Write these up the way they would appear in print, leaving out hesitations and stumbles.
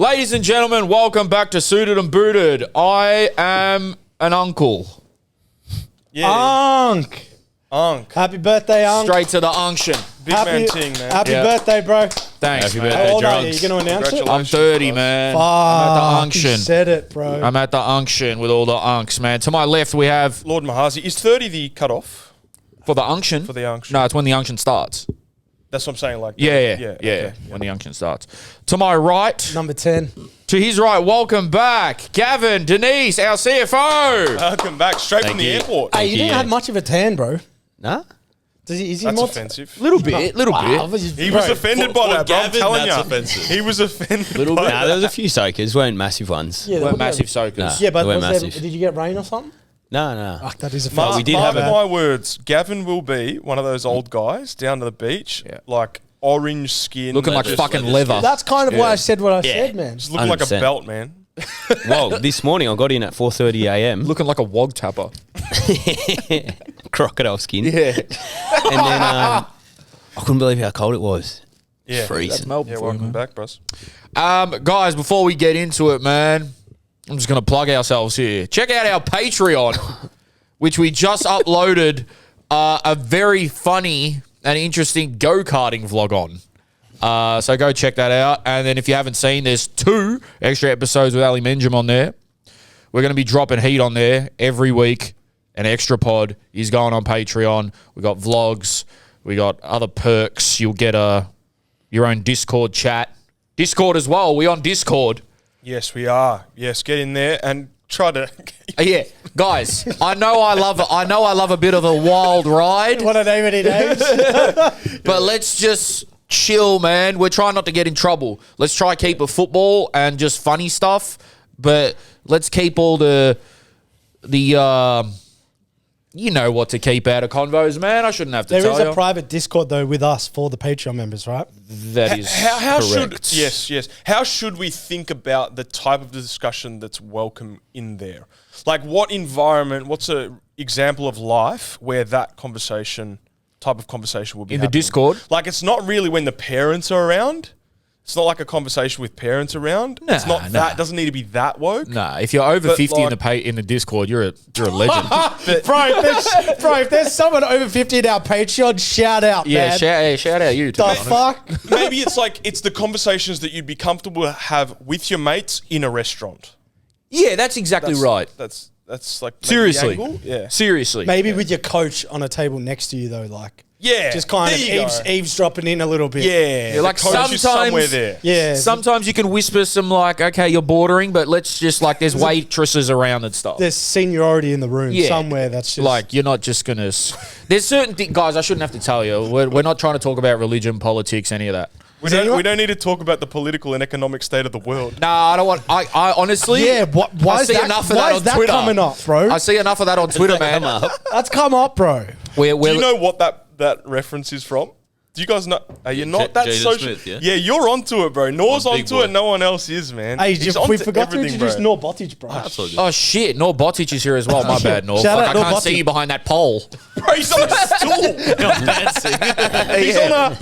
Ladies and gentlemen, welcome back to Suited and Booted. I am an uncle. Yeah. Unc. Happy birthday, Unc. Straight to the unction. Big man ting, man. Happy birthday, bro. Thanks, Happy man. birthday, How old are you? Jeromes. You going to announce it? I'm 30, man. Fuck, I'm at the you unction. said it, bro. I'm at the unction with all the unks, man. To my left, we have... Lord Mahazi. Is 30 the cutoff? For the unction? For the unction. No, it's when the unction starts. That's what I'm saying. Like, Yeah. okay. When the unction starts. To my right, Number 10. to his right, welcome back, Gavin, Denise, our CFO. Welcome back. Straight from the you. airport. Hey, you didn't have much of a tan, bro. Nah? Is he That's more offensive. Little bit. He was offended by that, bro. I'm Gavin, telling that's you. offensive. He was offended Little by bit. that. Nah, there was a few soakers. Weren't massive ones. Yeah, We're massive soakers. Nah. Yeah, but They weren't was there, massive. did you get rain or something? No. Fuck, that is a Mark, fact. we did mark have a- my words. Gavin will be one of those old guys down to the beach, Yeah. like orange skin. Looking like Just fucking like leather. That's kind of why I said what I Yeah. said, man. just looking like a 100%. belt, man. Well, this morning I got in at 4:30 a.m. Looking like a wog tapper. crocodile skin. Yeah. And then I couldn't believe how cold it was. Yeah. Freezing. Melbourne Yeah, for you, welcome man. back, bros. Guys, before we get into it, man, I'm just going to plug ourselves here. Check out our Patreon, which we just uploaded a very funny and interesting go-karting vlog on. So go check that out. And then if you haven't seen, there's 2 extra episodes with Ali Menjum on there. We're going to be dropping heat on there every week. An extra pod is going on Patreon. We got vlogs. We got other perks. You'll get your own Discord chat. Discord as well. We on Discord. Yes, we are. Yes, get in there and try to. Yeah, guys. I know I love a bit of a wild ride, What a name any names. but let's just chill, man. We're trying not to get in trouble. Let's try keep it football and just funny stuff, but let's keep all the you know what to keep out of convos, man. I shouldn't have to There tell is you. a private Discord, though, with us for the Patreon members, right? That is How correct. should yes how should we think about the type of discussion that's welcome in there? Like what environment? What's a example of life where that type of conversation will be In the happening? Discord? Like it's not really when the parents are around. It's not like a conversation with parents around. It's not that. Doesn't need to be that woke. Nah, if you're over But 50 like- in the Discord, you're a legend. Bro, if there's someone over 50 in our Patreon, shout out, Yeah, man. shout out you. To The be honest. fuck? Maybe it's like it's the conversations that you'd be comfortable to have with your mates in a restaurant. Yeah, that's exactly right. That's like maybe the Seriously. angle. Yeah. Seriously. Maybe with your coach on a table next to you, though, like. Yeah. Just kind there of you go. eavesdropping in a little bit. Yeah, like the coach is sometimes- somewhere there. Yeah. Sometimes you can whisper some like, okay, you're bordering, but let's just like, there's waitresses around and stuff. There's seniority in the room Yeah. somewhere that's just. Like, you're not just going to... There's certain things... Guys, I shouldn't have to tell you. We're not trying to talk about religion, politics, any of that. We don't need to talk about the political and economic state of the world. Nah, I don't want... I honestly... Yeah, why I is see that, enough of why that is on that Twitter. coming up, bro? I see enough of that on Twitter, man. That's come up, bro. Do you know what that reference is from? Do you guys know? Are you not that Jaden social? Smith, yeah? Yeah, you're onto it, bro. Nor's I'm big onto boy. it. No one else is, man. Hey, He's we onto forgot to everything, introduce bro. Nor Botic, bro. That's all good. Oh, shit. Nor Botic is here as well. My bad, Nor. Shout Fuck, out I Nor can't see Botic. you behind that pole. Bro, he's on a stool. He's on a.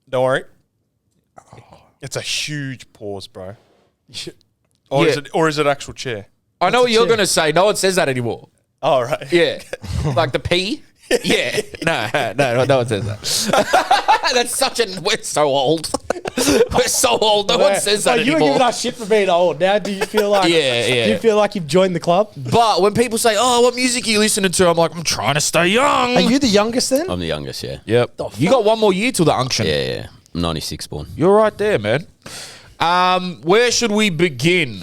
Don't worry. It's a huge pause, bro. Or is it actual chair? I know what you're chair. going to say. No one says that anymore. Oh, right. Yeah. Like the P? Yeah. No one says that. That's such a... We're so old. We're so old. No one says that You were anymore. giving us shit for being old. Now, do you feel like? Yeah. Do you feel like you've joined the club? But when people say, oh, what music are you listening to? I'm like, I'm trying to stay young. Are you the youngest then? I'm the youngest, yeah. Yep. You got one more year till the unction. Yeah. I'm 96 born. You're right there, man. Where should we begin?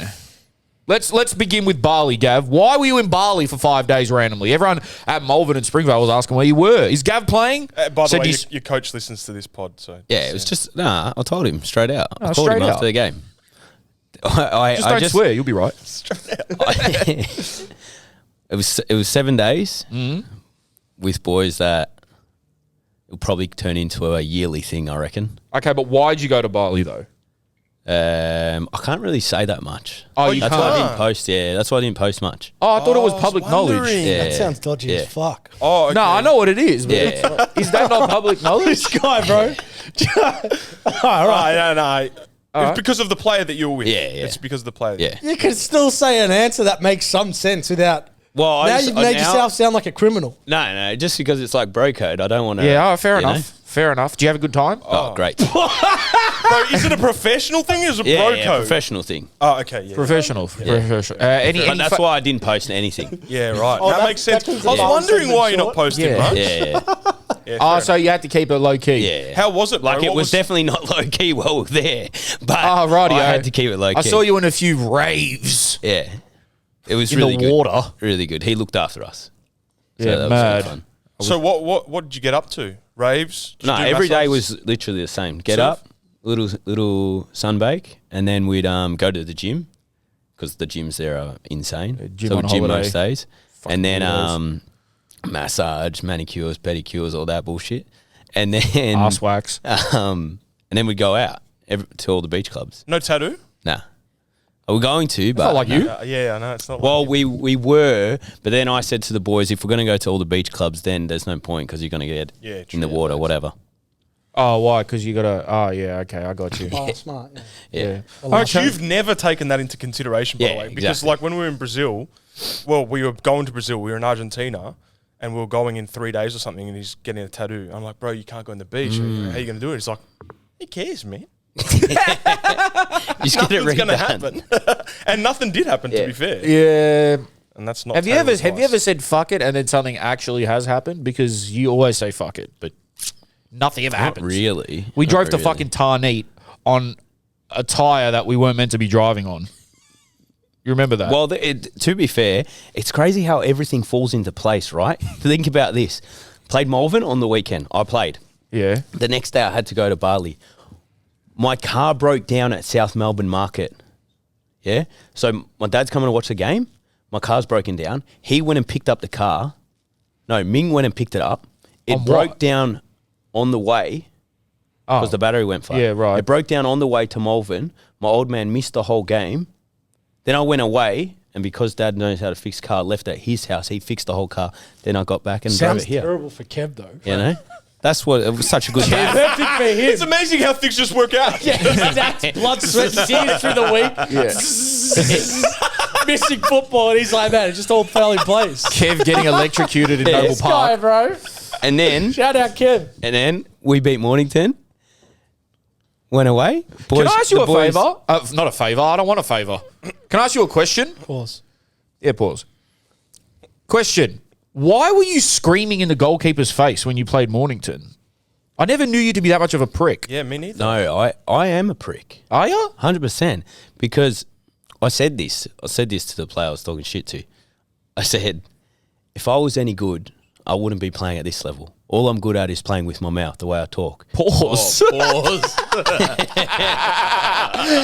Let's begin with Bali, Gav. Why were you in Bali for 5 days randomly? Everyone at Melbourne and Springvale was asking where you were. Is Gav playing? By the Said way, he's- your coach listens to this pod, so Yeah, it was just... Nah, I told him straight out. I called straight him out. after the game. I Just don't swear. You'll be right. It was 7 days with boys that it'll probably turn into a yearly thing, I reckon. Okay, but why'd you go to Bali, though? I can't really say that much. Oh, you That's can't? why I didn't post. Yeah, that's why I didn't post much. Oh, I thought it was I was public knowledge. wondering. Yeah, That sounds dodgy yeah. as fuck. Oh, okay. No, I know what it is. But Yeah. is that not public knowledge? This guy, bro. All right. No. It's because of the player that you're with. Yeah, yeah. It's because of the player. Yeah. You can still say an answer that makes some sense without. Well, Now you've made yourself sound like a criminal. No, just because it's like bro code, I don't want to. Yeah, fair you know? enough. Fair enough. Do you have a good time? Oh, great. Bro, is it a professional thing or is it bro Yeah, code? professional thing. Oh, okay, yeah. Professional. Professional. Any That's why I didn't post anything. Yeah, right. Oh, that that- makes sense. that I was keeps the wondering segment why you're not short. posting, Yeah. bro. Yeah, Yeah, Oh, fair so you had to keep it low key. yeah. How was it, bro? Like, it What was definitely not low key while we were there. But Oh, rightio. I had to keep it low key. I saw you in a few raves Yeah. It was in really the good. water. Really good. He looked after us. So Yeah, that was mad. good fun. So what did you get up to? Raves? Did you No, do every day massages? was literally the same. Get Surf? up, little sunbake, and then we'd go to the gym because the gyms there are insane. Gym so on we'd gym holiday. most days, Fucking and then weirdos. massage, manicures, pedicures, all that bullshit, and then Ass wax. and then we'd go out to all the beach clubs. No tattoo? Nah, we're going to, but Not like you. Yeah, I know. It's not Well, like we were, but then I said to the boys, if we're going to go to all the beach clubs, then there's no point because you're going to get Yeah, in the true. water, whatever. Oh, why? Because you got to. Oh, yeah. Okay, I got you. Oh, smart. Yeah. Yeah. But you've never taken that into consideration, by Yeah, the way. Because, exactly. like, when we were in Brazil, well, we were going to Brazil, we were in Argentina, and we were going in 3 days or something, and he's getting a tattoo. I'm like, bro, you can't go on the beach. How are you going to do it? He's like, who cares, man? Just get it Nothing's going to redone. happen. And nothing did happen, to Yeah. be fair. Yeah. And that's not Have you Taylor's ever advice. said fuck it and then something actually has happened? Because you always say fuck it, but nothing ever Not happens. really. We Not drove to really. fucking Tarneet on a tire that we weren't meant to be driving on. You remember that? Well, to be fair, it's crazy how everything falls into place, right? Think about this. Played Malvern on the weekend. I played. yeah. The next day I had to go to Bali. My car broke down at South Melbourne Market. Yeah? So my dad's coming to watch the game. My car's broken down. He went and picked up the car. No, Ming went and picked it up. It On broke what? down on the way because Oh. the battery went flat. Yeah, right. It broke down on the way to Malvern. My old man missed the whole game. Then I went away, and because Dad knows how to fix car, left at his house. He fixed the whole car. Then I got back and drove Sounds it here. terrible for Kev, though. You know? That's what, it was such a good day. Perfect for him. It's amazing how things just work out. That's blood, sweat, and tears through the week. Missing football, and he's like, man, it just all fell in place. Kev getting electrocuted in Noble This guy, Park. bro. And then, Shout out, Kev. we beat Mornington. Went away. Boys, Can I ask you the a boys- favour? Not a favour. I don't want a favour. Can I ask you a question? Pause. Yeah, pause. Question. Why were you screaming in the goalkeeper's face when you played Mornington? I never knew you to be that much of a prick. Yeah, me neither. No, I am a prick. Are you? 100%. Because I said this to the player I was talking shit to. I said, if I was any good, I wouldn't be playing at this level. All I'm good at is playing with my mouth, the way I talk. Pause. Pause.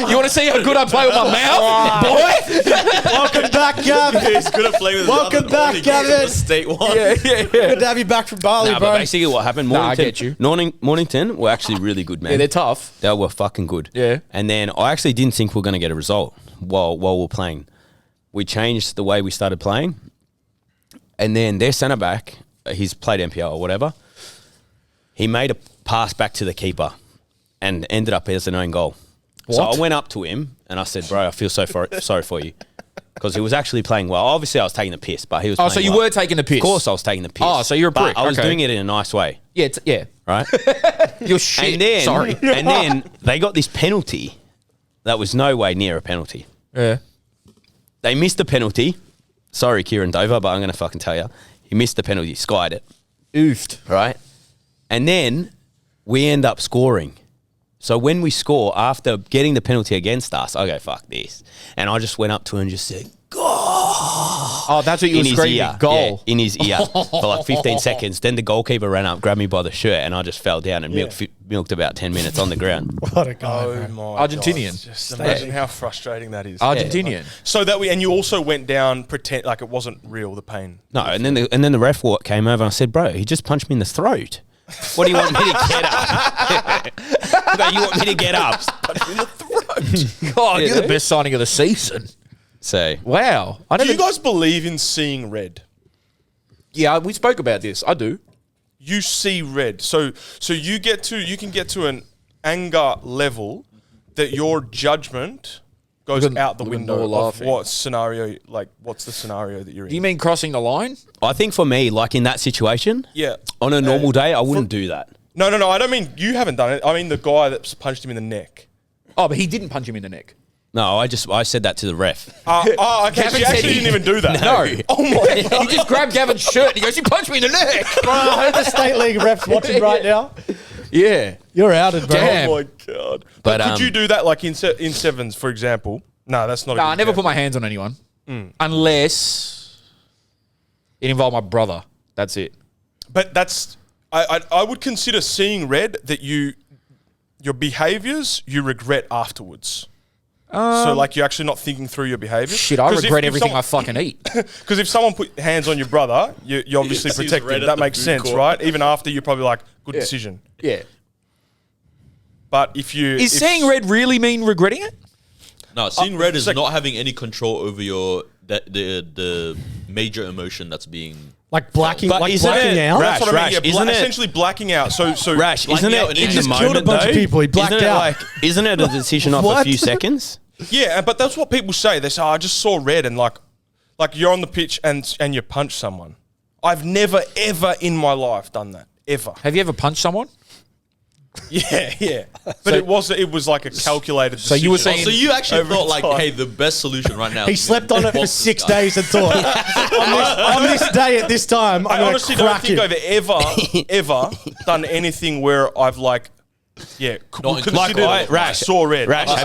You want to see how good I play with my mouth, boy? Welcome back, Gav. He's good at playing with Welcome back, Gavin. State one. Good to have you back from Bali, Nah, bro. but basically what happened, Nah, I Mornington, get you. Mornington were actually really good, man. Yeah, they're tough. They were fucking good. Yeah. And then I actually didn't think we were going to get a result while we were playing. We changed the way we started playing. And then their centre back, he's played NPL or whatever, he made a pass back to the keeper and ended up as an own goal. So What? I went up to him and I said, bro, I feel sorry for you. Because he was actually playing well. Obviously, I was taking the piss, but he was Oh, playing so you well. were taking the piss? Of course I was taking the piss. Oh, so you're a But prick. I was Okay. doing it in a nice way, Yeah, yeah. right? You're shit. And then, Sorry. and then they got this penalty that was no way near a penalty. Yeah. They missed the penalty. Sorry, Kieran Dover, but I'm going to fucking tell you. He missed the penalty, skied it, Oofed. right? And then we end up scoring. So when we score, after getting the penalty against us, I go, fuck this. And I just went up to him and just said, Oh, that's what you were in his screaming. ear. Goal. Yeah, in his ear for like 15 seconds. Then the goalkeeper ran up, grabbed me by the shirt, and I just fell down and milked about 10 minutes on the ground. What a guy, Oh man. my Argentinian. God. Just imagine how frustrating that is. Argentinian. So that and you also went down pretend like it wasn't real, the pain. No, and then the ref came over and I said, bro, he just punched me in the throat. What do you want me to get up? Bro, you want me to get up? God, you're the best signing of the season. So, Wow. I Do never. you guys believe in seeing red? Yeah, we spoke about this. I do. You see red. So you can get to an anger level that your judgment goes Look at- out the look at window Noah of laughing. what scenario, like what's the scenario that you're in? Do you mean crossing the line? I think for me, like in that situation, Yeah. on a normal day, I wouldn't do that. No. I don't mean you haven't done it. I mean the guy that's punched him in the neck. Oh, but he didn't punch him in the neck. No, I said that to the ref. Okay. So Gavin you said actually he- didn't even do that. No. Oh my god. He just grabbed Gavin's shirt and he goes, "He punched me in the neck." Bro, I hope the State League refs watching right now. Yeah. You're outed, bro. Damn. Oh my god. But, But could you do that like in sevens, for example? No, that's not. No, I never put my hands on anyone unless it involved my brother. That's it. But that's I would consider seeing red that your behaviours you regret afterwards. So like you're actually not thinking through your behaviours. Shit, I regret everything I fucking eat. Because if someone put hands on your brother, you obviously sees protect red him. at That the makes food sense, court. right? Even after you're probably like, good decision. Yeah. But if you Is seeing red really mean regretting it? No, seeing red is it's like- not having any control over your the major emotion that's being. Like blacking, But like isn't blacking it- out. Rash, that's what I mean. Yeah, isn't it- essentially blacking out. So Rash, isn't Blacking out it in in the just moment, killed a bunch of though? people. He blacked isn't it out. like, isn't it a decision of a What? few seconds? yeah, but that's what people say. They say, oh, I just saw red and like you're on the pitch and you punch someone. I've never ever in my life done that ever. Have you ever punched someone? Yeah. But it was like a calculated. So you were decision. saying- So you actually Over thought like, time. hey, the best solution right now. He is slept on it for box this 6 guy. days and thought, on this day at this time, I'm I going honestly to don't crack think him. I've ever done anything where I've like, Not considered like Rash, saw red. Rash, I-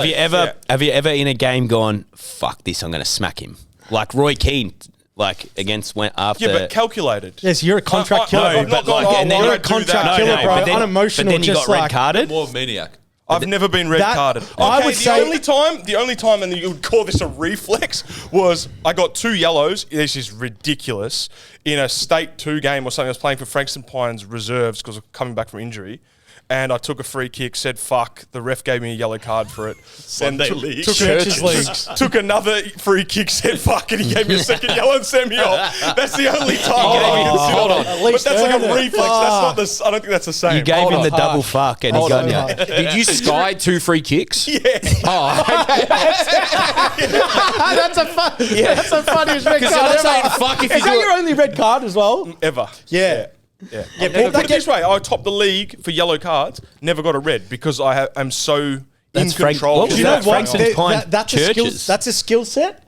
have you ever in a game gone, fuck this, I'm going to smack him? Like Roy Keane, like against went after. Yeah, but calculated. Yes, you're a contract killer. I've not gone, like, oh, and then why you're would a I do contract that? killer, bro. but then, Unemotional, but then you just got red like- carded. More of a maniac. I've never been red That- carded. I would the say- the only time, and you would call this a reflex, was I got 2 yellows. This is ridiculous. In a State 2 game or something, I was playing for Frankston Pines reserves because of coming back from injury. And I took a free kick, said fuck. The ref gave me a yellow card for it. Sunday Then league. Churches leagues. took another free kick, said fuck, and he gave me a second yellow and sent me off. That's the only time. I consider hold that. on. At But least that's like earned a it. reflex. That's not the. I don't think that's the same. You gave Hold him on. the double fuck and he Hold got on. you. Did you sky 2 free kicks? Yeah. Oh, That's a fun. Yeah, that's the funniest red because card I'm saying ever. fuck if you Is that do your it. only red card as well? Ever. Yeah. Yeah. Paul, Put it this way, I topped the league for yellow cards, never got a red because am so That's in Frank- control. what of was You that. know that? what? Frankston's Pine That's a skill. Churches. That's a skill set,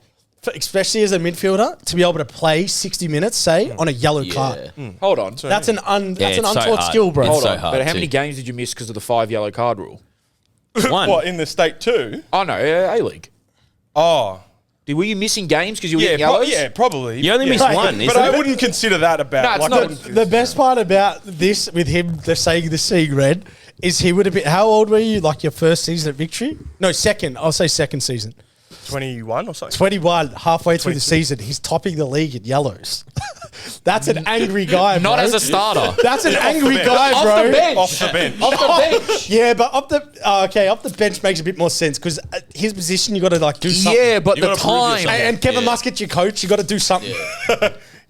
especially as a midfielder, to be able to play 60 minutes, say, on a yellow card. Hold on. That's an Yeah, that's an it's so untaught hard. skill, bro. It's Hold so on. hard But how too. many games did you miss because of the 5 yellow card rule? One. What, in the State 2? Oh no, A-League. Oh. Were you missing games because you were Yeah, getting yellows? yeah, probably. You only yeah. missed Right, one, But isn't I it? wouldn't consider that about. No, it's like, not. I wouldn't- The best part about this with him saying the seeing red is he would have been. How old were you? Like your first season at Victory? No, second. I'll say second season. 21 or something. 21, halfway through the season, he's topping the league in yellows. That's an angry guy, bro. Not as a starter. That's an Yeah, off angry the bench. guy, Off bro. the bench. Off the bench. Off the bench. Yeah, but off the bench makes a bit more sense because his position, you got to like do something. Yeah, but You the gotta prove time. yourself. And Kevin Yeah. Musket, your coach, you got to do something.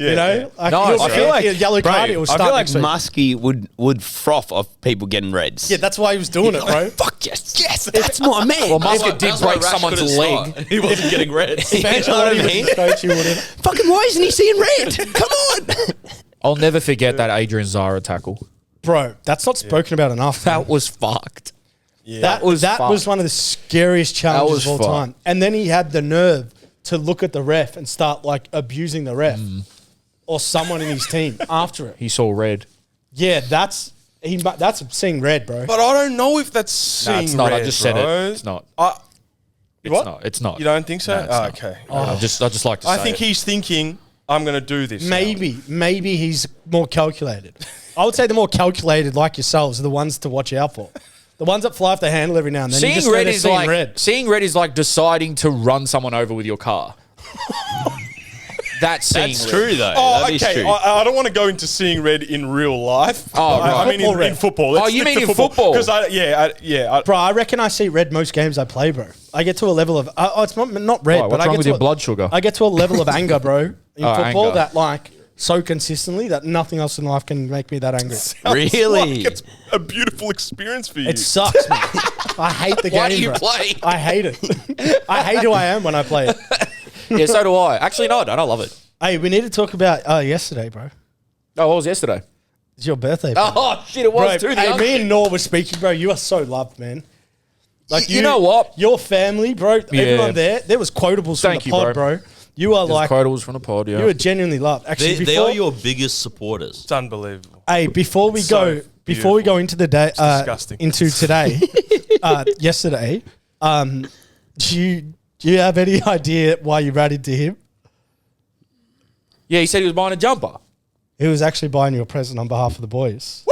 Yeah, You know, like, No, he'll I be feel a yellow Bro, card. It will I start feel like next week. Muskie would froth off people getting reds. Yeah, that's why he was doing it, bro. Fuck yes, that's my man. Well, Musket did That's why break Rash someone's couldn't leg. start. He wasn't getting red. You know what I mean? Coach, you wouldn't. Fucking why isn't he seeing red? Come on. I'll never forget that Adrian Zara tackle. Bro, that's not spoken about enough. That was fucked. That was fucked. one of the scariest challenges was of all fucked. time. And then he had the nerve to look at the ref and start like abusing the ref or someone in his team after it. He saw red. Yeah, that's seeing red, bro. But I don't know if that's seeing No, it's not. red, I just said bro. it. It's not. It's It's not. It's not. You don't think so? No, it's Oh, not. okay. I just like to say I think it. he's thinking, I'm going to do this. now. Maybe he's more calculated. I would say the more calculated, like yourselves, are the ones to watch out for. The ones that fly off the handle every now and then. You just Seeing know red they're is seeing like red. seeing red is like deciding to run someone over with your car. That's seeing That's red. true though. Oh, That is okay. true. I don't want to go into seeing red in real life. Oh, right. I mean Football red. in football. Oh, you mean in football? Because I Bro, I reckon I see red most games I play, bro. I get to a level of it's not red, Why, but what's I wrong get with to your blood sugar? I get to a level of anger, bro, in Oh, football anger. that like so consistently that nothing else in life can make me that angry. Really? Like it's a beautiful experience for you. It sucks, man. I hate the game. Why do you bro. play? I hate it. I hate who I am when I play it. Yeah, so do I. Actually, no, I don't. I love it. Hey, we need to talk about yesterday, bro. Oh, what was yesterday? It's your birthday, bro. Oh, shit, it was Bro, too. hey, me and Nor were speaking, bro. You are so loved, man. Like You know what? Your family, bro. Everyone there was quotables Thank from you, the pod, bro. bro. You are like quotables from the pod, yeah. you are genuinely loved. Actually, They are your biggest supporters. It's unbelievable. hey, before we So go into the day, disgusting. into today, yesterday, do you have any idea why you ran into him? Yeah, he said he was buying a jumper. He was actually buying you a present on behalf of the boys.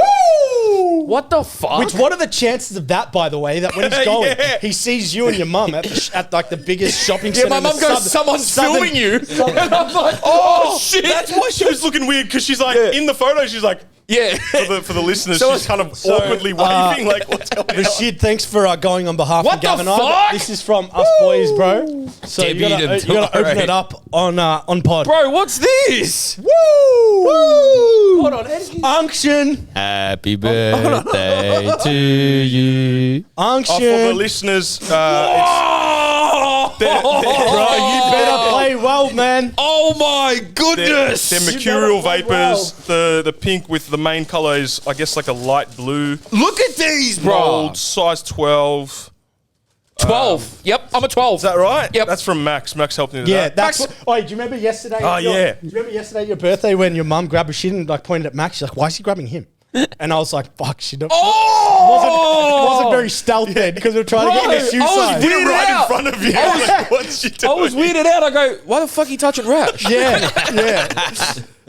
What the fuck? Which, what are the chances of that, by the way, that when he's going, Yeah. he sees you and your mum at like the biggest shopping Yeah, centre? my in the mum goes, someone's filming you. And I'm like, oh, shit. That's why she was looking weird because she's like in the photo. She's like Yeah. for the listeners. So- she's kind of awkwardly waving like what's going on. Rashid, thanks for going on behalf What of Gavin the and I. fuck? This is from us boys, bro. So you Debbie gotta, them you gotta open tomorrow. it up on pod. Bro, what's this? Woo! Hold on. Unction! Happy birthday to you. Oh, for the Unction! listeners, it's Oh, Bro, you better play well, man. oh my goodness. they're mercurial play vapors. The pink with the main color is, I guess, like a light blue. Look at these, bro. Mold, size 12. 12. Yep, I'm a 12. Is that right? Yep. That's from Max. Max helped me with Yeah, that. that's. Max- Oh, do you remember yesterday? Oh, yeah. Do you remember yesterday your birthday when your mum grabbed Rashid and like pointed at Max? She's like, "Why is he grabbing him?" And I was like, "Fuck, she don't." Oh! Wasn't very stealth then because we were trying to get in the shoe I was size. weirded right out. in front of you. Like, what's she I doing? was weirded out. I go, why the fuck are you touching Rash? Yeah.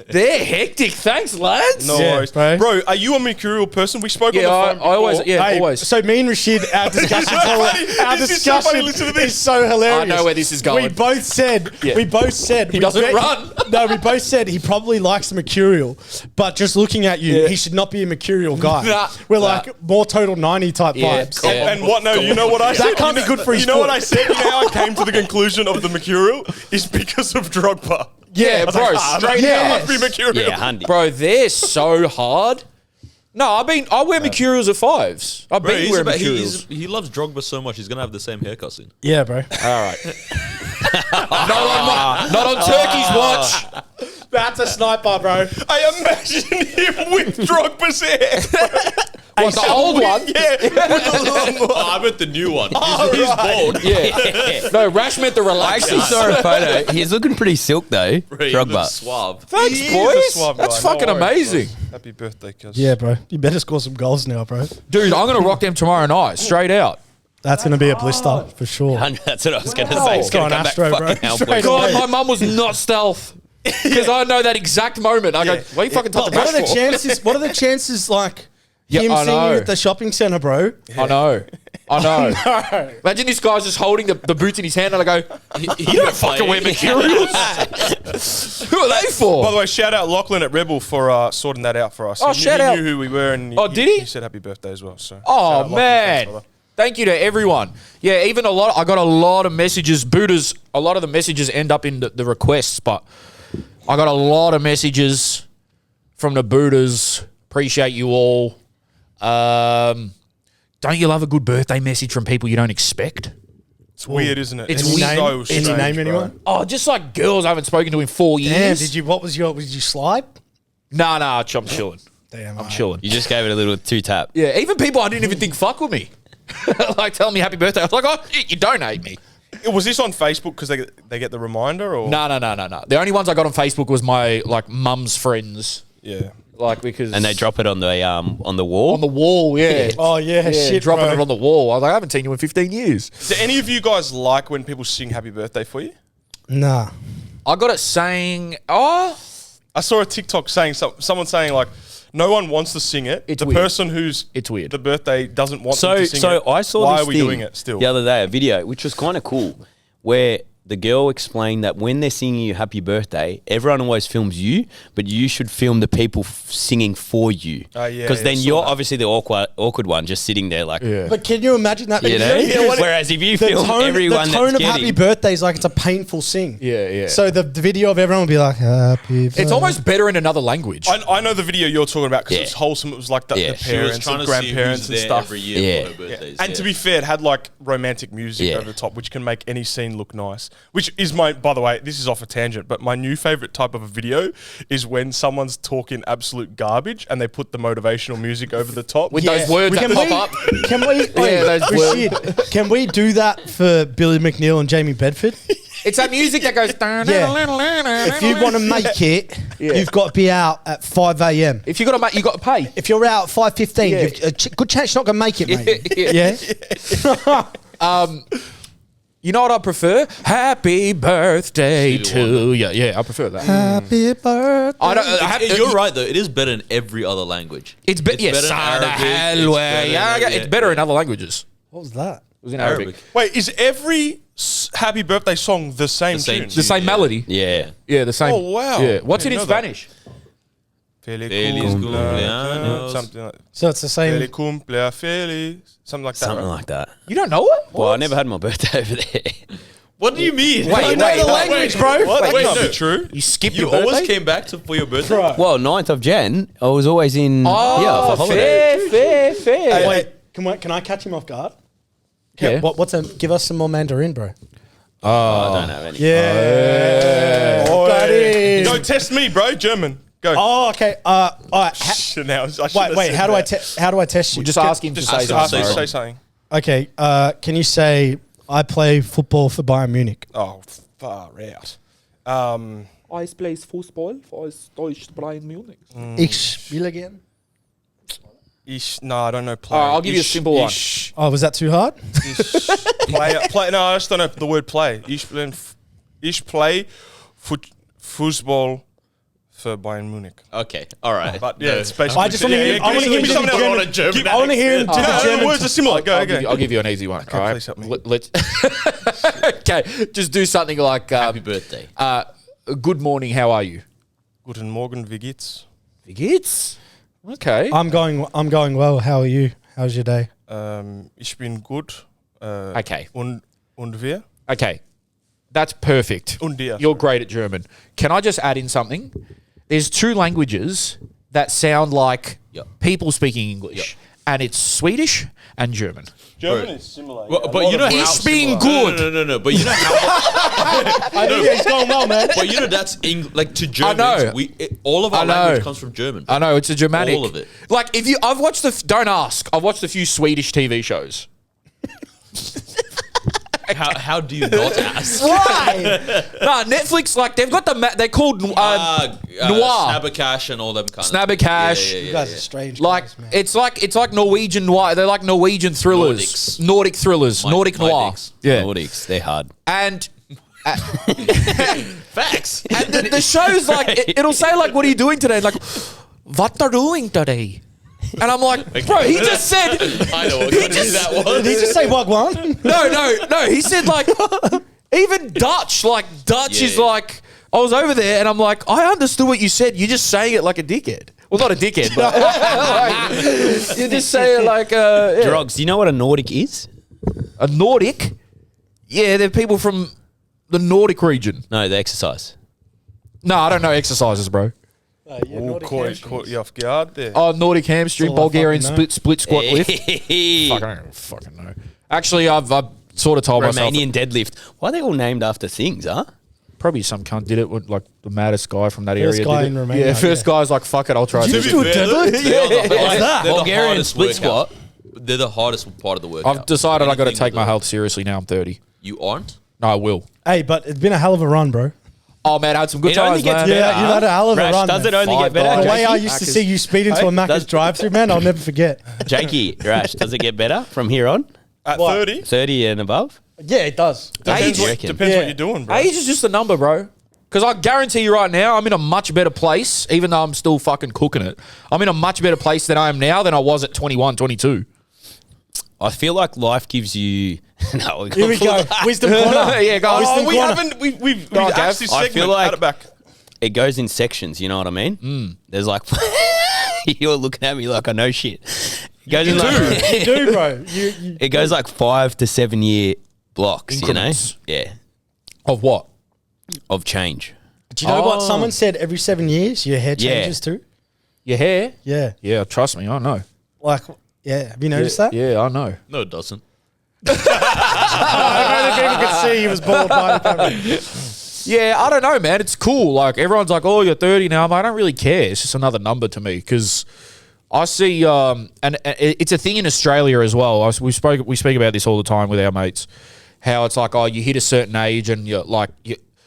They're hectic. Thanks, lads. No Yeah, worries. bro. Bro, are you a mercurial person? We spoke Yeah, on the phone I always, before. yeah, Hey, always. So me and Rashid, our discussion, funny. our This is so funny. discussion Listen to this. is so hilarious. I know where this is going. We both said, Yeah. he doesn't run. No, we both said he probably likes mercurial, but just looking at you, he should not be a mercurial guy. Nah. We're Nah. like more total 90 type Yeah. vibes. Yeah. And what? No, you know what I said? That can't be good for his You know what foot. I said? You know how I came to the conclusion of the mercurial is because of Drogba. Yeah, I was bro, like, straight that out. must be mercurial. Yeah, handy. Bro, they're so hard. No, I wear mercurials at 5s. I've Bro, been wearing mercurials. he loves Drogba so much, he's going to have the same haircut soon. Yeah, bro. All right. not on Turkey's watch. That's a sniper, bro. I imagine him with Drogba's hair. What, the old one? Yeah, with the long one. Oh, I meant the new one. Oh, He's right. bald. Yeah. No, Rash meant the I relaxers. actually saw a photo. He's looking pretty silk though. Bro, he looks Drogba. suave. Thanks, He is a boys. suave guy. That's No fucking worries, amazing. boys. Happy birthday, cuz. Yeah, bro. You better score some goals now, bro. Dude, I'm going to rock them tomorrow night, straight out. That's going to be a blister for sure. That's what I was going to say. It's Go going on to come Astro, back bro. fucking Straight Alpha. away. God, my mum was not stealth. Because I know that exact moment. I go, why are you fucking touching What are Rash the for? chances? What are the chances, like Yeah, him I seeing know. you at the shopping centre, bro? I know. Imagine this guy's just holding the boots in his hand and I go, you don't fucking wear mercurials. Who are they for? By the way, shout out Lachlan at Rebel for sorting that out for us. Oh, He shout knew, out. He knew who we were, and Oh, did he? He said happy birthday as well. So. shout Oh out Lachlan. man. Thanks, brother. Thank you to everyone. Yeah, even I got a lot of messages. Buddhas, a lot of the messages end up in the requests, but I got a lot of messages from the Buddhas. Appreciate you all. Don't you love a good birthday message from people you don't expect? It's weird, isn't it? It's so weird. strange, Any name bro. anyone? Oh, just like girls I haven't spoken to in 4 years. Damn, did you? What was your? Was you slide? Nah, I'm chilling. Damn, I'm chilling. You just gave it a little two tap. Yeah, even people I didn't even think fuck with me. Like telling me happy birthday. I was like, oh, shit, you don't hate me. Was this on Facebook because they get the reminder or? No. The only ones I got on Facebook was my like mum's friends. Yeah. Like because And they drop it on the wall. on the wall, yeah. Oh yeah, shit, dropping bro. it on the wall. I was like, I haven't seen you in 15 years. Do any of you guys like when people sing happy birthday for you? Nah. I got it saying, oh, I saw a TikTok saying someone saying like, no one wants to sing it. It's the weird. person who's It's weird. the birthday doesn't want them So to sing it. I saw Why this are we thing doing it still? the other day, a video which was kind of cool, where the girl explained that when they're singing you happy birthday, everyone always films you, but you should film the people singing for you. Yeah, Because then saw you're that. obviously the awkward one just sitting there like, But can you imagine that? you know? Whereas if you film everyone the tone that's of happy getting... birthday is like it's a painful sing. Yeah. So the video of everyone will be like happy birthday. It's almost better in another language. I know the video you're talking about because Yeah. it's wholesome. It was like the Yeah. the She She was parents trying and to see grandparents who's and there stuff. every year Yeah. for her birthdays. And to be fair, it had like romantic music Yeah. over the top, which can make any scene look nice. Which is by the way, this is off a tangent, but my new favorite type of a video is when someone's talking absolute garbage and they put the motivational music over the top. With those words that pop up. Can we? those Rashid, can we do that for Billy McNeil and Jamie Bedford? It's that music that goes. If you want to make it, you've got to be out at 5 a.m. If you got to make, you got to pay. If you're out at 5:15, Yeah. you've a good chance you're not going to make it, mate. Yeah. You know what I prefer? Happy birthday Stevie to you. Yeah, I prefer that. Happy birthday. I don't. I have, You're right though. It is better in every other language. It's, yes, better in Arabic, it's better in other languages. What was that? It was in Arabic. Arabic. Wait, is every happy birthday song the same The same tune? The same Yeah. melody. Yeah. Yeah, the same. Oh, wow. Yeah. What's it I in didn't know that. Spanish? Feliz Feliz cumpleaños. cumpleaños. Something like So it's the same. Feliz cumpleaños, feliz. Something like that. Something right? like that. You don't know it? Well, I never had my birthday over there. What do you mean? Wait, know the language, bro. What? That Wait, can't no. be true. You skip You your birthday? always came back for your birthday? Well, 9th of Jan, I was always in Oh, for holiday. fair. Wait, can I catch him off guard? Yeah. What's a? Give us some more Mandarin, bro. I don't have any. Yeah. Got it. Don't test me, bro. German. Go. Oh, okay. All right. Now, Wait. How do I test you? Just ask him to Just say ask something. him to say something. Okay. Can you say I play football for Bayern Munich? Oh, far out. I play football for Deutsche Bayern Munich. Ich spiele gern. No, I don't know. Play. I'll give you a simple one. Oh, was that too hard? Play. No, I just don't know the word play. Ich play football for Bayern Munich. Okay, all right. But yeah, it's basically. I just want to hear. I want to hear him do the German. German. I want to hear him do the No, German. the words are similar. Go. I'll give you an easy one. All right. please help me. Let's. Okay, just do something like Happy birthday. good morning. How are you? Guten Morgen, wie geht's? Wie geht's? Okay. I'm going well. How are you? How's your day? Ich bin gut. Okay. Und wer? Okay. That's perfect. Und dir. You're great at German. Can I just add in something? There's two languages that sound like Yep. people speaking English, and it's Swedish and German. German is similar. Well, yeah. but A lot you know of how it's Ich bin similar. good. No. But you know how. It's going well, man. But you know that's like to Germans. know. All of our I know. language comes from German. I know it's a Germanic. All of it. Like if you, I've watched don't ask. I've watched a few Swedish TV shows. How do you not ask? Why? No, Netflix, like they've got they're called noir, Snabbercash and all them kind of. Snabbercash. You guys are strange. Like guys, man. it's like Norwegian noir. They're like Norwegian thrillers, Nordics. Nordic thrillers, My- Nordic my noir. dicks. Yeah, Nordics, they're hard. and Facts. and the show's like it'll say like, "What are you doing today?" Like, "What are you doing today?" And I'm like, bro, he just said. I know what country that was. Did he just say Wagwan? No. He said like, even Dutch, like Dutch Yeah, is yeah. like, I was over there and I'm like, I understood what you said. You're just saying it like a dickhead. Well, not a dickhead, but like, you just say it like yeah. Drogs, do you know what a Nordic is? A Nordic. Yeah, they're people from the Nordic region. No, the exercise. No, I don't know exercises, bro. Caught you off guard there. Oh, Nordic hamstring, That's all I Bulgarian fucking know. split squat lift. Fuck, I don't fucking know. Actually, I've sort of told myself Romanian deadlift. Why are they all named after things, huh? probably some cunt did it with like the maddest guy from that First area. guy did in it. Romania, Yeah, first yeah. guy's like, fuck it, I'll try. Did this. you do a deadlift? They're the Bulgarian hardest split workout. squat. They're the hardest part of the workout. I've decided I got to Anything take to my do- health seriously now. I'm 30. You aren't? No, I will. Hey, but it's been a hell of a run, bro. Oh man, I had some good It only times, gets man. better. Yeah, you've had a hell of a Rash, run. does man. it only Five get better? guys. The way I Jakey? used to see you speed into a Macca's drive-through, man, I'll never forget. Jakey, Rash, does it get better from here on? At What? 30? 30 and above? Yeah, it does. Age, reckon? Depends Yeah. what you're doing, bro. age is just a number, bro. Because I guarantee you right now, I'm in a much better place, even though I'm still fucking cooking it. I'm in a much better place than I am now than I was at 21, 22. I feel like life gives you No, Here we go. Wisdom corner. Yeah, go on. Oh, Wisdom we corner. haven't. We've on, asked Gav. this I segment. feel like- Add it back. It goes in sections. You know what I mean? There's like you're looking at me like I know shit. It goes in like You do, bro. You it goes like 5 to 7 year blocks. Increments. You know? Yeah, Of what? of change. Do you know what Oh. someone said? Every 7 years, your hair Yeah. changes too. Your hair? Yeah. Yeah, trust me, I know. Like, yeah. Have you noticed that? Yeah, I know. No, it doesn't. I know that people could see he was bald by the camera. Yeah, I don't know, man. It's cool. Like everyone's like, "Oh, you're 30 now." But I don't really care. It's just another number to me because I see, and it's a thing in Australia as well. We speak about this all the time with our mates. How it's like, oh, you hit a certain age and you're like,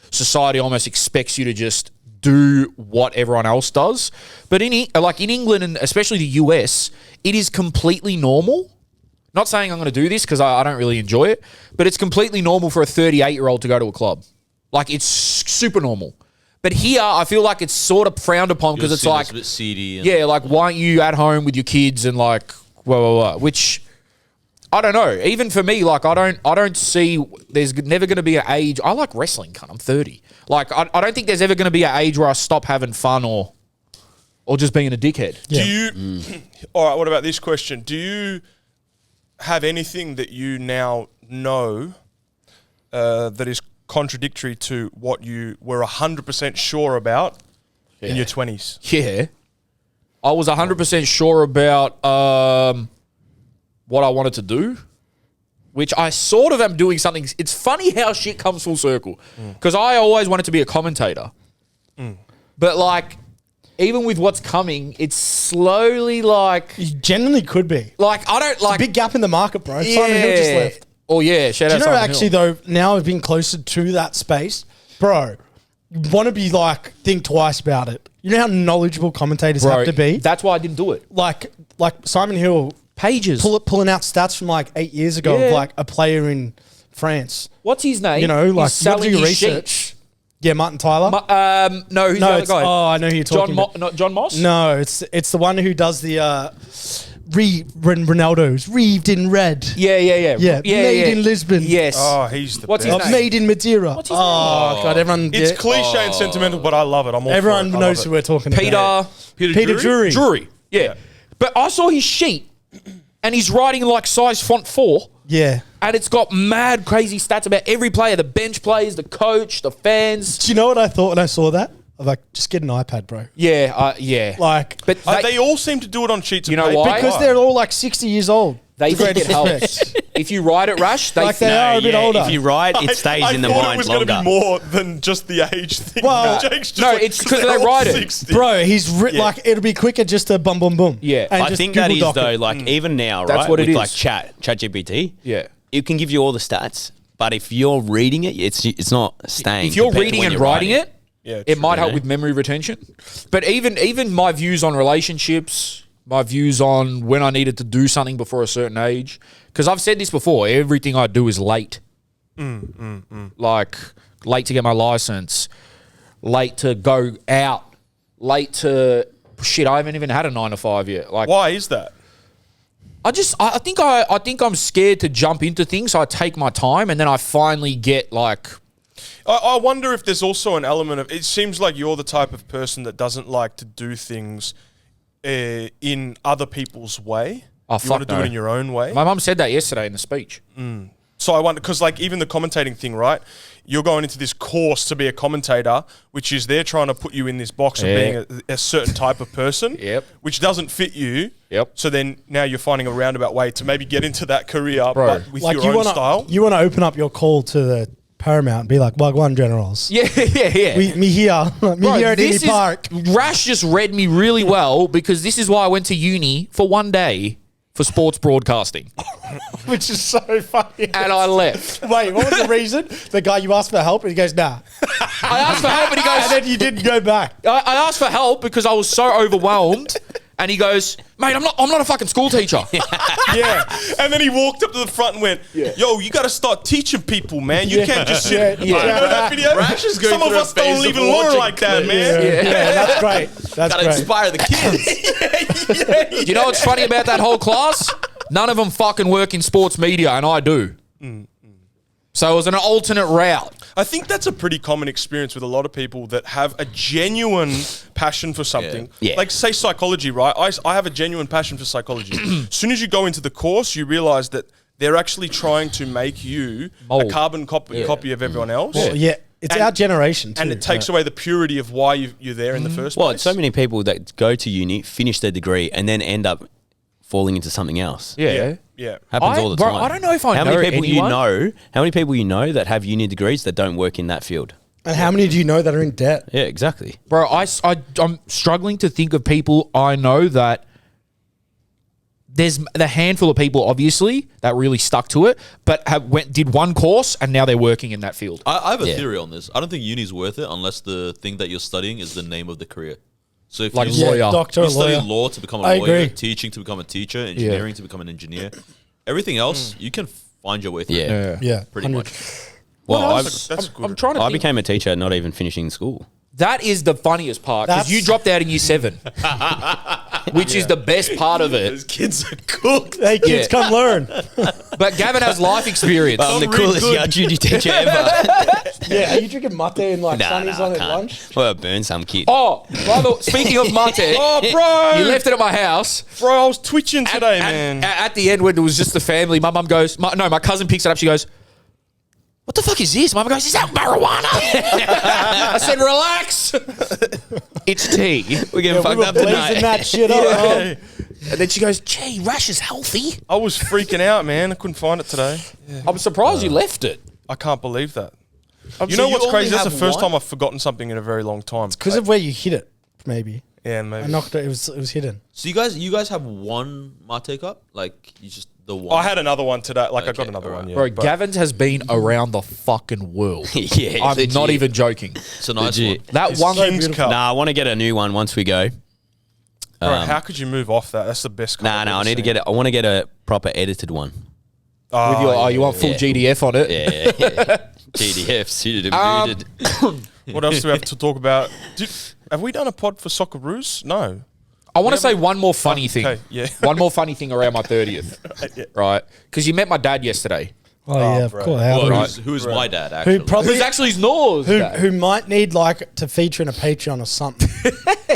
society almost expects you to just do what everyone else does. But in England and especially the US, it is completely normal. Not saying I'm going to do this because I don't really enjoy it, but it's completely normal for a 38-year-old to go to a club. Like, it's super normal. But here, I feel like it's sort of frowned upon because it's like, a bit seedy. And yeah, like, why aren't you at home with your kids and like, which, I don't know. Even for me, like, I don't see, there's never going to be an age. I like wrestling, cunt. I'm 30. Like, I don't think there's ever going to be an age where I stop having fun or just being a dickhead. Yeah. Do you? All right. What about this question? Do you have anything that you now know that is contradictory to what you were 100% sure about in your 20s? Yeah. I was 100% sure about what I wanted to do, which I sort of am doing something. It's funny how shit comes full circle because I always wanted to be a commentator. But like, even with what's coming, it's slowly like, You genuinely could be. I don't like. Big gap in the market, bro. Simon Hill just left. Oh yeah, shout Do out you know, Simon actually, Hill. though, now I've been closer to that space, bro, want to be like, think twice about it. You know how knowledgeable commentators Bro, have to be? That's why I didn't do it. Like Simon Hill Pages. pulling out stats from like 8 years ago Yeah. of like a player in France. What's his name? You know, like, He's what do selling you his research? sheets. Yeah, Martin Tyler. No, who's the no, other it's, guy? oh, I know who you're talking about. Not John Moss. No, it's the one who does the Ronaldo's reeved in red. Yeah. Yeah, made in Lisbon. Yes. Oh, he's the What's best. his name? Made in Madeira. What's his oh God, everyone. It's yeah, cliche and sentimental, but I love it. I'm all everyone for it. I knows love who it. we're talking about. Peter Drury. Drury. Yeah. But I saw his sheet and he's writing like size font 4 Yeah. and it's got mad crazy stats about every player, the bench players, the coach, the fans. Do you know what I thought when I saw that? I'm like, just get an iPad, bro. Yeah. Like, But They all seem to do it on sheets You of know paper. why? because they're all like 60 years old. they The think it greatest helps. respect. If you write it, Rush, they Like they think, are a bit older. If you write, it stays in the I thought mind it was going longer. to be more than just the age thing. Well, Jake's just no, like, it's 'cause they're they all write it. 60. Bro, he's Yeah. like, it'll be quicker just to boom, boom, boom. Yeah. And I just think that Google is Doc it. though, like even now, That's right? what it with like is. ChatGPT, Yeah. it can give you all the stats, but if you're reading it, it's not staying. If you're compared to reading when and you're writing it, Yeah, it true. might help Yeah. with memory retention. But even my views on relationships, my views on when I needed to do something before a certain age, because I've said this before, everything I do is late. Like late to get my license, late to go out, late to shit. I haven't even had a 9 to 5 yet. Like Why is that? I think I'm scared to jump into things. So I take my time and then I finally get like. I wonder if there's also an element of, it seems like you're the type of person that doesn't like to do things in other people's way. Oh, You fuck want to do no. it in your own way. My mum said that yesterday in the speech. So I wonder, because like even the commentating thing, right? You're going into this course to be a commentator, which is they're trying to put you in this box of Yeah. being a certain type of person, Yep. which doesn't fit you. Yep. So then now you're finding a roundabout way to maybe get into that career, Bro. but with Like your you own want style. to open up your call to the Paramount and be like, Wagwan Generals. Yeah. Me here. Me Bro, here at this Indy Park. Rash just read me really well because this is why I went to uni for one day for sports broadcasting. Which is so funny. And I left. Wait, what was the reason? The guy you asked for help and he goes, nah. I asked for help and he And goes, then you didn't go back. I asked for help because I was so overwhelmed. And he goes, mate, I'm not a fucking school teacher. Yeah. And then he walked up to the front and went, yo, you got to start teaching people, man. You can't just sit. Yeah. You know that video? Rash is going Some of through a us don't phase of even learn watching like that, clips. man. Yeah, that's great. That's Gotta great. inspire the kids. You know what's funny about that whole class? None of them fucking work in sports media, and I do. So it was an alternate route. I think that's a pretty common experience with a lot of people that have a genuine passion for something. Yeah. Like, say, psychology, right? I have a genuine passion for psychology. As soon as you go into the course, you realize that they're actually trying to make you Mold. a carbon copy of everyone else. Well, yeah, it's our generation too. And it takes away the purity of why you're there in the first Well, place. so many people that go to uni, finish their degree, and then end up falling into something else. Yeah. Yeah. Happens all the Bro, time. I don't know if I how know many people anyone. you know. How many people you know that have uni degrees that don't work in that field? And how many do you know that are in debt? Yeah, exactly. Bro, I'm struggling to think of people I know that there's the handful of people, obviously, that really stuck to it, but did one course and now they're working in that field. I have a Yeah. theory on this. I don't think uni's worth it unless the thing that you're studying is the name of the career. So if Like you lawyer. Doctor, you study lawyer. law to become a I lawyer, agree. teaching to become a teacher, engineering to become an engineer, everything else you can find your way through. Yeah. Yeah, Pretty 100. much. Well, That's good. I'm trying to I think. became a teacher not even finishing school. That is the funniest part because That's- you dropped out in year 7, which is the best part of it. Those kids are cooked. Hey kids, Yeah. come learn. But Gavin has life experience. I'm the really coolest good. young junior teacher ever. Yeah, are you drinking mate and like sunnies on I at can't. lunch? Well, I burned some kid. Oh, by the speaking of mate, Oh, bro. you left it at my house. Bro, I was twitching today, man. At the end, when it was just the family, my mum goes, my cousin picks it up. She goes, "What the fuck is this?" Mum goes, "Is that marijuana?" I said, "Relax. It's tea." We're getting We fucked were up blazing tonight. that shit up. Yeah. And then she goes, "Gee, Rush is healthy." I was freaking out, man. I couldn't find it today. I'm surprised you left it. I can't believe that. You So know you what's only crazy? That's the have first one? time I've forgotten something in a very long time. Because of where you hit it, maybe. Yeah, I maybe. knocked it. It was hidden. So you guys have one mate cup? Like you just the one? I had another one today. Like, I got Okay, another alright. one, yeah. Bro, but- Gavins has been around the fucking world. Yeah, I'm legit. not even joking. It's a nice Legit. one. That It's one. so beautiful. Nah, I want to get a new one once we go. Bro, how could you move off that? That's the best. Nah, I need to get it. I want to get a proper edited one. With your, you want full Yeah. GDF on it? Yeah. GDF suited and booted. What else do we have to talk about? Have we done a pod for Socceroos? No. I want to say one more funny thing. okay, yeah. One more funny thing around my 30th. Yeah. Right? Because you met my dad yesterday. Oh, yeah, of bro. course. Well, How- who's my dad actually? who probably Who's actually his Nor's dad. who might need like to feature in a Patreon or something.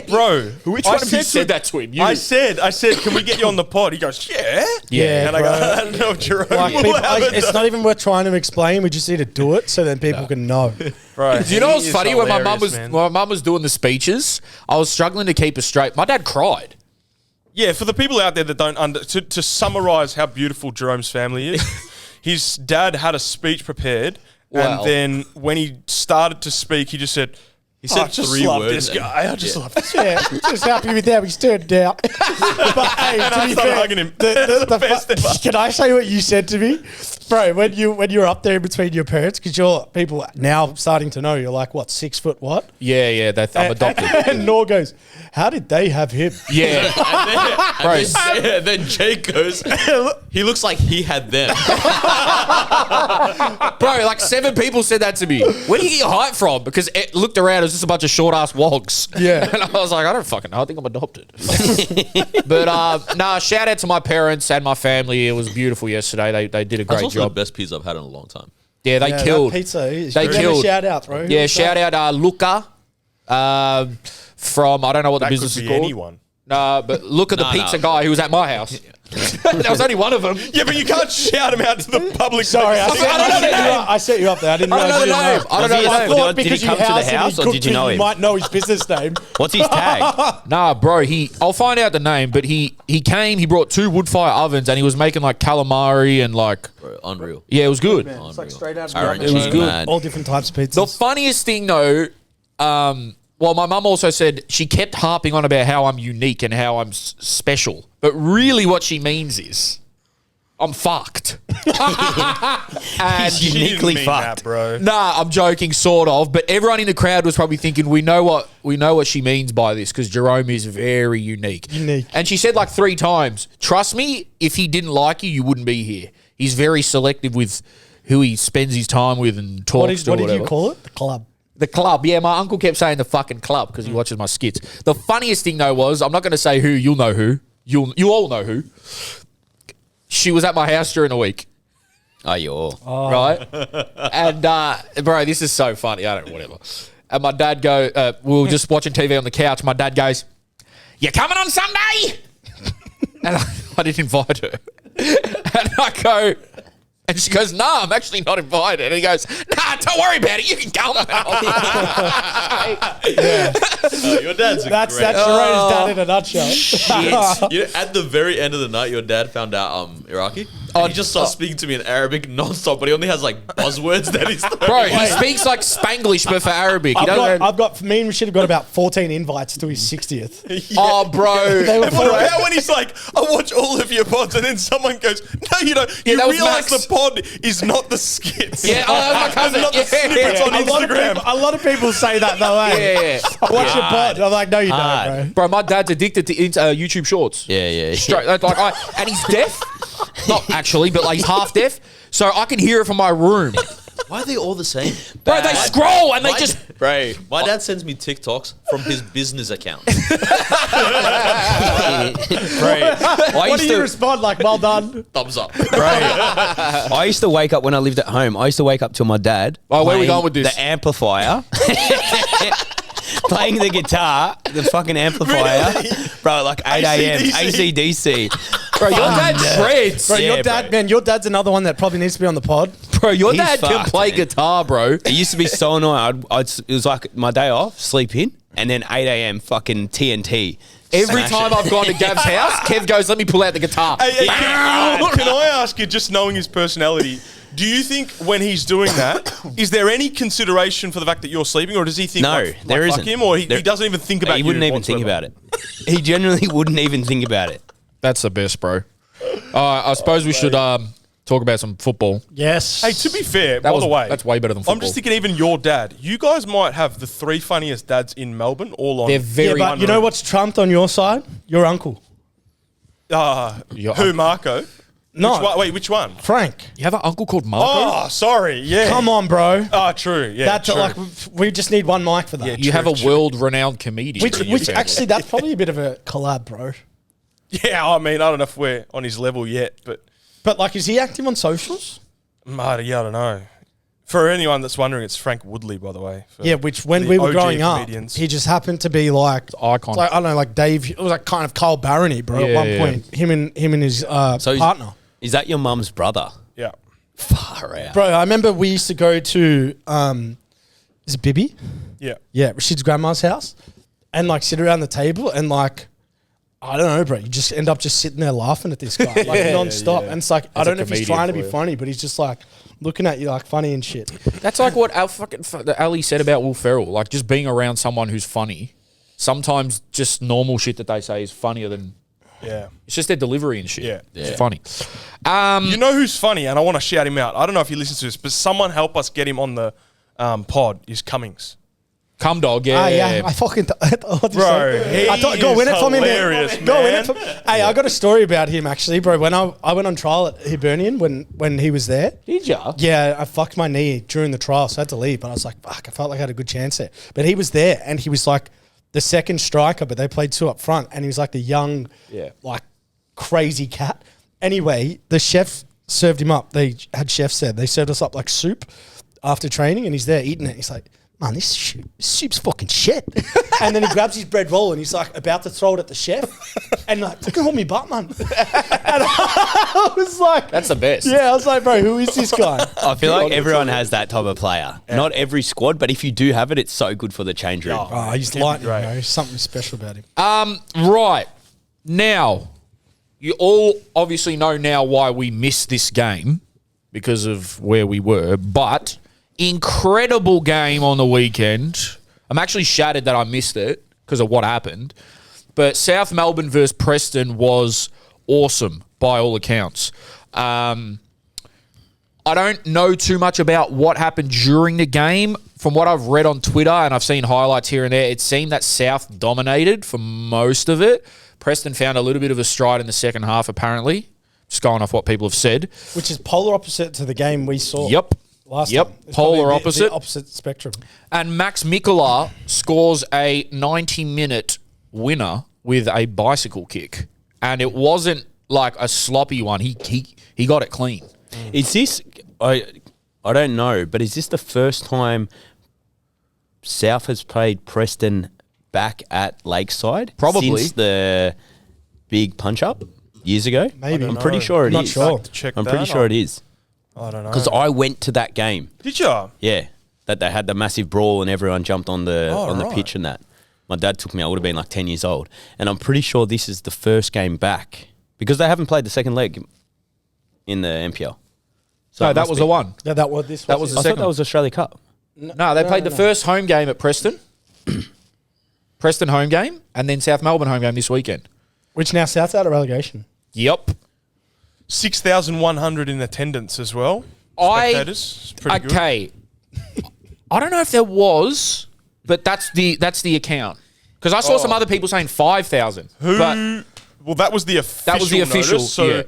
Bro, Which one of you said that to him? You. I said, can we get you on the pod? He goes, yeah. Yeah, And I go, bro. I don't know if Jerome Like will people, have it. it's not even worth trying to explain. We just need to do it so then people can know. Bro, Do you know he what's is funny? When my mum hilarious, was man. when my mum was doing the speeches, I was struggling to keep her straight. My dad cried. Yeah, for the people out there that don't to summarize how beautiful Jerome's family is, his dad had a speech prepared, Wow. and then when he started to speak, he just said, He said I just 3 love words. this guy. I just love this Yeah, just happy with how he's turned out. But hey, And to I be started fair, hugging him. the Best ever. can I say what you said to me, bro? When you're up there in between your parents, because you're people now starting to know you're like what 6 foot what? Yeah, I'm adopted. And Nor goes, how did they have him? Yeah. Bro, And then Jake goes, he looks like he had them. bro, like 7 people said that to me. Where do you get your height from? Because it looked around, it was just a bunch of short ass wogs. Yeah. And I was like, I don't fucking know. I think I'm adopted. But nah, shout out to my parents and my family. It was beautiful yesterday. They did a That's great also the job. best pizza I've had in a long time. Yeah, they Yeah, killed. that pizza. Is. They Give them killed. A shout out, bro. Yeah, shout out Luca from, I don't know what the That business could is be called. anyone. Nah, but look at the Nah, pizza nah. guy who was at my house. There was only one of them. Yeah, but you can't shout him out to the public. Sorry, I don't know the name. I set you up there. I didn't I don't know the you name. I don't know the I name. thought Did he because you come to the housed him, house he or cooked did you me, know him? might know his business name. What's his tag? Nah, bro, I'll find out the name, but he came, he brought 2 wood fire ovens and he was making like calamari and like, Bro, unreal. yeah, it was good. It's like straight out of Aaron the It was Cheese, good. man. all different types of pizzas. The funniest thing though, well, my mum also said she kept harping on about how I'm unique and how I'm special. But really what she means is I'm fucked. And He's uniquely Mean fucked. that, bro. nah, I'm joking, sort of. But everyone in the crowd was probably thinking, we know what she means by this because Jerome is very unique. Unique. And she said like 3 times, trust me, if he didn't like you, you wouldn't be here. He's very selective with who he spends his time with and talks to. what did whatever. you call it? The club. The club. Yeah, my uncle kept saying the fucking club because he watches my skits. The funniest thing though was, I'm not going to say who, you'll know who. You all know who. She was at my house during the week. Oh, you're. right? And bro, this is so funny. I don't know, whatever. And my dad we were just watching TV on the couch. My dad goes, "You coming on Sunday?" And I didn't invite her. And I go, and she goes, "No, I'm actually not invited." And he goes, "Nah, don't worry about it. You can come." Your dad's a That's great. Jerome's dad in a nutshell. You know, at the very end of the night, your dad found out Iraqi. And he just starts speaking to me in Arabic non-stop, but he only has like buzzwords that he's Bro, he speaks like Spanglish, but for Arabic. Me and Rashid have got about 14 invites to his 60th. Oh, bro. They were What about when he's like, I watch all of your pods, and then someone goes, no, you don't. Yeah, You that was realise Max. the pod is not the skits. Yeah, that was my cousin. Not the snippets on Instagram. A lot of people say that though, eh? Yeah. I watch your pod. I'm like, no, you Hard. don't, bro. Bro, my dad's addicted to YouTube Shorts. Yeah. Straight, and he's deaf. Not actually, but like he's half deaf. So I can hear it from my room. Why are they all the same? Bro, they scroll and they My- just... Bro, my dad sends me TikToks from his business account. What do you respond? Like, well done. Thumbs up. I used to wake up when I lived at home. I used to wake up to my dad. Oh, where are we playing going with this? The amplifier. Playing the guitar, the fucking amplifier. Bro, like 8 a.m. ACDC. Bro, your dad shreds. Bro, Yeah, your dad, bro. man, your dad's another one that probably needs to be on the pod. Bro, your He's dad can fucked, play man. guitar, bro. It used to be so annoying. It was like my day off, sleep in, and then 8 a.m. fucking TNT. Every Smash time it. I've gone to Gav's house, Kev goes, "Let me pull out the guitar." Hey, can I ask you, just knowing his personality, do you think when he's doing that, is there any consideration for the fact that you're sleeping, or does he think No, like, there fuck isn't. him, or he There- doesn't even think about He you wouldn't even think whatsoever? about it. He genuinely wouldn't even think about it. That's the best, bro. I suppose we should talk about some football. Yes. Hey, to be fair, That by was- the way, that's way better than football. I'm just thinking, even your dad, you guys might have the 3 funniest dads in Melbourne, all on. They're yeah, very... but you know what's trumped on your side? Your uncle. Your Who, Marco? No. Which one? Wait, which one? Frank. You have an uncle called Marco? Oh, sorry. Yeah. Come on, bro. Oh, true. Yeah. That's true. like, we just need one mic for that. Yeah, You have a true. world-renowned comedian. Which in your family. actually, that's probably a bit of a collab, bro. Yeah, I mean, I don't know if we're on his level yet, but But like, is he active on socials? yeah, I don't know. For anyone that's wondering, it's Frank Woodley, by the way. for Yeah, which when the we were OG growing up, comedians. he just happened to be like icon. Like, I don't know, like Dave. It was like kind of Carl Barony, bro. At Yeah, one yeah. point, him and his So he's- partner. Is that your mum's brother? Yeah. Far out. Bro, I remember we used to go to is it Bibi? Yeah. Yeah, Rashid's grandma's house, and like sit around the table and like. I don't know, bro. You just end up just sitting there laughing at this guy like non-stop. yeah. And it's like, I He's don't a know if he's comedian trying to for be you. funny, but he's just like looking at you like funny and shit. That's like what Ali said about Will Ferrell. Like, just being around someone who's funny. Sometimes just normal shit that they say is funnier than... Yeah. It's just their delivery and shit. Yeah. It's funny. You know who's funny, and I want to shout him out. I don't know if he listens to this, but someone help us get him on the pod, is Cummings. Cum dog, yeah. Yeah. I fucking Bro, he I thought, go win is it for me, man. hilarious, Go win man. it for me. Hey, I got a story about him actually, bro. When I went on trial at Hibernian when he was there. Did ya? Yeah, I fucked my knee during the trial, so I had to leave. But I was like, fuck, I felt like I had a good chance there. But he was there, and he was like the second striker, but they played 2 up front, and he was like the young, like crazy cat. Anyway, the chef served him up. They had chefs there. They served us up like soup after training, and he's there eating it. He's like, man, this soup's fucking shit. And then he grabs his bread roll and he's like about to throw it at the chef. And like, fucking hold me butt, man. And I was like, That's the best. yeah, I was like, bro, who is this guy? I feel like everyone has that type of player. Not every squad, but if you do have it, it's so good for the change room. Oh, he's lightning, bro. There's something special about him. Right. Now, you all obviously know now why we missed this game because of where we were, but incredible game on the weekend. I'm actually shattered that I missed it because of what happened. But South Melbourne versus Preston was awesome by all accounts. I don't know too much about what happened during the game. From what I've read on Twitter and I've seen highlights here and there, it seemed that South dominated for most of it. Preston found a little bit of a stride in the second half, apparently. Just going off what people have said. Which is polar opposite to the game we saw. Yep. Last Yep. time. It's Polar probably opposite. The opposite spectrum. And Max Mikola scores a 90-minute winner with a bicycle kick. And it wasn't like a sloppy one. He got it clean. Is this I don't know, but is this the first time South has played Preston back at Lakeside? Probably. Since the big punch-up years ago? Maybe. I'm pretty sure it is. Not sure. I'm pretty sure it is. I don't know. Because I went to that game. Did you? Yeah. That they had the massive brawl and everyone jumped on the right. pitch and that. My dad took me. I would have been like 10 years old. And I'm pretty sure this is the first game back. Because they haven't played the second leg in the NPL. So No, it that must was be. the one. Yeah, that was this. That was it. the I thought second. that was Australia Cup. No, they played the first home game at Preston. Preston home game, and then South Melbourne home game this weekend. Which now South's out of relegation. Yep. 6,100 in attendance as well. Spectators. It's pretty good. Okay. I don't know if there was, but that's the account. Because I saw some other people saying 5,000. But Well, that was the official. that was the official. Notice, so, Yeah.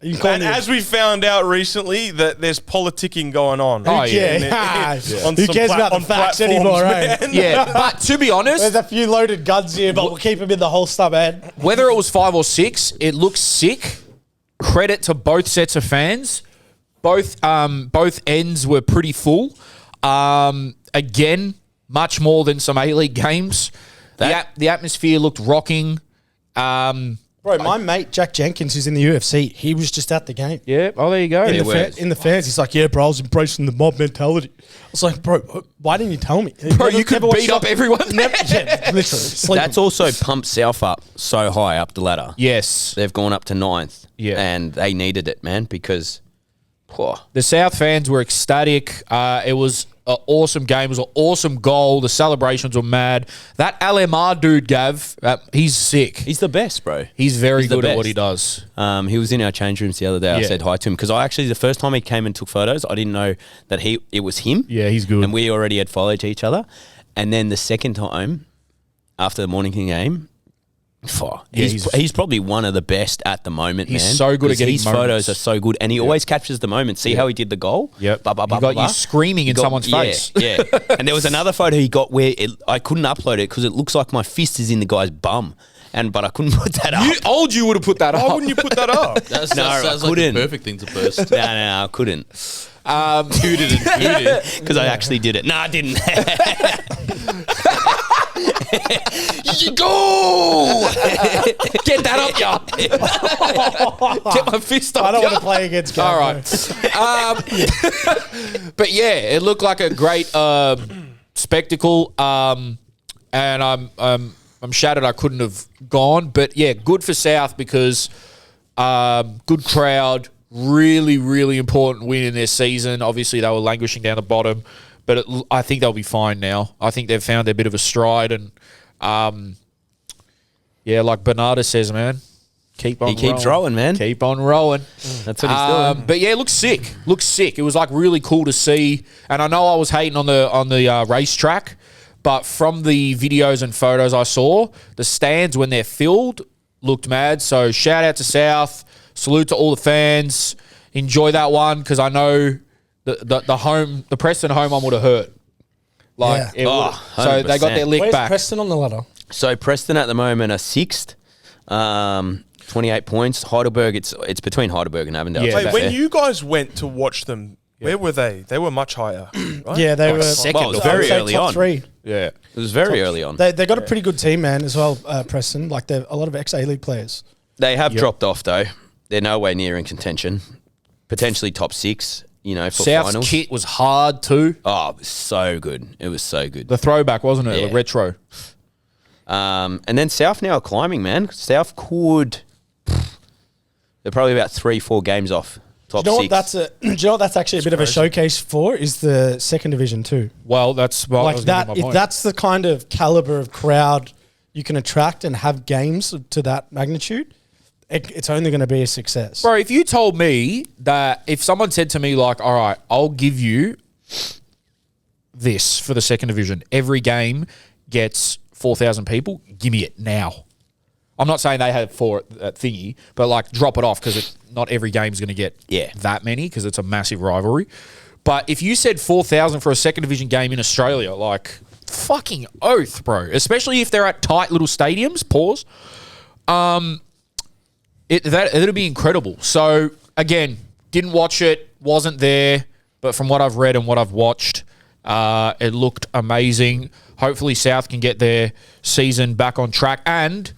You can call and me- as we found out recently, that there's politicking going on. Oh, yeah. On Who some cares about the on facts platforms, anymore, man. eh? Yeah, but to be honest, There's a few loaded guns here, but we'll keep them in the holster, man. whether it was 5 or 6, it looks sick. Credit to both sets of fans. Both ends were pretty full. Again, much more than some A-League games. The atmosphere looked rocking. Bro, my mate Jack Jenkins, who's in the UFC, he was just at the game. Yeah. Oh, there you go. In the fans, he's like, yeah, bro, I was embracing the mob mentality. I was like, bro, why didn't you tell me? Bro, you could beat up everyone. Yeah, literally. Sleep That's also pumped South up so high up the ladder. Yes. They've gone up to 9th. Yeah. And they needed it, man, because... The South fans were ecstatic. It was an awesome game. It was an awesome goal. The celebrations were mad. That LMR dude, Gav, he's sick. He's the best, bro. He's very the good at what he best. does. He was in our change rooms the other day. I Yeah. said hi to him because the first time he came and took photos, I didn't know that it was him. Yeah, he's good. And we already had followed each other. And then the second time, after the Mornington game, he's probably one of the best at the moment, He's man. so good at 'Cause getting his moments. photos are so good, and he always captures the moment. See how he did the goal? Yep. Blah, blah, blah, He got blah, you blah. screaming in someone's face. Yeah. And there was another photo he got where I couldn't upload it because it looks like my fist is in the guy's bum, but I couldn't put that up. You would have put that Why up. wouldn't you put that up? That No, I sounds like the couldn't. perfect thing to post. No, I couldn't Tooted and tooted. because I actually did it. No, I didn't. Go! Get that up, ya! Get my fist up. I don't ya. want to play against Gav. All right. But yeah, it looked like a great spectacle. And I'm shattered I couldn't have gone. But yeah, good for South because good crowd, really, really important win in their season. Obviously, they were languishing down the bottom, but I think they'll be fine now. I think they've found their bit of a stride. And yeah, like Bernardo says, man, keep on He keeps rolling, man. Keep on rolling. That's what he's doing. But yeah, it looks sick. Looks sick. It was like really cool to see. And I know I was hating on the racetrack, but from the videos and photos I saw, the stands when they're filled looked mad. So shout out to South. Salute to all the fans. Enjoy that one because I know the Preston home one would have hurt. Like Yeah. it would. So they got their 100%. lick Where's back. Preston on the ladder? So Preston at the moment are 6th, 28 points. Heidelberg, it's between Heidelberg and Avondale. Yeah, to be Wait, that- when fair. you guys went to watch them, where were they? They were much higher. Right? Yeah, they were second Well, it was I would very say early top on. 3. Yeah. It was very early on. They got a pretty good team, man, as well, Preston. Like, they're a lot of ex-A-League players. They have dropped off though. They're nowhere near in contention. Potentially top 6. For South's finals. kit was hard too. Oh, it was so good. It was so good. The throwback, wasn't it? Yeah. The retro. And then South now are climbing, man. South could. They're probably about 3-4 games off top Do you know 6. do you know what that's actually a bit of a showcase for? Is the second division too. Well, that's what I Like was gonna that. be my If point. that's the kind of caliber of crowd you can attract and have games to that magnitude, it's only going to be a success. Bro, if you told me that if someone said to me like, all right, I'll give you this for the second division, every game gets 4,000 people, give me it now. I'm not saying they have 4 at thingy, but like drop it off because not every game's going to get that many because it's a massive rivalry. But if you said 4,000 for a second division game in Australia, like fucking oath, bro. Especially if they're at tight little stadiums, pause. It'll be incredible. So again, didn't watch it. wasn't there, but from what I've read and what I've watched, it looked amazing. Hopefully South can get their season back on track. And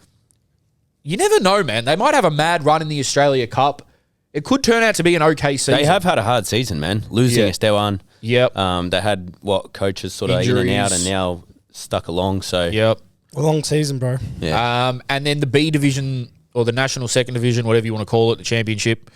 you never know, man. They might have a mad run in the Australia Cup. It could turn out to be an okay season. They have had a hard season, man. Losing Esteban. Yep. They had, coaches sort of Injuries. in and out and now stuck along. So, Yep. A long season, bro. yeah. And then the B division or the national second division, whatever you want to call it, the championship.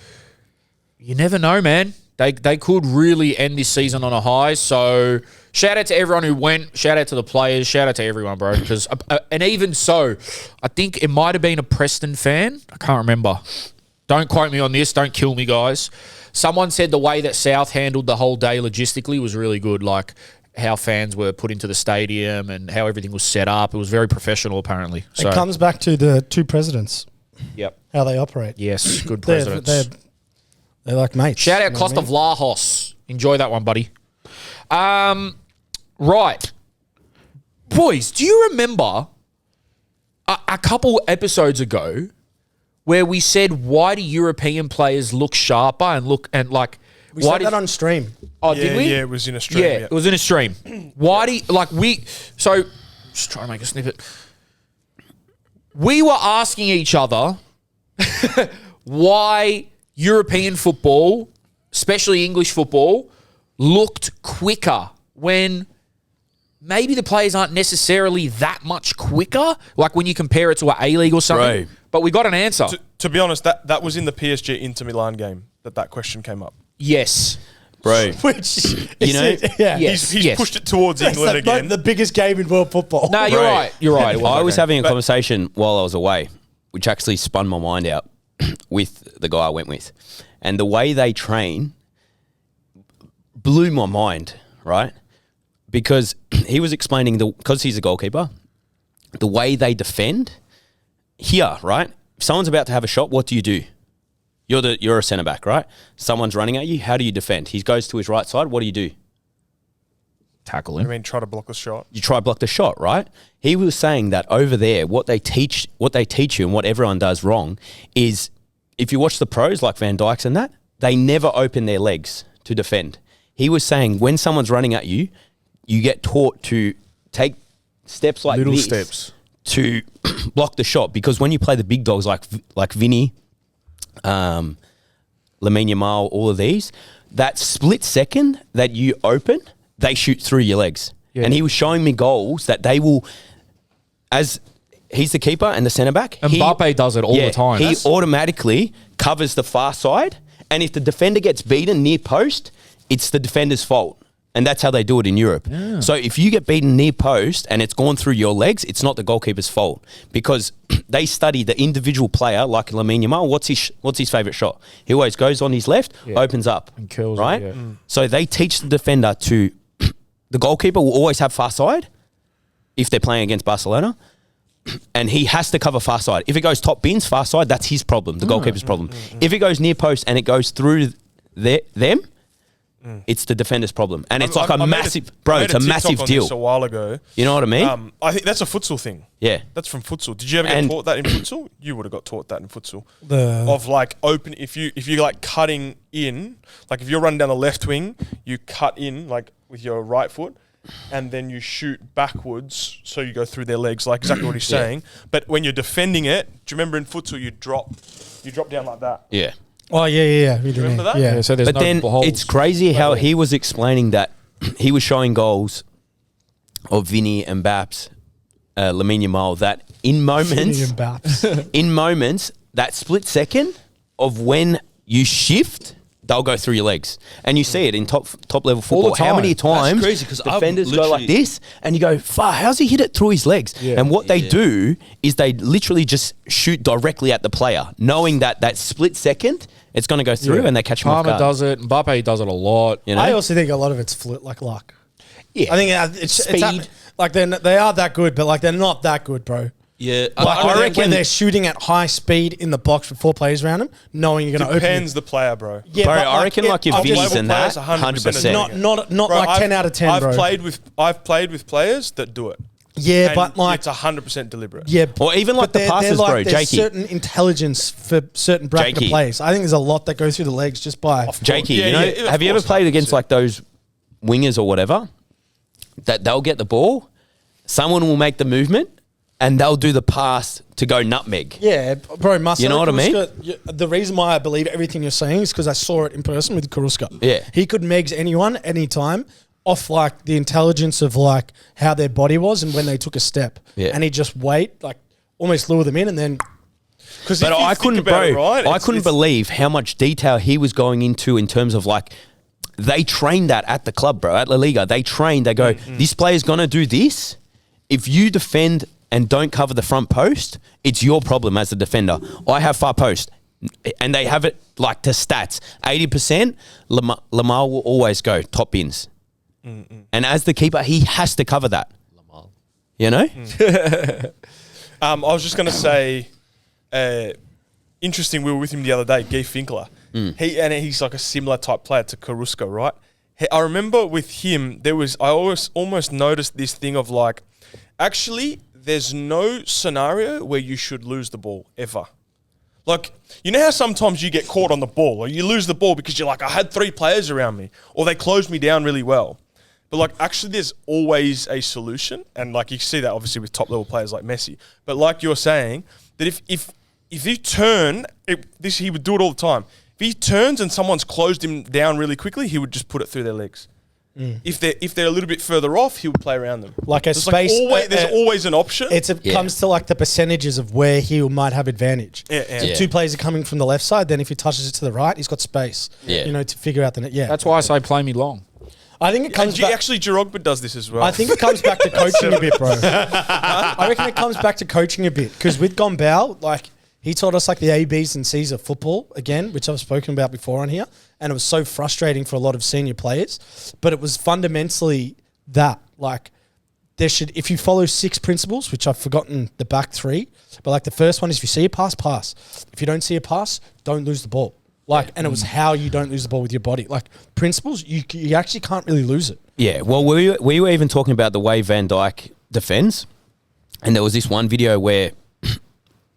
You never know, man. They could really end this season on a high. So shout out to everyone who went. Shout out to the players. Shout out to everyone, bro. Because and even so, I think it might have been a Preston fan. I can't remember. Don't quote me on this. Don't kill me, guys. Someone said the way that South handled the whole day logistically was really good. Like how fans were put into the stadium and how everything was set up. It was very professional, apparently. So, It comes back to the two presidents, yep. how they operate. Yes, good They're, presidents. they're like mates. Shout out you know what Costa I mean? Vlahos. Enjoy that one, buddy. Right. Boys, do you remember a couple episodes ago where we said, why do European players look sharper and We said that on stream. Oh, did we? Yeah, it was in a stream. Yeah, Yeah, it was in a stream. Why do you, so just trying to make a snippet. We were asking each other why European football, especially English football, looked quicker when maybe the players aren't necessarily that much quicker, like when you compare it to an A-League or something. Right. But we got an answer. To be honest, that was in the PSG Inter Milan game that question came up. Yes. Bro. Which, You know, yeah. Yes. He's pushed it towards It's England like again. the biggest game in world football. No, you're Right. right. You're right. It I was okay. having a conversation while I was away, which actually spun my mind out with the guy I went with. And the way they train blew my mind, right? Because he was explaining, because he's a goalkeeper, the way they defend here, right? If someone's about to have a shot, what do you do? You're a centre back, right? Someone's running at you. How do you defend? He goes to his right side. What do you do? Tackle I him. mean, try to block the shot. You try to block the shot, right? He was saying that over there, what they teach you and what everyone does wrong is, if you watch the pros like Van Dijk's and that, they never open their legs to defend. He was saying when someone's running at you, you get taught to take steps like Little this steps. to block the shot, because when you play the big dogs like Vinny, Lamine Yamal, all of these, that split second that you open, they shoot through your legs. Yeah. And he was showing me goals that they will, as he's the keeper and the centre back. And Mbappe does it all the time. He automatically covers the far side, and if the defender gets beaten near post, it's the defender's fault. And that's how they do it in Europe. Yeah. So if you get beaten near post and it's gone through your legs, it's not the goalkeeper's fault, because they study the individual player, like Lamine Yamal. What's his favourite shot? He always goes on his left, opens up, And kills it, right? yeah. So they teach the defender to, the goalkeeper will always have far side if they're playing against Barcelona, and he has to cover far side. If it goes top bins, far side, that's his problem, the goalkeeper's problem. If it goes near post and it goes through them, it's the defender's problem. And it's like a massive TikTok deal. on this a while ago. You know what I mean? I think that's a futsal thing. Yeah. That's from futsal. Did you ever get taught that in futsal? You would have got taught that in futsal. Of like open, if you're like cutting in, like if you're running down the left wing, you cut in like with your right foot, and then you shoot backwards, so you go through their legs, like exactly what he's saying. But when you're defending it, do you remember in futsal you drop down like that? Yeah. Oh, yeah. You remember that? Yeah. So there's But no then holes. it's crazy how he was explaining that he was showing goals of Vinny and Baps, Lamine Yamal, that in moments, that split second of when you shift, they'll go through your legs. And you see it in top level football. How many times crazy, 'cause I've defenders go like literally- this and you go, how's he hit it through his legs? Yeah. And what they do is they literally just shoot directly at the player, knowing that split second, it's going to go through and they catch him off Palmer guard. does it. Mbappe does it a lot. You know? I also think a lot of it's like luck. Yeah. I think it's Speed. like they are that good, but like they're not that good, bro. Yeah, Like I when reckon- they're shooting at high speed in the box with 4 players around them, knowing you're going to open. Depends the player, bro. Yeah, Bro, but I reckon like your I'll just- Vinnies and that, Players 100% 100%. Not Bro, like 10 out of 10, I've bro. played with players that do it. Yeah, And but like it's 100% deliberate. yeah, Or even like but the passes, bro, there's Jakey. certain intelligence for certain bracket Jakey. of players. I think there's a lot that goes through the legs just by Jakey, Yeah, you know, yeah, of have you ever course, played against 100%. like those wingers or whatever? That they'll get the ball, someone will make the movement, and they'll do the pass to go nutmeg. Yeah, bro, Marcelo You know what I mean? Karuska, the reason why I believe everything you're saying is because I saw it in person with Karuska. Yeah. He could megs anyone, anytime, off like the intelligence of like how their body was and when they took a step. Yeah. And he'd just wait, like almost lure them in and then... Because But I couldn't, I couldn't believe how much detail he was going into in terms of like, they trained that at the club, bro, at La Liga. They trained, they go, this player's going to do this. If you defend and don't cover the front post, it's your problem as a defender. I have far post. And they have it like to stats. 80%, Lamar will always go top bins. And as the keeper, he has to cover that. You know? I was just going to say, interesting, we were with him the other day, Guy Finkler. He's like a similar type player to Karuska, right? I remember with him, I almost noticed this thing of like, actually, there's no scenario where you should lose the ball ever. Like, you know how sometimes you get caught on the ball or you lose the ball because you're like, I had 3 players around me or they closed me down really well. But like, actually, there's always a solution. And like, you see that obviously with top level players like Messi. But like you're saying, that if you turn, he would do it all the time. If he turns and someone's closed him down really quickly, he would just put it through their legs. If they're a little bit further off, he would play around them. Like a There's space... there's always an option. comes to like the percentages of where he might have advantage. Yeah. So 2 players are coming from the left side, then if he touches it to the right, he's got space. Yeah. You know, to figure out the net. Yeah. That's why I say play me long. I think it comes back... Actually, Jeromes does this as well. I think it comes back to coaching a bit, bro. I reckon it comes back to coaching a bit because with Gombau, like he taught us like the A, Bs and Cs of football again, which I've spoken about before on here, and it was so frustrating for a lot of senior players. But it was fundamentally that like there should, if you follow 6 principles, which I've forgotten the back 3, but like the first one is if you see a pass, pass. If you don't see a pass, don't lose the ball. Like, and it was how you don't lose the ball with your body. Like principles, you actually can't really lose it. Yeah, well, we were even talking about the way Van Dijk defends, and there was this one video where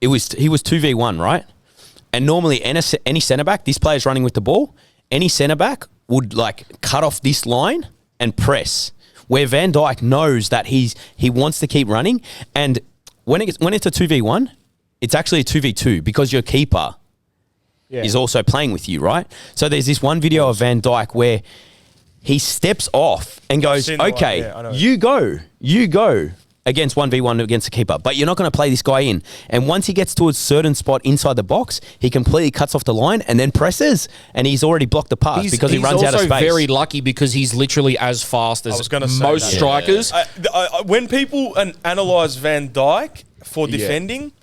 he was 2v1, right? And normally any centre back, this player's running with the ball, any centre back would like cut off this line and press. Where Van Dijk knows that he wants to keep running, and when it's a 2v1, it's actually a 2v2 because your keeper is also playing with you, right? So there's this one video of Van Dijk where he steps off and goes, okay, you go against 1v1 against the keeper, but you're not going to play this guy in. And once he gets to a certain spot inside the box, he completely cuts off the line and then presses, and he's already blocked the pass because he runs out of space. He's also very lucky because he's literally as fast as most strikers. When people analyse Van Dijk for defending,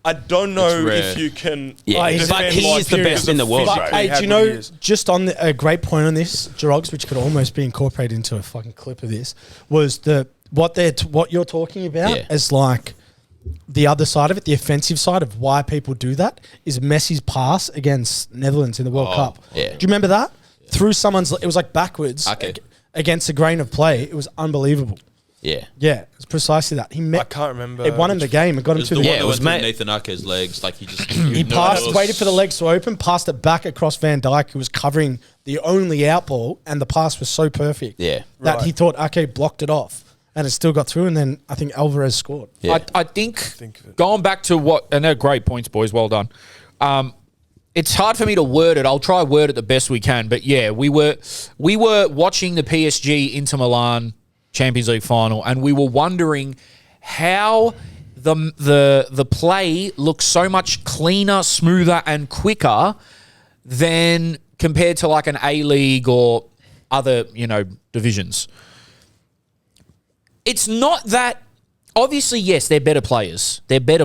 I don't know if you can. Yeah, but he is the best in the world. But, hey, do you know, just on a great point on this, Jeromes, which could almost be incorporated into a fucking clip of this, was what you're talking about as like the other side of it, the offensive side of why people do that is Messi's pass against Netherlands in the World Cup. Yeah. Do you remember that? Through someone's, it was like backwards against a grain of play. It was unbelievable. Yeah. Yeah, it's precisely that. I can't remember. It won him the game. It got him to the... It was Nathan Ake's legs. Like he passed, waited for the legs to open, passed it back across Van Dijk, who was covering the only out ball, and the pass was so perfect that he thought Ake blocked it off. And it still got through, and then I think Alvarez scored. Yeah. I think going back to what, and they're great points, boys. Well done. It's hard for me to word it. I'll try word it the best we can. But yeah, we were watching the PSG Inter Milan Champions League final, and we were wondering how the play looks so much cleaner, smoother, and quicker than compared to like an A-League or other divisions. It's not that... Obviously, yes, they're better players. They're just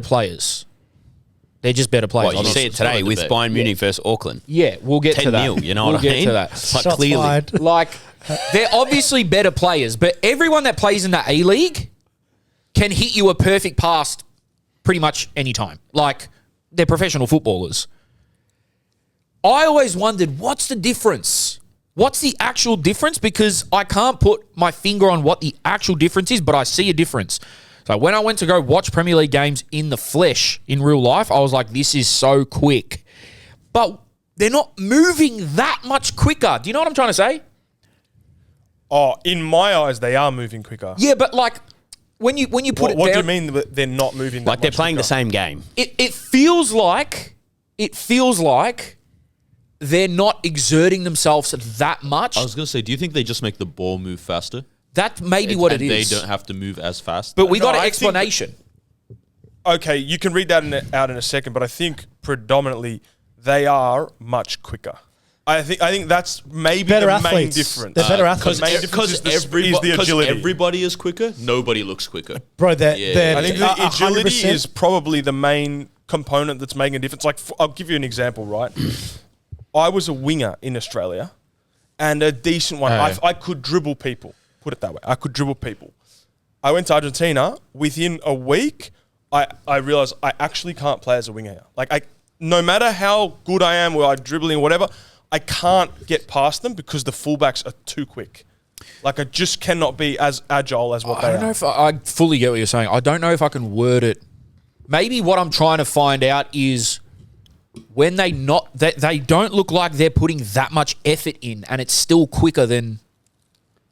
better players. Well, you see it today with Bayern Munich versus Auckland. Yeah, we'll get to that. 10-0, you know what I mean? We'll get to that. Like, clearly. Like, they're obviously better players, but everyone that plays in the A-League can hit you a perfect pass pretty much any time. Like, they're professional footballers. I always wondered, what's the difference? What's the actual difference? Because I can't put my finger on what the actual difference is, but I see a difference. So when I went to go watch Premier League games in the flesh, in real life, I was like, this is so quick. But they're not moving that much quicker. Do you know what I'm trying to say? Oh, in my eyes, they are moving quicker. Yeah, but like when you put it down, What do you mean that they're not moving that Like they're much playing the quicker? same game. it feels like they're not exerting themselves that much. I was gonna say, do you think they just make the ball move faster? That may be what it And is. They don't have to move as fast. But we got No, an I think- explanation. Okay, you can read that out in a second, but I think predominantly they are much quicker. I think that's maybe Better the main athletes. difference. They're better athletes. main difference is the agility. Everybody is quicker. Nobody looks quicker. Bro, they're Yeah. I think the 100%. agility is probably the main component that's making a difference. Like, I'll give you an example, right? I was a winger in Australia, and a decent one. I could dribble people. Put it that way. I could dribble people. I went to Argentina. Within a week, I realized I actually can't play as a winger here. Like, no matter how good I am, or I'm dribbling, or whatever, I can't get past them because the fullbacks are too quick. Like, I just cannot be as agile as what they I don't know are. if I fully get what you're saying. I don't know if I can word it. Maybe what I'm trying to find out is when they don't look like they're putting that much effort in, and it's still quicker than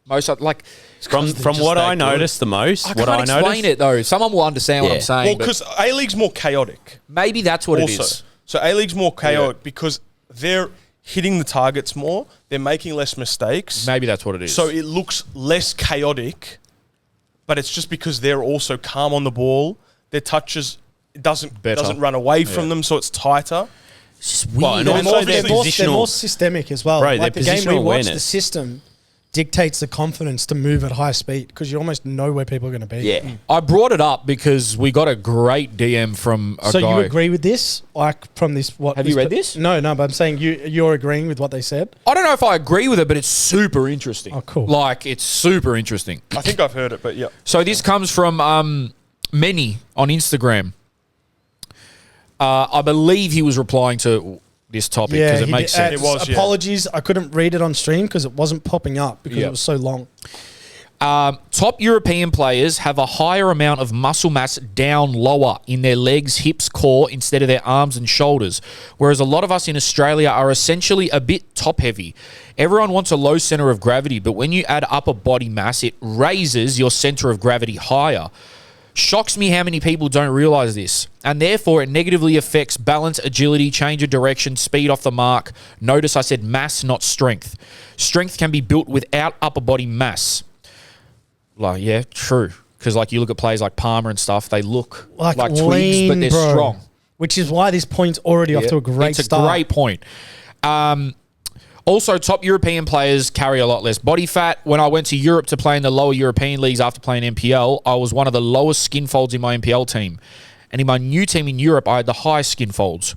most. Like From what I noticed the most, I what can't I explain noticed, it though. Someone will understand what Yeah. I'm saying. Well, but because A-League's more chaotic. maybe that's what Also. it is. So A-League's more chaotic because they're hitting the targets more. They're making less mistakes. Maybe that's what it is. So it looks less chaotic, but it's just because they're also calm on the ball. Their touches doesn't run away from them, so it's tighter. it's just Well, weird. and They're also more, their they're, more, they're positional- more systemic as well. Bro, like the their game we positional watch, the awareness. system dictates the confidence to move at high speed because you almost know where people are going to be. yeah. I brought it up because we got a great DM from a So guy. you agree with this? Like from this? What Have you read this? No, but I'm saying you're agreeing with what they said. I don't know if I agree with it, but it's super interesting. Oh, cool. Like, it's super interesting. I think I've heard it, but yeah. So this comes from Many on Instagram. I believe he was replying to this topic because it he makes did- sense. It was, yeah. Apologies, I couldn't read it on stream because it wasn't popping up because Yeah. it was so long. Top European players have a higher amount of muscle mass down lower in their legs, hips, core instead of their arms and shoulders, whereas a lot of us in Australia are essentially a bit top heavy. Everyone wants a low center of gravity, but when you add upper body mass, it raises your center of gravity higher. Shocks me how many people don't realize this, and therefore it negatively affects balance, agility, change of direction, speed off the mark. Notice I said mass, not strength. Strength can be built without upper body mass. Like, yeah, true. Because like you look at players like Palmer and stuff, they look like twigs, but lean, they're bro. strong. Which is why this point's already off to a great It's a start. great point. Also, top European players carry a lot less body fat. When I went to Europe to play in the lower European leagues after playing NPL, I was one of the lowest skin folds in my NPL team. And in my new team in Europe, I had the highest skin folds.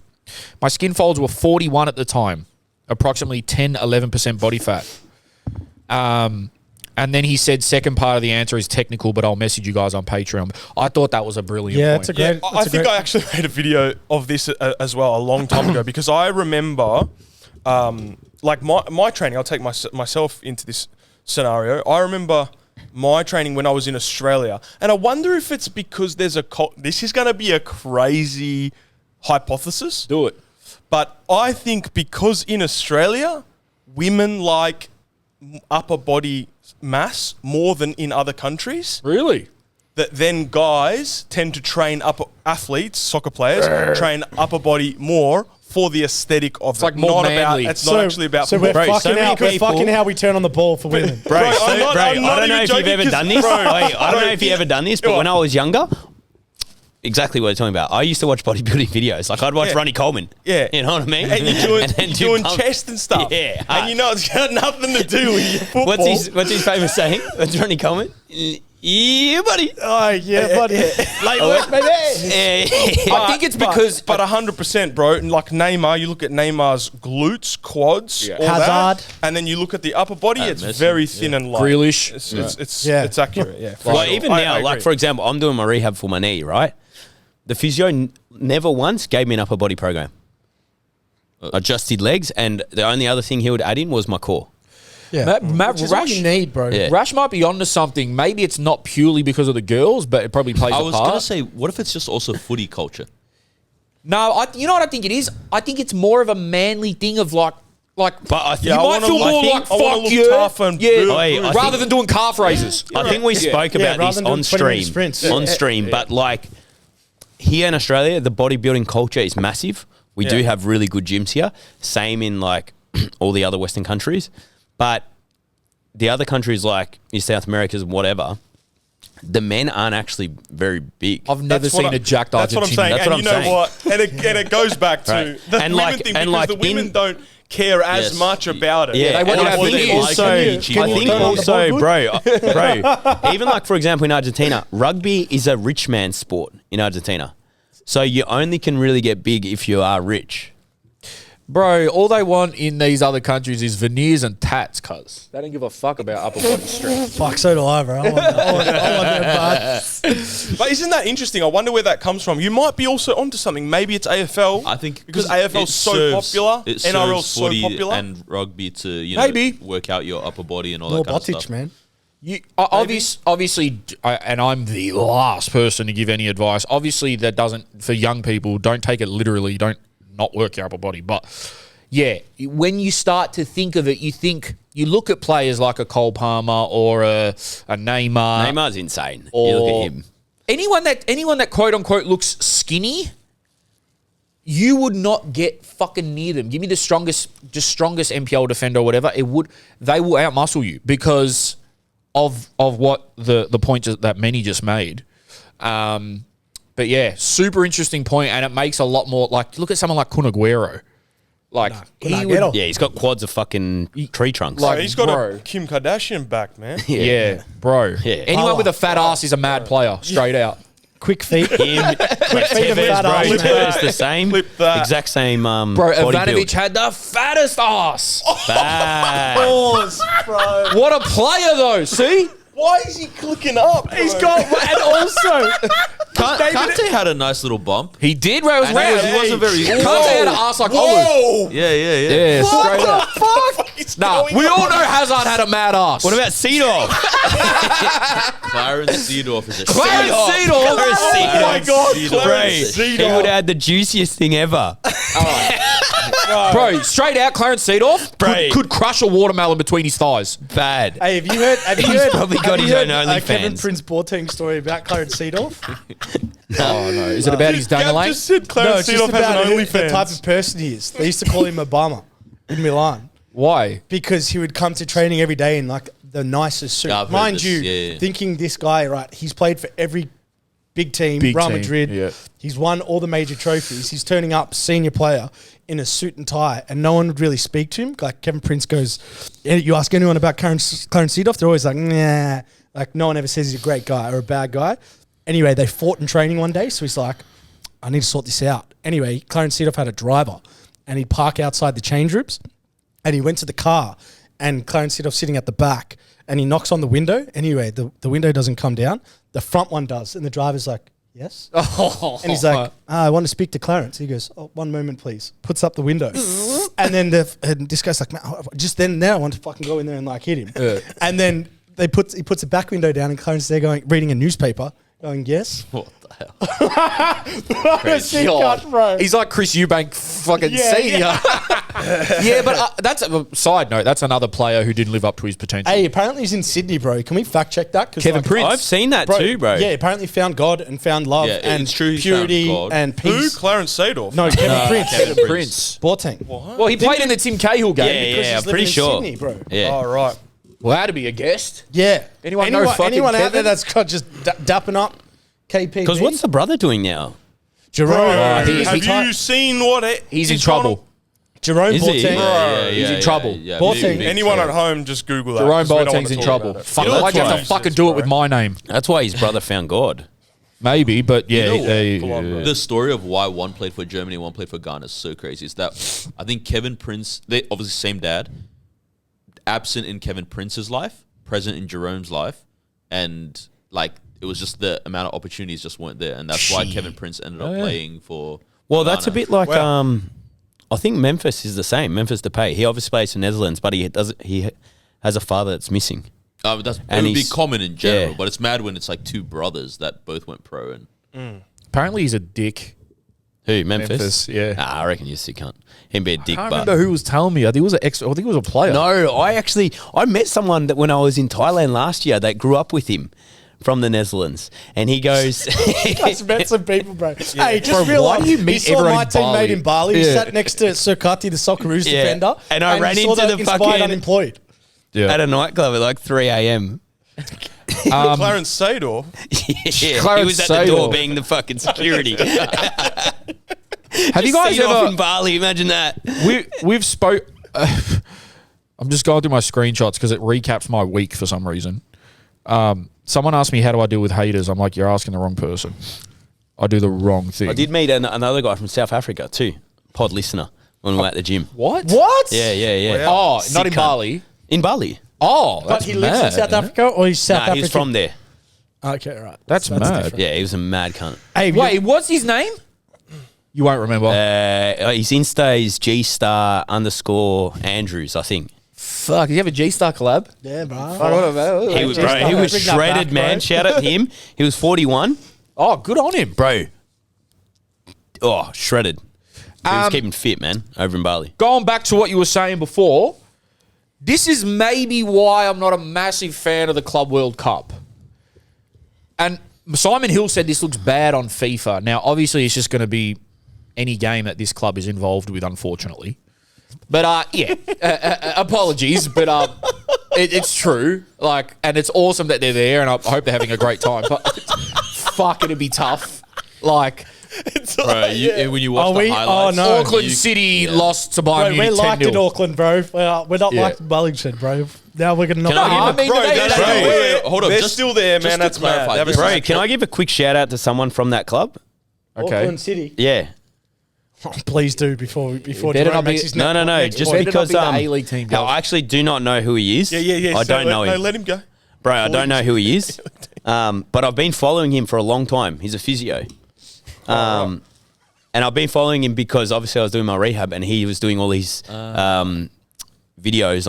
My skin folds were 41 at the time, approximately 10-11% body fat. And then he said, second part of the answer is technical, but I'll message you guys on Patreon. I thought that was a brilliant Yeah, point. it's a Yeah, great. I it's a think great- I actually made a video of this as well a long time ago because I remember, like my training. I'll take myself into this scenario. I remember my training when I was in Australia, and I wonder if it's because there's this is going to be a crazy hypothesis, Do it. but I think because in Australia, women like upper body mass more than in other countries. Really? That then guys tend to train athletes, soccer players, train upper body more for the aesthetic of It's like more manly. It's not actually about. So we're Bro, so fucking many out. We're people- fucking how we turn on the ball for women. Bro, Bro, I'm not I even don't know if you've joking ever 'cause- done this. bro, Wait, I don't bro, know if you've ever done this, but Yeah. when I was younger, exactly what you're talking about. I used to watch bodybuilding videos. Like I'd watch Yeah. Ronnie Coleman. Yeah. You know what I mean? and you're doing, then you're do doing pump- chest and stuff. Yeah. And you know it's got nothing to do with your football. What's his famous saying? What's Ronnie Coleman? Yeah, buddy. Oh yeah, buddy. Late work, baby. I think it's because... But 100%, bro. And like Neymar, you look at Neymar's glutes, quads, all Hazard. that, and then you look at the upper body. It's Messi, very thin and light. Grealish. It's accurate. Yeah. for Like sure. even I now, like agree. for example, I'm doing my rehab for my knee, right? The physio never once gave me an upper body program. I just did legs, and the only other thing he would add in was my core. Yeah, Matt which is what you need, bro. Yeah. Rash might be onto something. Maybe it's not purely because of the girls, but it probably plays I a was part. gonna say, what if it's just also footy culture? No, you know what I think it is? I think it's more of a manly thing of like. But I think You might feel more like I wanna fuck look you, tough and yeah, I rather think- than doing calf raises. I think we spoke Yeah, about rather this than doing on 20-minute stream. sprints. On stream, but like here in Australia, the bodybuilding culture is massive. We do have really good gyms here. Same in like all the other Western countries, but the other countries like in South America's whatever, the men aren't actually very big. I've never That's what seen I- a jacked That's what I'm Argentinian. saying. That's And what you I'm know saying. what? And it goes back to Right. the And women like- thing and because like the women in- don't care as Yes. much about it. Yeah, they want and you to I have think fingers. also, Can you I think turn on the also, board? bro, even like for example in Argentina, rugby is a rich man's sport in Argentina. So you only can really get big if you are rich. Bro, all they want in these other countries is veneers and tats, cuz. They don't give a fuck about upper body strength. Fuck, so do I, bro. I want that, bud. But isn't that interesting? I wonder where that comes from. You might be also onto something. Maybe it's AFL. I think because it AFL's so serves- popular, it NRL's serves so footy popular. and rugby to you know Maybe. work out your upper body and all More that kind of bottage, stuff. man. Obviously, and I'm the last person to give any advice. Obviously, that doesn't, for young people, don't take it literally. Don't not work your upper body. But yeah, when you start to think of it, you look at players like a Cole Palmer or a Neymar. Neymar's insane. You or look at him. anyone that quote unquote looks skinny, you would not get fucking near them. Give me the strongest NPL defender or whatever. They will outmuscle you because of what the point that Manny just made. But yeah, super interesting point, and it makes a lot more like look at someone like Kun Aguero. Like he Kun would, Aguero. Yeah, he's got quads of fucking tree trunks. Like- He's got bro. a Kim Kardashian back, man. yeah, bro. Yeah. Anyone with a fat ass is a mad player, straight out. Quick feet. Him, feet and Tevez, fat bro, ass, man. Tevez the same, Flip that. exact same. Bro, body Ivanovic build. had the fattest ass. Bad. Pause, bro. What a player, though. See? Why is he clicking up? He's got, and also, Kante had a nice little bump. He did, bro. It was And rare. he wasn't very. Kante had an ass like Olive. Whoa! Yeah. Yeah, straight up. It's Nah, going we on. all know Hazard had a mad ass. What about Seedorf? Clarence Seedorf is a Clarence Seedorf? Oh my God, Seedorf. Clarence He Seedorf. would have had the juiciest thing ever. Bro, straight out, Clarence Seedorf Bro. could crush a watermelon between his thighs. Bad. hey, have you heard? probably got his own Kevin OnlyFans. Prince Boateng story about Clarence Seedorf? Oh, no. Is it about his Gav dangling? just said No, Clarence it's just Seedorf has about an the type OnlyFans. of person he is. They used to call him Obama in Milan Why? because he would come to training every day in like the nicest suit. Yeah, I've heard Mind this. you, Yeah. thinking this guy, right, he's played for every big team, Big Real team, Madrid. yeah. He's won all the major trophies. He's turning up senior player in a suit and tie, and no one would really speak to him. Like Kevin Prince goes, you ask anyone about Clarence Seedorf, they're always like, nah. Like no one ever says he's a great guy or a bad guy. Anyway, they fought in training one day, so he's like, I need to sort this out. Anyway, Clarence Seedorf had a driver, and he'd park outside the change rooms, and he went to the car, and Clarence Seedorf sitting at the back, and he knocks on the window. Anyway, the window doesn't come down. The front one does, and the driver's like, yes? And he's like, I want to speak to Clarence. He goes, oh, one moment, please. Puts up the window. And then and this guy's like, man, just then now I want to fucking go in there and like hit him. Yeah. And then he puts a back window down, and Clarence is there reading a newspaper, going, yes? What the hell? Sick cut, bro. He's like Chris Eubank fucking Yeah, senior. Yeah, but that's a side note. That's another player who didn't live up to his potential. Hey, apparently he's in Sydney, bro. Can we fact check that? 'Cause, Kevin like, Prince. I've seen that too, bro. Yeah, apparently found God and found love Yeah, and it's true he purity found God. and Who? peace. Clarence Seedorf? No, Kevin Prince. Kevin Prince. Boateng. What? Well, he played in the Tim Cahill game. Yeah, Because yeah, he's I'm living pretty in sure. Sydney, bro. Yeah. Oh, right. Well, that'd be a guest. Yeah. Anyone know fucking anyone out Kevin? there that's got just dapping up KP? Because what's the brother doing now? Jerome? he- Have you seen what He's in trouble. Jerome Is he? Boateng. He's in trouble. Boateng. Anyone at home, just Google that. Jerome 'cause we don't want Boateng's to in talk trouble. about it. Fuck, You know why'd you have to what's fucking do it with my name? That's why his brother found God. Maybe, but yeah. The story of why one played for Germany and one played for Ghana is so crazy. Is that I think Kevin Prince, they obviously same dad, absent in Kevin Prince's life, present in Jerome's life, and like it was just the amount of opportunities just weren't there, and that's why Kevin Prince ended up playing for. Well, that's a Ghana. bit like Wow. I think Memphis is the same. Memphis Depay. He obviously plays for Netherlands, but he has a father that's missing. It And would be he's- common in general, yeah. but it's mad when it's like two brothers that both went pro. And Apparently he's a dick. Who, Memphis? Memphis, yeah. Nah, I reckon you're sick cunt. Him be a dick, I can't but remember who was telling me. I think it was I think it was a player. no, I met someone that when I was in Thailand last year that grew up with him from the Netherlands, and he goes, I've met some people, bro. Hey, just Bro, why realised do you you meet saw everyone my in teammate Bali? in Bali. He Yeah. sat next to Surkati, the Socceroos Yeah. defender. And I ran you saw into the Inspired fucking- Unemployed. Yeah. at a nightclub at like 3 a.m. Clarence Sador. Yeah, he Clarence was at the door Sador. being the fucking security. Have you guys Seen off ever? in Bali? Imagine that. We've spoke. I'm just going through my screenshots because it recaps my week for some reason. Someone asked me how do I deal with haters. I'm like, you're asking the wrong person. I do the wrong thing. I did meet another guy from South Africa too, pod listener, when we were at the gym. What? What? Yeah. Oh, Sick not in cunt. Bali. In Bali. Oh, But that's he lives mad, in South man. Africa, or he's South Nah, African? he's from there. Okay, right. That's mad. different. Yeah, he was a mad cunt. Hey, Wait, what's his name? You won't remember. His Insta is G__Andrews, I think. Fuck, did you have a G-Star collab? yeah, bro. He was, G-Star. he was Bring that shredded, back, man. bro. Shout out to him. He was 41. Oh, good on him. Bro. Oh, shredded. He was keeping fit, man, over in Bali. Going back to what you were saying before, this is maybe why I'm not a massive fan of the Club World Cup. And Simon Hill said this looks bad on FIFA. Now, obviously, it's just going to be any game that this club is involved with, unfortunately. But yeah, apologies, but it's true. Like, and it's awesome that they're there, and I hope they're having a great time. But fuck, it'd be tough. Like, bro, when you watch Are the we? highlights, Oh, no. Auckland City lost to Bayern Bro, Munich we're liked in 10-0. Auckland, bro. We're not Yeah. liked in Bullington, bro. Now we're going to Can knock I you. give I mean, they- bro, they- wait, hold on. They're Just- still there, just man. to That's mad. clarify, They this haven't- Bro, can I give a quick shout out to someone from that club? Okay. Auckland City. Yeah. Please do before better Jerome not be- makes his No, next just point. Better not because be the A-League team, no, Gov. I actually do not know who he is. Yeah. I don't know No, him. let him go. Bro, I don't know who he is. But I've been following him for a long time. He's a physio. And I've been following him because obviously I was doing my rehab and he was doing all these videos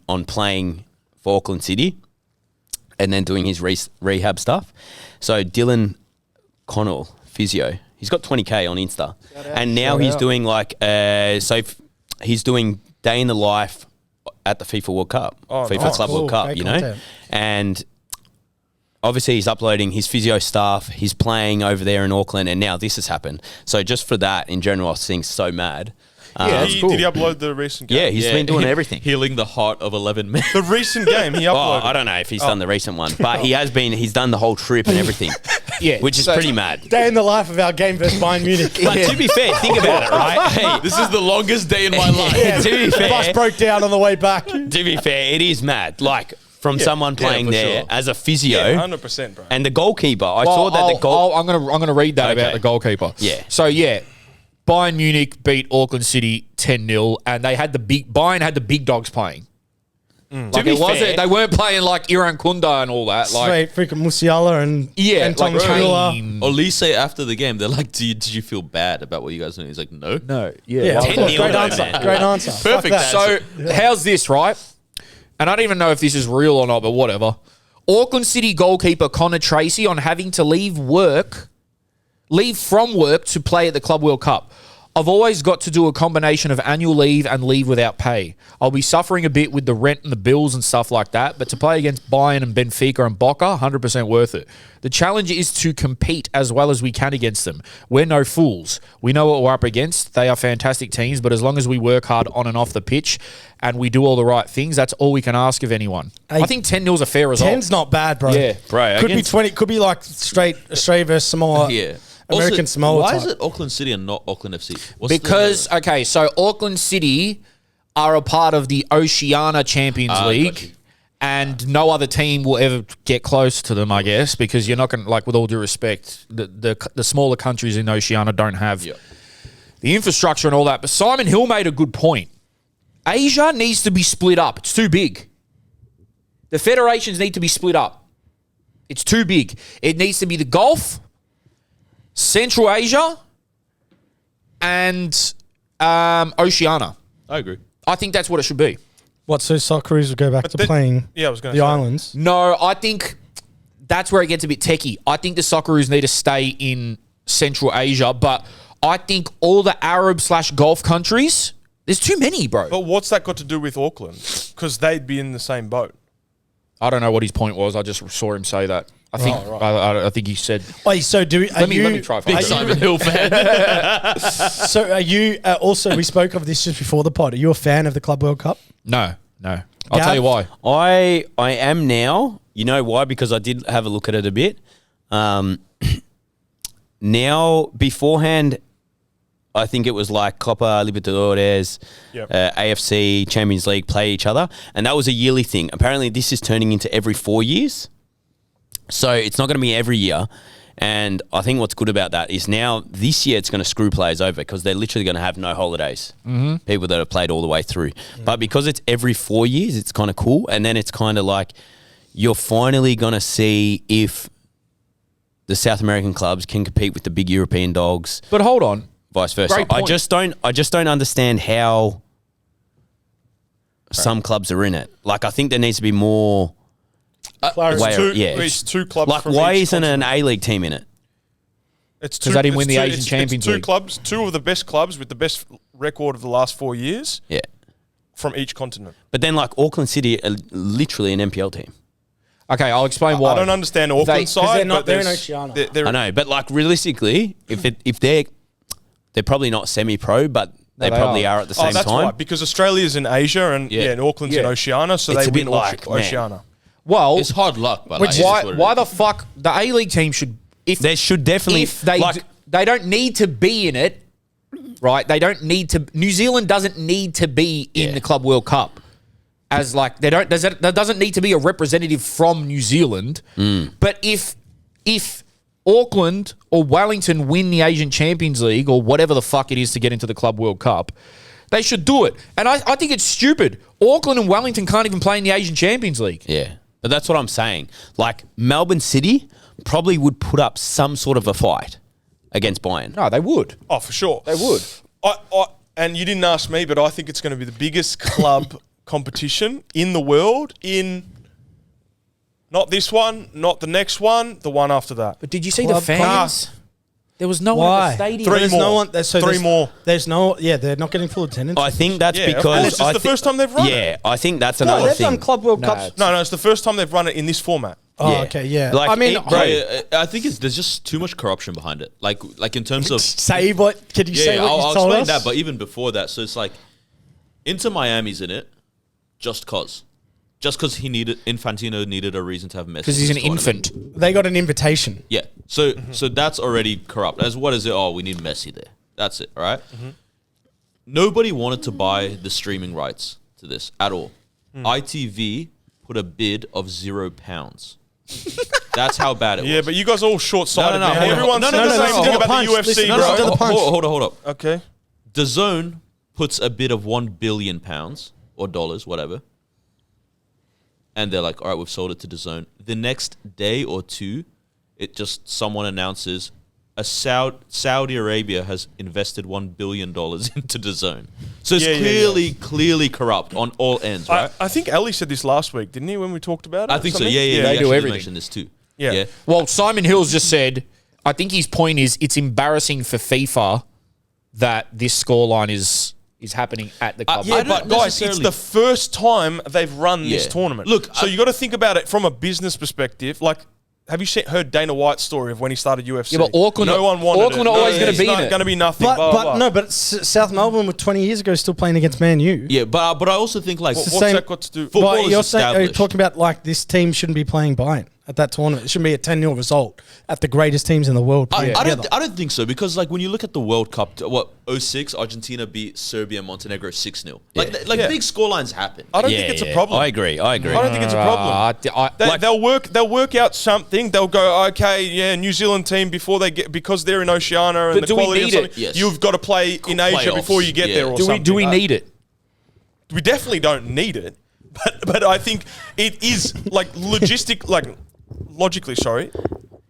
on playing for Auckland City and then doing his rehab stuff. So Dylan Connell, physio, he's got 20K on Insta. And now he's doing like, he's doing day in the life at the FIFA World Cup, FIFA nice. Club Cool, World Cup, great you know? content. And obviously he's uploading his physio stuff, he's playing over there in Auckland, and now this has happened. So just for that, in general, I was seeing so mad. that's Did cool. he upload the recent game? Yeah, he's been doing everything. Healing the heart of 11 men. The recent game he Oh, uploaded. I don't know if he's done the recent one, but he's done the whole trip and everything, Yeah. which is So- pretty mad. Day in the life of our game versus Bayern Munich. But to be fair, think about it, right? Hey, This is the longest day in my life. to be Bus fair, broke down on the way back. to be fair, it is mad. Like from someone yeah, playing for there sure. as a physio, Yeah, 100%, bro. and the goalkeeper. I Well, saw that the goal. I'm gonna read that about Okay. the goalkeeper. Yeah. So yeah, Bayern Munich beat Auckland City 10-0, and Bayern had the big dogs playing. Like To be it wasn't. fair- They weren't playing like Iran Kunda and all that. Like Straight freaking Musiala and yeah, and Tom like Shula. Kane. Olise after the game, they're like, did you feel bad about what you guys doing? He's like, no. No, yeah. Yeah, why of would course, 10-0 great though, answer. man. Great answer. Fuck Perfect that. So how's this, right? And I don't even know if this is real or not, but whatever. Auckland City goalkeeper Connor Tracy on having to leave from work to play at the Club World Cup. I've always got to do a combination of annual leave and leave without pay. I'll be suffering a bit with the rent and the bills and stuff like that, but to play against Bayern and Benfica and Boca, 100% worth it. The challenge is to compete as well as we can against them. We're no fools. We know what we're up against. They are fantastic teams, but as long as we work hard on and off the pitch and we do all the right things, that's all we can ask of anyone. Hey, I think 10-0 is a fair result. 10's not bad, bro. Yeah. Bro, Could be against- 20. Could be like straight Australia versus Samoa. Yeah. American Also, Samoa. why type. is it Auckland City and not Auckland FC? What's Because, okay, so Auckland City are a part of the Oceania Champions got you. League, and no other team will ever get close to them, I guess, because you're not going to, like, with all due respect, the smaller countries in Oceania don't have the infrastructure and all that. But Simon Hill made a good point. Asia needs to be split up. It's too big. The federations need to be split up. It's too big. It needs to be the Gulf, Central Asia, and Oceania. I agree. I think that's what it should be. What, so Socceroos will go back to then- playing Yeah, I was going to the say. islands? No, I think that's where it gets a bit techie. I think the Socceroos need to stay in Central Asia, but I think all the Arab/Gulf countries, there's too many, bro. But what's that got to do with Auckland? Because they'd be in the same boat. I don't know what his point was. I just saw him say that. I think I think he said. Wait, so Let me try. Big Simon Hill fan. So are you also? We spoke of this just before the pod. Are you a fan of the Club World Cup? No. I'll tell you why. I am now. You know why? Because I did have a look at it a bit. Now, beforehand, I think it was like Copa Libertadores, Yep. AFC, Champions League play each other, and that was a yearly thing. Apparently, this is turning into every 4 years. So it's not going to be every year. And I think what's good about that is now this year it's going to screw players over because they're literally going to have no holidays. Mm-hmm. People that have played all the way through. Mm-hmm. But because it's every 4 years, it's kind of cool. And then it's kind of like you're finally going to see if the South American clubs can compete with the big European dogs. But hold on. Vice versa. Great point. I just don't understand how some clubs are in it. Like I think there needs to be more. It's two clubs. Like from why each isn't continent. an A-League team in it? It's 'Cause they didn't win the it's Asian it's Champions two League. clubs, two of the best clubs with the best record of the last 4 years Yeah. from each continent. But then like Auckland City are literally an NPL team. Okay, I'll explain why. I don't understand Auckland's side. they're not- but they're in there's- Oceania. they're- I know, but like realistically, if they're probably not semi-pro, but they they probably are. are at the same that's time. right, because Australia's in Asia and Yeah. and Auckland's in Yeah. Oceania, so It's they a bit win like, man. Oceania. Well, It's hard luck, but which like, why the fuck the A-League team should if There should definitely if they like they don't need to be in it, right? They don't need to. New Zealand doesn't need to be in the Club World Cup. As like they don't. There doesn't need to be a representative from New Zealand. But if Auckland or Wellington win the Asian Champions League or whatever the fuck it is to get into the Club World Cup, they should do it. And I think it's stupid. Auckland and Wellington can't even play in the Asian Champions League. yeah. But that's what I'm saying. Like Melbourne City probably would put up some sort of a fight against Bayern. No, they would. Oh, for sure. They would. And you didn't ask me, but I think it's going to be the biggest club competition in the world in not this one, not the next one, the one after that. But did you see Club the fans? There was no one Why? at the stadium. Three There's more. no one. Three more. There's no. Yeah, they're not getting full attendance. I think that's Yeah, of because course, it's the first time they've run it. Yeah, I think that's no, another they've thing. done Club World No, Cups. No, it's the first time they've run it in this format. Oh, Yeah. okay, yeah. Like, I mean, it- bro, I think there's just too much corruption behind it. Like in terms of say what? Can you say what you I'll told explain us? that. But even before that, so it's like Inter Miami's in it, just cause Infantino needed a reason to have Messi Because he's in an this tournament. infant. They got an invitation. Yeah, so that's already corrupt. As what is it? Oh, we need Messi there. That's it, all right? Nobody wanted to buy the streaming rights to this at all. ITV put a bid of £0. That's how bad it was. Yeah, but you guys are all short-sighted, No, no, no, man. hold on. Everyone No, said no, the no, same no, thing hold about on. the UFC, Listen, bro. listen to the punch. Hold up. Okay. DAZN puts a bid of £1 billion or dollars, whatever. And they're like, all right, we've sold it to DAZN. The next day or two, someone announces Saudi Arabia has invested $1 billion into DAZN. So it's clearly corrupt on all ends, right? I think Ali said this last week, didn't he, when we talked about it? I or think so. something? Yeah. They He do actually did everything. mention this too. Yeah. Well, Simon Hills just said, I think his point is it's embarrassing for FIFA that this scoreline is happening at the club. Yeah, I don't but guys, it's necessarily- the first time they've run this Yeah. tournament. Look, so you got to think about it from a business perspective. Like, have you heard Dana White's story of when he started UFC? Yeah, but Auckland- no one wanted Auckland it. are always No, gonna it's be in not it. going to be nothing. But blah, blah, blah. no, but South Melbourne were 20 years ago still playing against Man U. Yeah, but I also think like What's same- that got to do? Football But is you're saying, established. talking about like this team shouldn't be playing Bayern at that tournament. It shouldn't be a 10-0 result at the greatest teams in the world playing together. I don't think so because like when you look at the World Cup, 06 Argentina beat Serbia and Montenegro 6-0. Like Yeah. big scorelines happen. I don't think it's a problem. I agree. I don't think it's a problem. They'll work out something. They'll go, okay, yeah, New Zealand team because they're in Oceania and But the do we quality need of it? something, Yes. you've got to play in Asia Playoffs, before you get yeah. there or do something. we need it? We definitely don't need it, but I think it is like logically,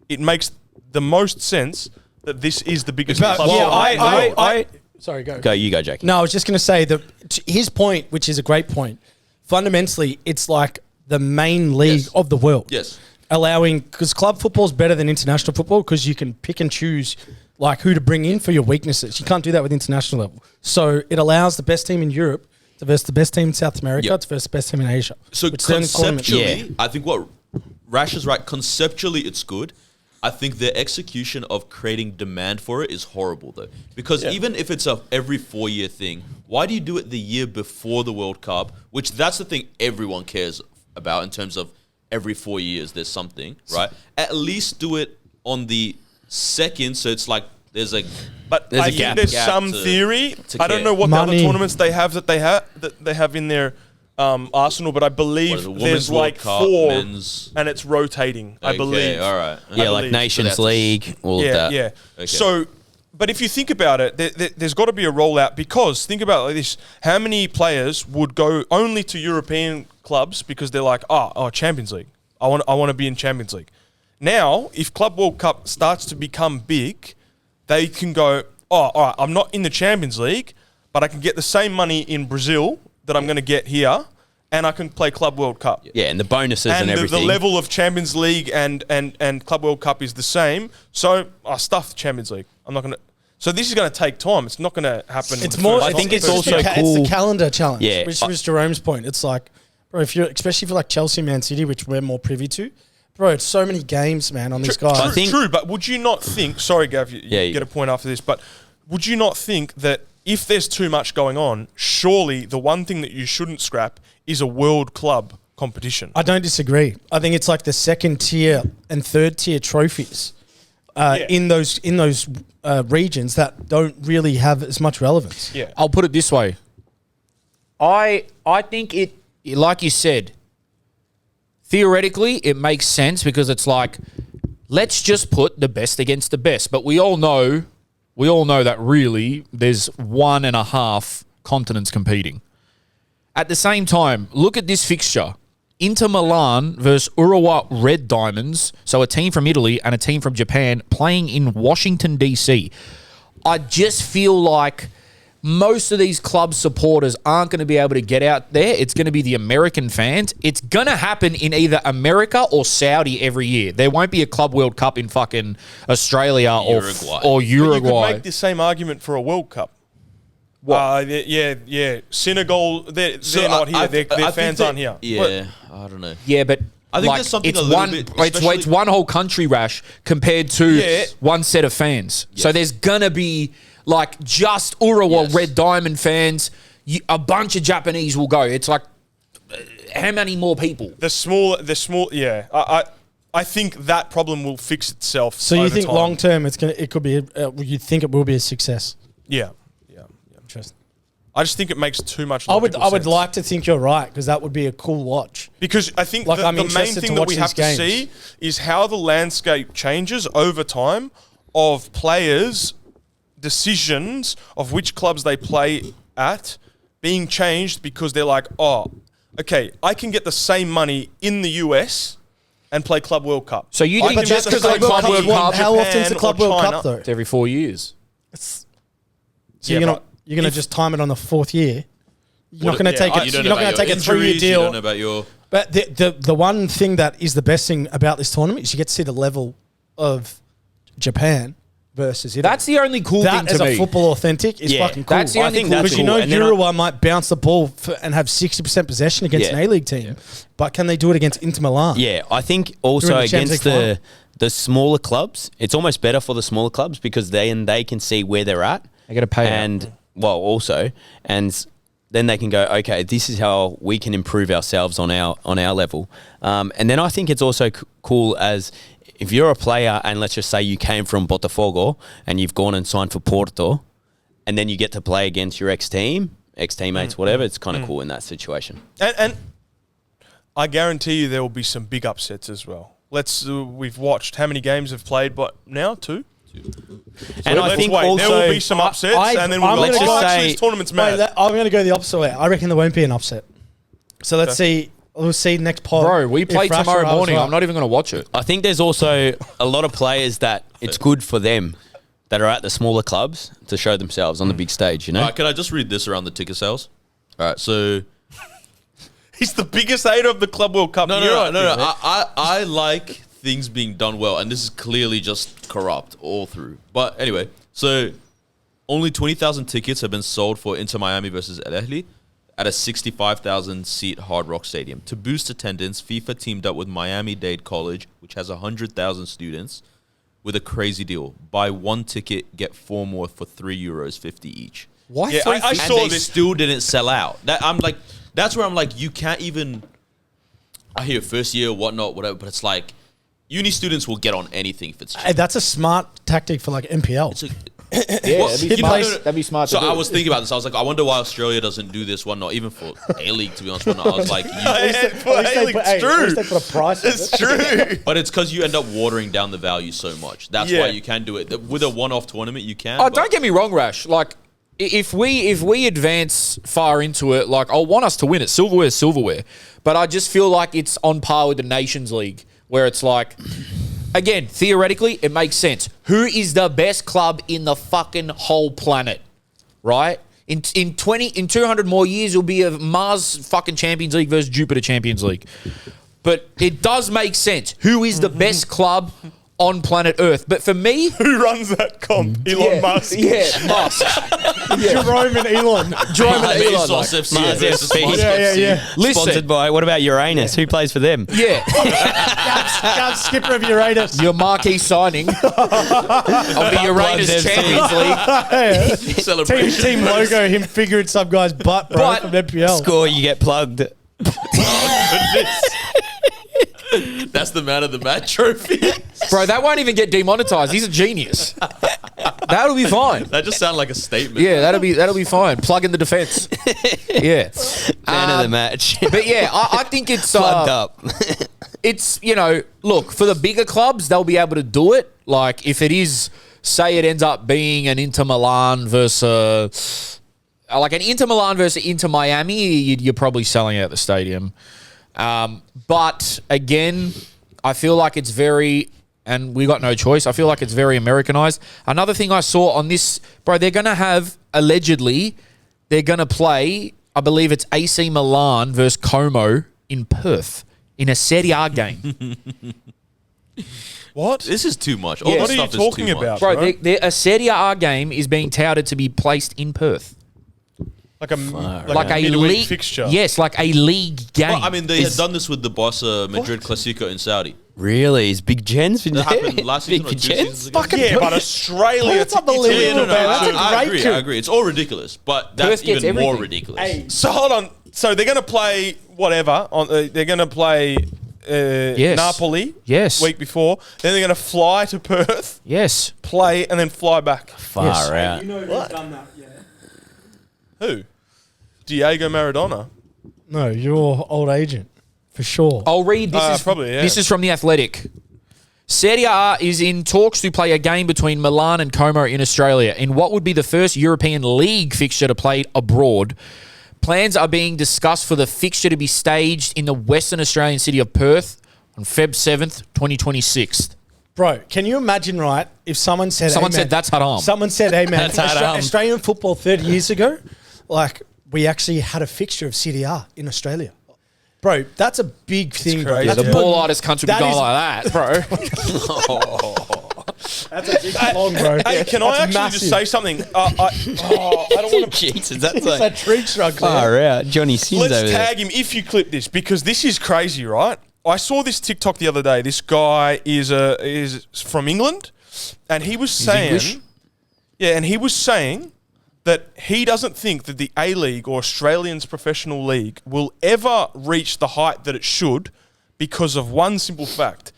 it makes the most sense that this is the biggest But, club. yeah, sorry, go. Go, you go, Jackie. No, I was just going to say that his point, which is a great point, fundamentally, it's like the main league of the world. Yes. Allowing, because club football is better than international football because you can pick and choose like who to bring in for your weaknesses. You can't do that with international level. So it allows the best team in Europe to versus the best team in South America to versus the best team in Asia. So which is the only tournament- conceptually, I think what Rash is right. Conceptually, it's good. I think the execution of creating demand for it is horrible, though. Because even if it's a every 4-year thing, why do you do it the year before the World Cup? Which that's the thing everyone cares about in terms of every 4 years there's something, right? At least do it on the second, so it's like there's a But There's I a think gap. there's some to- theory. to I don't care. know what the Money. other tournaments they have that they have in their arsenal, but I What is believe it, Women's there's World like Cup, 4, men's. and it's rotating. I Okay, believe. all right. Yeah, like believe. Nations that's- League, all of that. Yeah. Okay. So, but if you think about it, there's got to be a rollout because think about it like this: how many players would go only to European clubs because they're like, oh, Champions League. I want to be in Champions League. Now, if Club World Cup starts to become big, they can go, oh, all right, I'm not in the Champions League, but I can get the same money in Brazil that I'm going to get here, and I can play Club World Cup. Yeah, and the bonuses and And the everything. level of Champions League and Club World Cup is the same. So I stuff the Champions League. I'm not going to. So this is going to take time. It's not going to happen. It's the more. first I think time. it's just also the cool- It's the calendar challenge. Yeah. Which was Jerome's point. It's like, bro, if you're especially for like Chelsea, Man City, which we're more privy to, bro, it's so many games, man, on these guys. I think- True, but would you not think? Sorry, Gav, you Yeah, get a point after this. But would you not think that if there's too much going on, surely the one thing that you shouldn't scrap is a world club competition? I don't disagree. I think it's like the second tier and third tier trophies in those regions that don't really have as much relevance. Yeah. I'll put it this way. I think it, like you said, theoretically it makes sense because it's like, let's just put the best against the best. But we all know that really there's 1.5 continents competing. At the same time, look at this fixture. Inter Milan versus Urawa Red Diamonds, so a team from Italy and a team from Japan playing in Washington, D.C. I just feel like most of these club supporters aren't going to be able to get out there. It's going to be the American fans. It's going to happen in either America or Saudi every year. There won't be a Club World Cup in fucking Australia Uruguay. or But you Uruguay. could make the same argument for a World Cup. Yeah. Senegal, they're not here. Their fans aren't here. Yeah, I don't know. Yeah, but I think like, there's something it's a little one, bit, it's especially- one whole country, Rash, compared to Yeah. one set of fans. So there's gonna be like just Urawa Yes. Red Diamond fans. A bunch of Japanese will go. It's like how many more people? The small. Yeah. I think that problem will fix itself. So you over think time. long term it could be you think it will be a success? Yeah. Interesting. I just think it makes too much. I would sense. like to think you're right because that would be a cool watch. Because I think Like, the I'm main interested thing to that watch we have these to see games. is how the landscape changes over time of players' decisions of which clubs they play at being changed because they're like, oh, okay, I can get the same money in the US and play Club World Cup. So you I think can just get the because same the Club money World in Cup, How often's the Japan Club or World China. Cup though? it's every 4 years. So Yeah, you're but gonna if- just time it on the 4th year. You're not What- gonna yeah, take you it. don't You're know not gonna about take your a 3-year injuries, You deal. don't know about your. But the one thing that is the best thing about this tournament is you get to see the level of Japan versus Italy. That's the only cool That thing as to a me. football authentic is Yeah, fucking cool. that's the I only think cool that's Because you cool. know And then Uruguay might bounce the ball and have 60% possession against Yeah. an A-League team, but can they do it against Inter Milan? Yeah, I think also During the Champions against League the smaller clubs, it's almost better for the smaller clubs because they can see where they're at. They get a payout. And and then they can go, okay, this is how we can improve ourselves on our level. And then I think it's also cool as if you're a player and let's just say you came from Botafogo and you've gone and signed for Porto, and then you get to play against your ex-teammates, whatever. It's kind of cool in that situation. And I guarantee you there will be some big upsets as well. We've watched how many games have played, but now 2. And I let's think wait. also there will be some upsets, and then we'll I'm go, gonna oh, just actually, say- this tournament's Mate, mad. I'm going to go the opposite way. I reckon there won't be an upset. So let's see. We'll see next pod. Bro, we if play Rash or tomorrow I was morning. right. I'm not even going to watch it. I think there's also a lot of players that it's good for them that are at the smaller clubs to show themselves on the big stage, you know? All right, can I just read this around the ticket sales? All right, so He's the biggest hater of the Club World Cup. No. era, I like things being done well, and this is clearly just corrupt all through. But anyway, so only 20,000 tickets have been sold for Inter Miami versus Al Ahly at a 65,000 seat Hard Rock Stadium. To boost attendance, FIFA teamed up with Miami-Dade College, which has 100,000 students, with a crazy deal. Buy one ticket, get 4 more for €3.50 each. Why? Yeah, I And saw they this. still didn't sell out. That's where I'm like, you can't even. I hear first year, whatnot, whatever, but it's like, uni students will get on anything if it's cheap. Hey, that's a smart tactic for like NPL. It's a, Yeah, Well, that'd be you smart. know- That'd be smart. so to do. I was thinking about this. I was like, I wonder why Australia doesn't do this one, not even for A-League, to be honest. Whatnot. I was like, It's At least they true. put a price on It's it. true. but it's because you end up watering down the value so much. That's Yeah. why you can do it. With a one-off tournament, you can. Oh, but- don't get me wrong, Rash. Like, if we advance far into it, like, I want us to win it. Silverware is silverware. But I just feel like it's on par with the Nations League, where it's like, again, theoretically, it makes sense. Who is the best club in the fucking whole planet? Right? In 200 more years, it'll be a Mars fucking Champions League versus Jupiter Champions League. But it does make sense. Who is the best club on planet Earth? But for me, Who runs that comp? Elon Musk. Yeah, Musk. Jerome and Elon. Jerome and Elon. Bezos like- FC Mars versus FC. Musk Yeah, FC. yeah. Listen. Sponsored by, what about Uranus? Who plays for them? Yeah. Gavs, skipper of Uranus. Your marquee signing of the Uranus FC. Champions League. Celebration. Team logo, him figuring some guy's butt, bro, But- from NPL. Score, you get plugged. That's the man of the match trophy. Bro, that won't even get demonetized. He's a genius. That'll be fine. That just sounded like a statement. Yeah, that'll be fine. Plug in the defense. Yeah. Man of the match. But yeah, I think it's Plugged up. it's, look, for the bigger clubs, they'll be able to do it. Like, if it is, say it ends up being an Inter Milan versus Inter Miami, you're probably selling out the stadium. But again, I feel like it's very, and we got no choice. I feel like it's very Americanized. Another thing I saw on this, bro, they're going to have, allegedly, they're going to play, I believe it's AC Milan versus Como in Perth in a Serie A game. What? This is too much. All Yeah. this What are you stuff is talking too much. about? Bro, Bro. a Serie A game is being touted to be placed in Perth. Like a Like a midweek league fixture. Yes, like a league game. Well, I mean, they had done this with the Barca Madrid Clasico in Saudi. Really? Is Big Jen's been That there? happened last Big season or 2 Jens? seasons ago. Fucking Yeah, but Australia. That's unbelievable, Yeah, man. That's a I great agree. I coup. agree. It's all ridiculous, but that's Perth gets even more everything. ridiculous. Hey, So hold on. So they're going to play whatever. They're going to play Napoli. Yes. Week before. Then they're going to fly to Perth, Yes. play, and then fly back. Far Yes. out. know who's done that, yeah. Who? Diego Maradona. No, your old agent, for sure. I'll read this. Probably, yeah. This is from The Athletic. Serie A is in talks to play a game between Milan and Como in Australia in what would be the first European League fixture to play abroad. Plans are being discussed for the fixture to be staged in the Western Australian city of Perth on Feb 7th, 2026. Bro, can you imagine, right, if someone said, Someone hey, said man, that's haram. Someone said, hey, man, That's haram. Australian football 30 years ago, like, we actually had a fixture of Serie A in Australia. Bro, that's a big thing, bro. crazy. That's The a- ball-lightest country would that go is- like that, bro. That's a big long, bro. Hey, can I That's actually massive. just say something? I don't want to. Jesus, that's It's like that tree shrug, man. far out. Johnny Sins Let's over there. tag him if you clip this because this is crazy, right? I saw this TikTok the other day. This guy is from England, and he was saying, English? yeah, and he was saying that he doesn't think that the A-League or Australian's professional league will ever reach the height that it should because of one simple fact.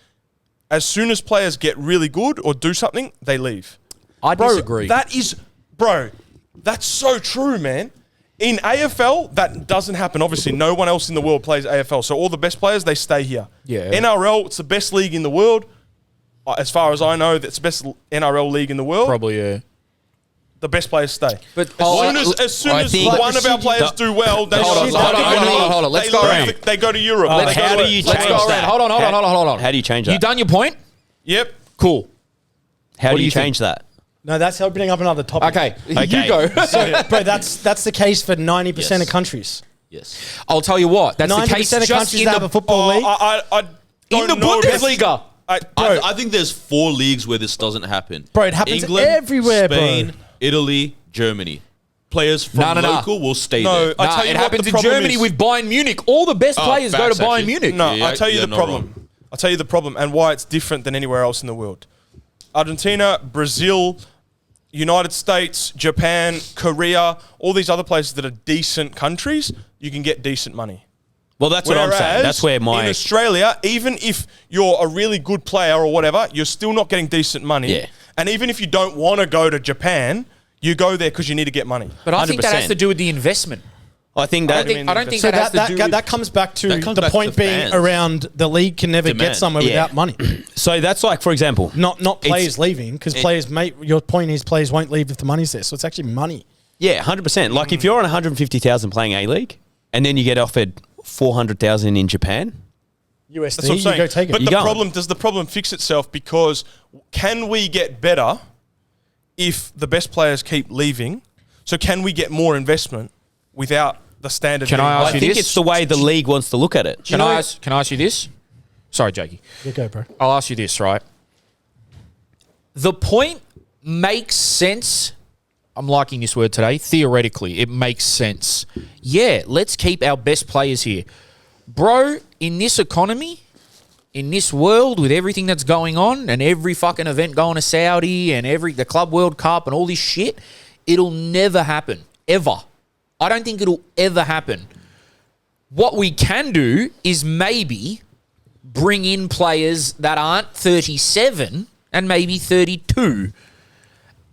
As soon as players get really good or do something, they leave. I Bro, disagree. That's so true, man. In AFL, that doesn't happen. Obviously, no one else in the world plays AFL. So all the best players, they stay here. Yeah. NRL, it's the best league in the world. As far as I know, that's the best NRL league in the world. Probably, yeah. The best players stay. But As soon I as think- one of our players do well, they Hold on, they hold on, go hold on, to- hold on, hold on. Let's they go leave, around. They go to Europe. Let's They go how to- do you Let's change go around. that? Hold on. How do you change that? You done your point? Yep. Cool. How What do do you you think? change that? No, that's opening up another topic. Okay. Okay. You go. So, bro, that's the case for 90% Yes. of countries. Yes. I'll tell you what. That's the 90% case of just countries in that have a the football league. I in the don't know if- Bundesliga. I think there's 4 leagues where this doesn't happen. Bro, it happens everywhere, bro. Spain, Italy, Germany. Players from No. local will stay No, there. I tell you It what happens the in problem Germany is. with Bayern Munich. All the best players go to facts, Bayern actually. Munich. No, Yeah, I'll tell you you're the not problem. wrong. I'll tell you the problem and why it's different than anywhere else in the world. Argentina, Brazil, United States, Japan, Korea, all these other places that are decent countries, you can get decent money. Well, that's what I'm saying. That's where in my Australia, even if you're a really good player or whatever, you're still not getting decent money. Yeah. And even if you don't want to go to Japan, you go there because you need to get money. But I think that has 100%. to do with the investment. I think I that don't think So that has to do with... that comes back to That comes the back point to being fans. around the league can never get Demand. somewhere Yeah. without money. so that's like, for example, Not players It's- leaving because players, mate. Your point is players won't leave if the money's there. So it's actually money. yeah, 100%. Like if you're on 150,000 playing A League and then you get offered 400,000 in Japan, USD, That's what I'm you saying. go take it. But You the go. problem, does the problem fix itself? Because can we get better if the best players keep leaving? So can we get more investment without the standard? Can I being ask I higher? you think this? it's the way the league wants to look at it. Can I ask you this? Sorry, Jakey. You go, bro. I'll ask you this, right? The point makes sense. I'm liking this word today. Theoretically, it makes sense. Yeah, let's keep our best players here. Bro, in this economy, in this world with everything that's going on and every fucking event going to Saudi and the Club World Cup and all this shit, it'll never happen. Ever. I don't think it'll ever happen. What we can do is maybe bring in players that aren't 37 and maybe 32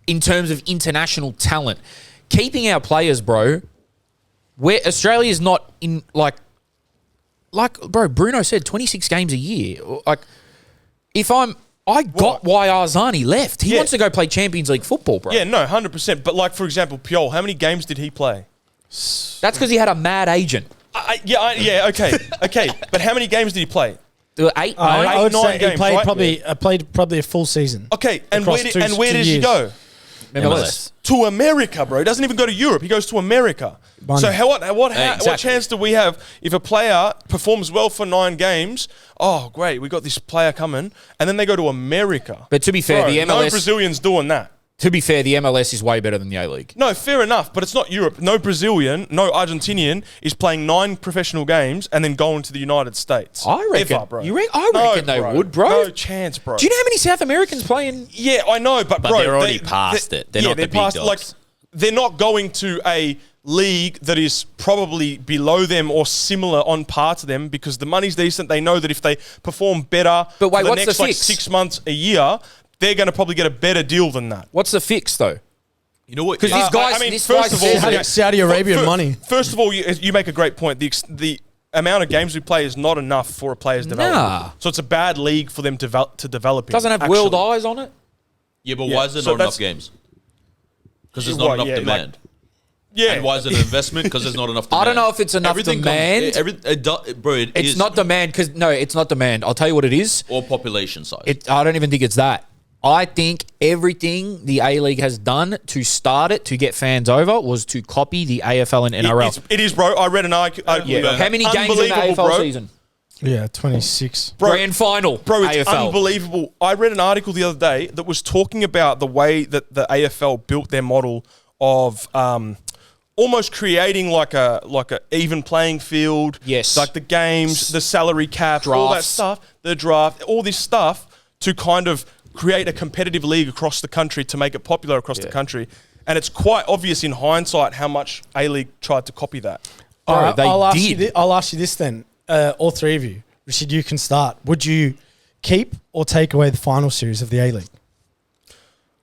in terms of international talent. Keeping our players, bro, where Australia's not in, like, bro, Bruno said 26 games a year. Like, I got why Arzani left. He Yeah. wants to go play Champions League football, bro. Yeah, no, 100%. But like, for example, Piol, how many games did he play? That's because he had a mad agent. Yeah, okay, okay. But how many games did he play? There were 8, I would 9 say he games, played right? probably a full season. Okay, and Across where two did he years. go? MLS. To America, bro. He doesn't even go to Europe. He goes to America. Money. So what Exactly. chance do we have if a player performs well for 9 games? Oh, great, we got this player coming, and then they go to America. But to be fair, Bro, the no MLS... Brazilians doing that. To be fair, the MLS is way better than the A-League. No, fair enough, but it's not Europe. No Brazilian, no Argentinian is playing 9 professional games and then going to the United States. I reckon. Ever, bro. I reckon they would, bro. No chance, bro. Do you know how many South Americans playing? Yeah, I know, but bro, they're already past it. They're not the big dogs. Like, they're not going to a league that is probably below them or similar on par to them because the money's decent. They know that if they perform better But wait, for the what's the next like fix? 6 months, a year, they're going to probably get a better deal than that. What's the fix, though? You know what? Because these guys, I mean, this first guy of all, says yeah. that- Saudi Arabian money. First of all, you make a great point. The amount of games we play is not enough for a player's development. Nah. So it's a bad league for them to develop in. doesn't have actually. world eyes on it. Yeah, but Yeah, why is there so not enough that's- games? Because there's What, not enough yeah, demand. Yeah. And why is it an investment? Because there's not enough demand. I don't know if it's enough demand. Bro, It's is. not demand because no, it's not demand. I'll tell you what it is. Or population size. I don't even think it's that. I think everything the A-League has done to start it, to get fans over, was to copy the AFL and NRL. It is, bro. I read an article. Yeah. How many games in the AFL bro. season? Yeah, 26. Grand final, Bro, it's AFL. unbelievable. I read an article the other day that was talking about the way that the AFL built their model of almost creating like a even playing field. Yes. Like the games, the salary cap, all that Drafts. stuff, the draft, all this stuff to kind of create a competitive league across the country to make it popular across the country. And it's quite obvious in hindsight how much A-League tried to copy that. Bro, All right, they I'll did. ask you this then. All three of you. Rashid, you can start. Would you keep or take away the final series of the A-League?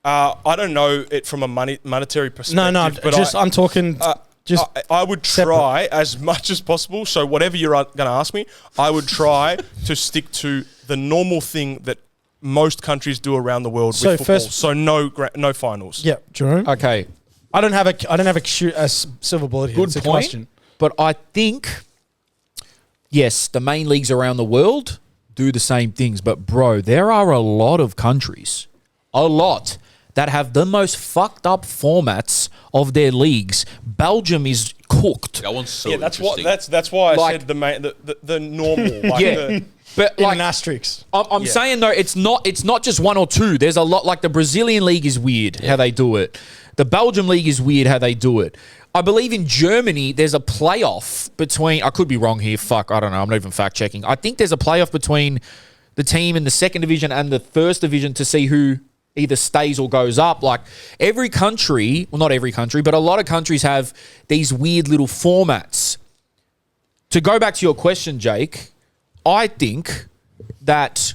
I don't know it from a monetary perspective. No, but just I'm talking just I would try as much as possible. So whatever you're going to ask me, I would try to stick to the normal thing that most countries do around the world So with football. first- So no finals. yeah, Jerome. Okay, I don't have a silver bullet here. good It's a point. question. But I think, yes, the main leagues around the world do the same things. But bro, there are a lot of countries, that have the most fucked up formats of their leagues. Belgium is cooked. That one's so Yeah, that's interesting. what. That's why I Like- said the normal. Like Yeah. the, But In like, an asterisk. I'm Yeah. saying though, it's not just one or two. There's a lot. Like the Brazilian league is weird how they do it. The Belgium league is weird how they do it. I believe in Germany there's a playoff between. I could be wrong here. Fuck, I don't know. I'm not even fact checking. I think there's a playoff between the team in the second division and the first division to see who either stays or goes up. Like every country, well, not every country, but a lot of countries have these weird little formats. To go back to your question, Jake, I think that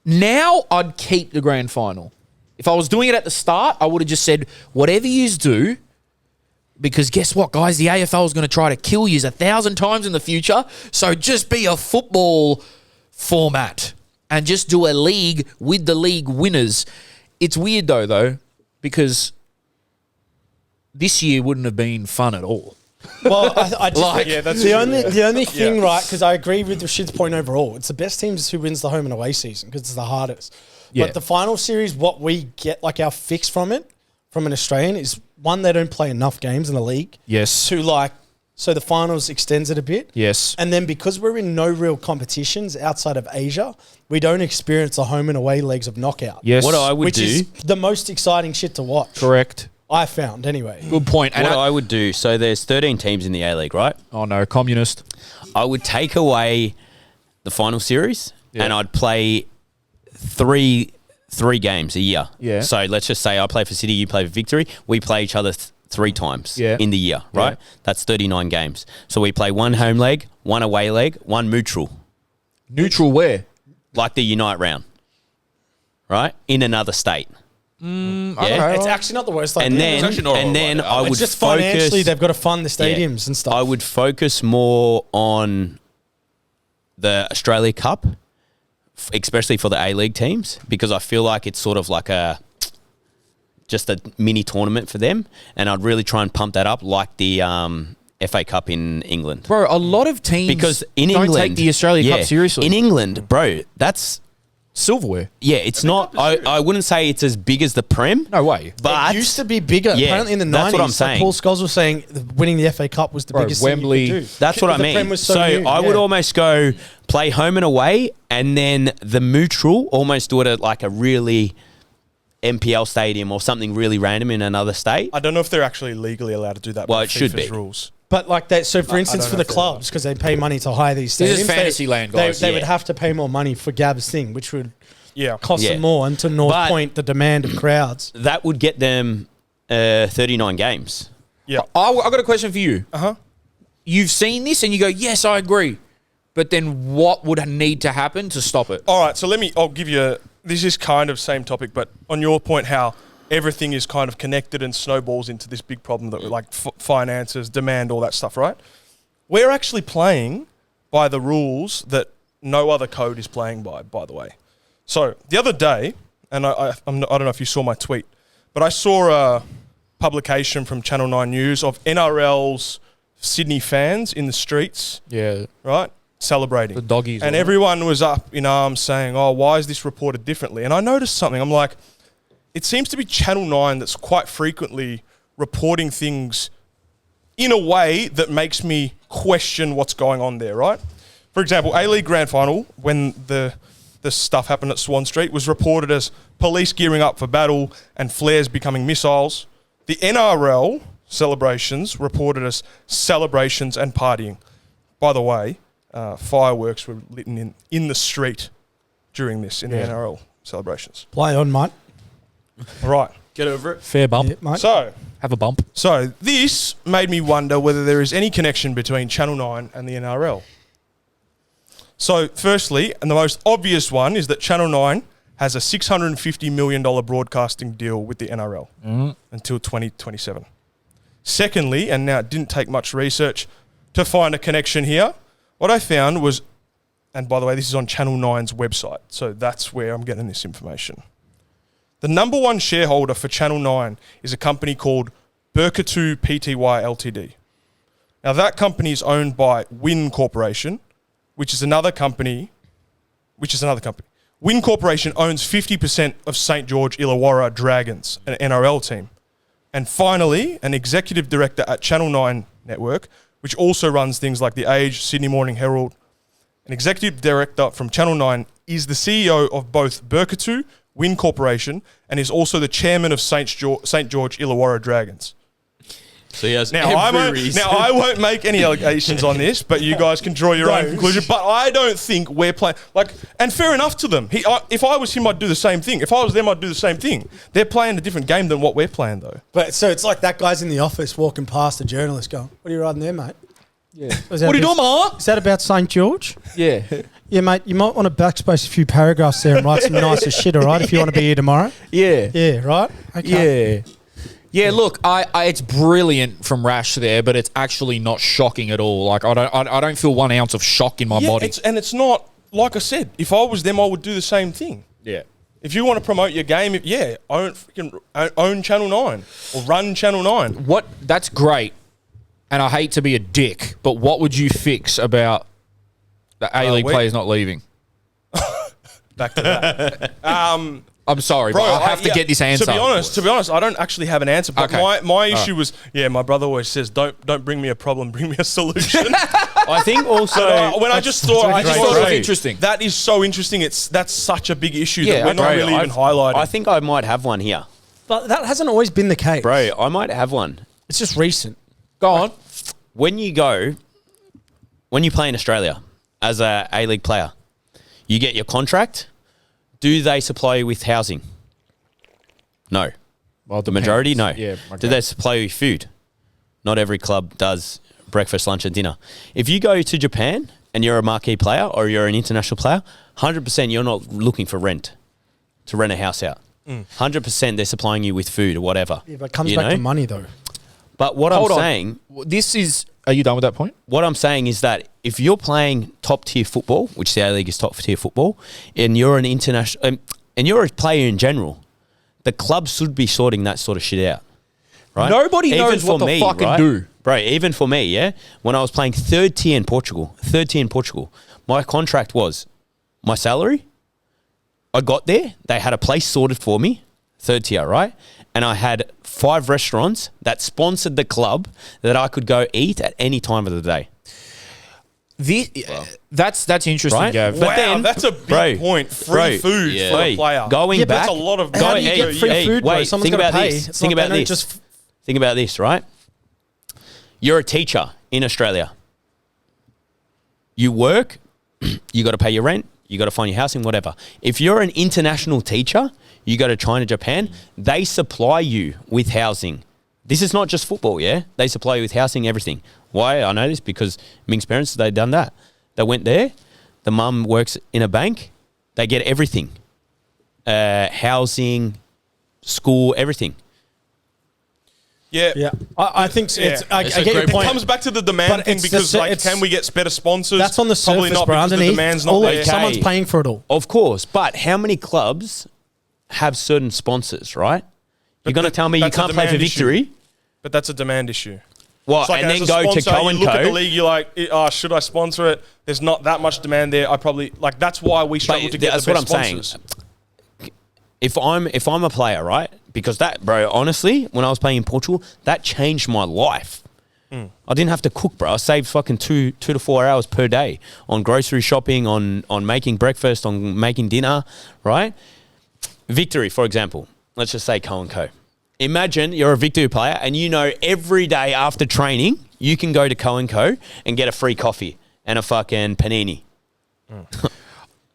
now I'd keep the grand final. If I was doing it at the start, I would have just said, whatever yous do, because guess what, guys? The AFL is going to try to kill yous 1,000 times in the future. So just be a football format and just do a league with the league winners. It's weird though, because this year wouldn't have been fun at all. Well, I just Like- think Yeah, that's the true, only yeah. the only thing, Yeah. right? Because I agree with Rashid's point overall. It's the best teams who wins the home and away season because it's the hardest. Yeah. But the final series, what we get, like our fix from it, from an Australian, is one, they don't play enough games in the league. Yes. Two, like, so the finals extends it a bit. Yes. And then because we're in no real competitions outside of Asia, we don't experience the home and away legs of knockout. Yes. What I would Which do, is the most exciting shit to watch. Correct. I found, anyway. Good point. And what I would do, so there's 13 teams in the A-League, right? oh no, communist. I would take away the final series and I'd play three games a year. Yeah. So let's just say I play for City, you play for Victory. We play each other 3 times in the year, right? Yeah. That's 39 games. So we play one home leg, one away leg, one neutral, Neutral where? like the Unite round, right? In another state. Yeah. It's actually not the worst idea. And then, actually not and a then lot. I would It's just financially, focus. they've got to fund the stadiums and stuff. I would focus more on the Australia Cup, especially for the A-League teams, because I feel like it's sort of like just a mini tournament for them, and I'd really try and pump that up like the FA Cup in England. Bro, a lot of teams Because in don't England, take the Australia Cup seriously. In England, bro, that's silverware. it's not. I wouldn't say it's as big as the Prem. No way. But it used to be bigger. Yeah, Apparently in the 90s, that's what I'm like saying. Paul Scholes was saying winning the FA Cup was the Bro, biggest Wembley- thing you could do. That's what I The mean. Prem was So new, I would yeah. almost go play home and away, and then the neutral almost do it at like a really MPL stadium or something really random in another state. I don't know if they're actually legally allowed to do that. Well, by it should FIFA's be. rules. But like that, so for instance, don't for know the if they're clubs, because they pay money to hire these stadiums, This is fantasy land, guys. They would Yeah. have to pay more money for Gav's thing, which would Yeah. cost Yeah. them more. And to North But- Point, the demand of crowds. That would get them 39 games. Yeah. I got a question for you. Uh-huh. You've seen this and you go, yes, I agree. But then what would need to happen to stop it? All right, so I'll give you, this is kind of same topic, but on your point, how everything is kind of connected and snowballs into this big problem that like finances, demand, all that stuff, right? We're actually playing by the rules that no other code is playing by the way. So the other day, and I don't know if you saw my tweet, but I saw a publication from Channel 9 News of NRL's Sydney fans in the streets, Yeah. right? Celebrating. The doggies. And everyone was up in arms saying, oh, why is this reported differently? And I noticed something. I'm like, it seems to be Channel 9 that's quite frequently reporting things in a way that makes me question what's going on there, right? For example, A-League Grand Final, when the stuff happened at Swan Street, was reported as police gearing up for battle and flares becoming missiles. The NRL celebrations reported as celebrations and partying. By the way, fireworks were lit in the street during this in the NRL celebrations. Play on, mate. All right. Get over it. Fair bump. Yeah, mate. So Have a bump. this made me wonder whether there is any connection between Channel 9 and the NRL. So firstly, and the most obvious one, is that Channel 9 has a $650 million broadcasting deal with the NRL until 2027. Secondly, and now it didn't take much research to find a connection here, what I found was, and by the way, this is on Channel 9's website, so that's where I'm getting this information. The number one shareholder for Channel 9 is a company called Burkatu Pty Ltd. Now that company is owned by Win Corporation, which is another company. Win Corporation owns 50% of St. George Illawarra Dragons, an NRL team. And finally, an executive director at Channel 9 Network, which also runs things like The Age, Sydney Morning Herald. An executive director from Channel 9 is the CEO of both Burkatu Wind Corporation and is also the chairman of St. George Illawarra Dragons. So he has Now I won't make any allegations on this, but you guys can draw your own conclusion. But I don't think we're playing and fair enough to them. If I was him, I'd do the same thing. If I was them, I'd do the same thing. They're playing a different game than what we're playing, though. But so it's like that guy's in the office walking past a journalist going, "What are you writing there, mate?" Yeah. What are you doing, Ma? Is that about St. George? Yeah. Yeah, mate, you might want to backspace a few paragraphs there and write some nicer shit, all right, if you want to be here tomorrow. Yeah. Yeah, right? Okay. Yeah. Yeah, look, I it's brilliant from Rash there, but it's actually not shocking at all. Like, I don't feel 1 ounce of shock in my body. It's not, like I said, if I was them, I would do the same thing. Yeah. If you want to promote your game, own Channel 9 or run Channel 9. That's great, and I hate to be a dick, but what would you fix about the A-League players not leaving? Back to that. I'm sorry, Bro, but I have to get this answer. To be honest, I don't actually have an answer. But Okay. my issue was, my brother always says, don't bring me a problem, bring me a solution. I think also I just thought it was interesting. That is so interesting. That's such a big issue that we're not bro, really even highlighting. I think I might have one here, But that hasn't always been the case. bro. I might have one. It's just recent. Go on. When you play in Australia as a A-League player, you get your contract. Do they supply you with housing? No. Well, The majority, no. Yeah. Okay. Do they supply you with food? Not every club does breakfast, lunch, and dinner. If you go to Japan and you're a marquee player or you're an international player, 100% you're not looking for to rent a house out. 100% they're supplying you with food or whatever. Yeah, but it comes back to money, though. But what Hold I'm on. saying, This is... Are you done with that point? what I'm saying is that if you're playing top tier football, which the A-League is top tier football, and you're an international, and you're a player in general, the club should be sorting that sort of shit out, right? Nobody knows what the fucking do. Bro, even for me, yeah, when I was playing third tier in Portugal, my contract was my salary. I got there, they had a place sorted for me, third tier, right? And I had 5 restaurants that sponsored the club that I could go eat at any time of the day. That's interesting, Right? Gav. But wow, then- that's a big point. Free food for the player. Going Yeah, but back, that's a lot of How do money. you get free food, bro? wait, Someone's think gotta about pay. this. It's Think not- about they don't this. Think about this, right? You're a teacher in Australia. You work, you got to pay your rent, you got to find your housing, whatever. If you're an international teacher, you go to China, Japan, they supply you with housing. This is not just football, yeah? They supply you with housing, everything. Why? I know this because Ming's parents, they've done that. They went there, the mum works in a bank, they get everything. Housing, school, everything. Yeah. Yeah. I think so. Yeah. I It's a get your great It point. comes back to the demand But thing it's because, the- can we get better sponsors? That's on the Probably surface, not bro. because the Underneath, demand's not all there. someone's paying for it all. Of course, but how many clubs have certain sponsors, right? You're going to tell me you that's a can't play for demand issue. Victory? But that's a demand issue. What? It's like And as then a go to sponsor, Co you look at the & Co? league, you're like, should I sponsor it? There's not that much demand there. I probably that's why we struggle to get that's the what best I'm sponsors. saying. If I'm a player, right? Because that, bro, honestly, when I was playing in Portugal, that changed my life. I didn't have to cook, bro. I saved fucking 2 to 4 hours per day on grocery shopping, on making breakfast, on making dinner, right? Victory, for example. Let's just say Co & Co. Imagine you're a Victory player and you know every day after training, you can go to Co & Co and get a free coffee and a fucking panini.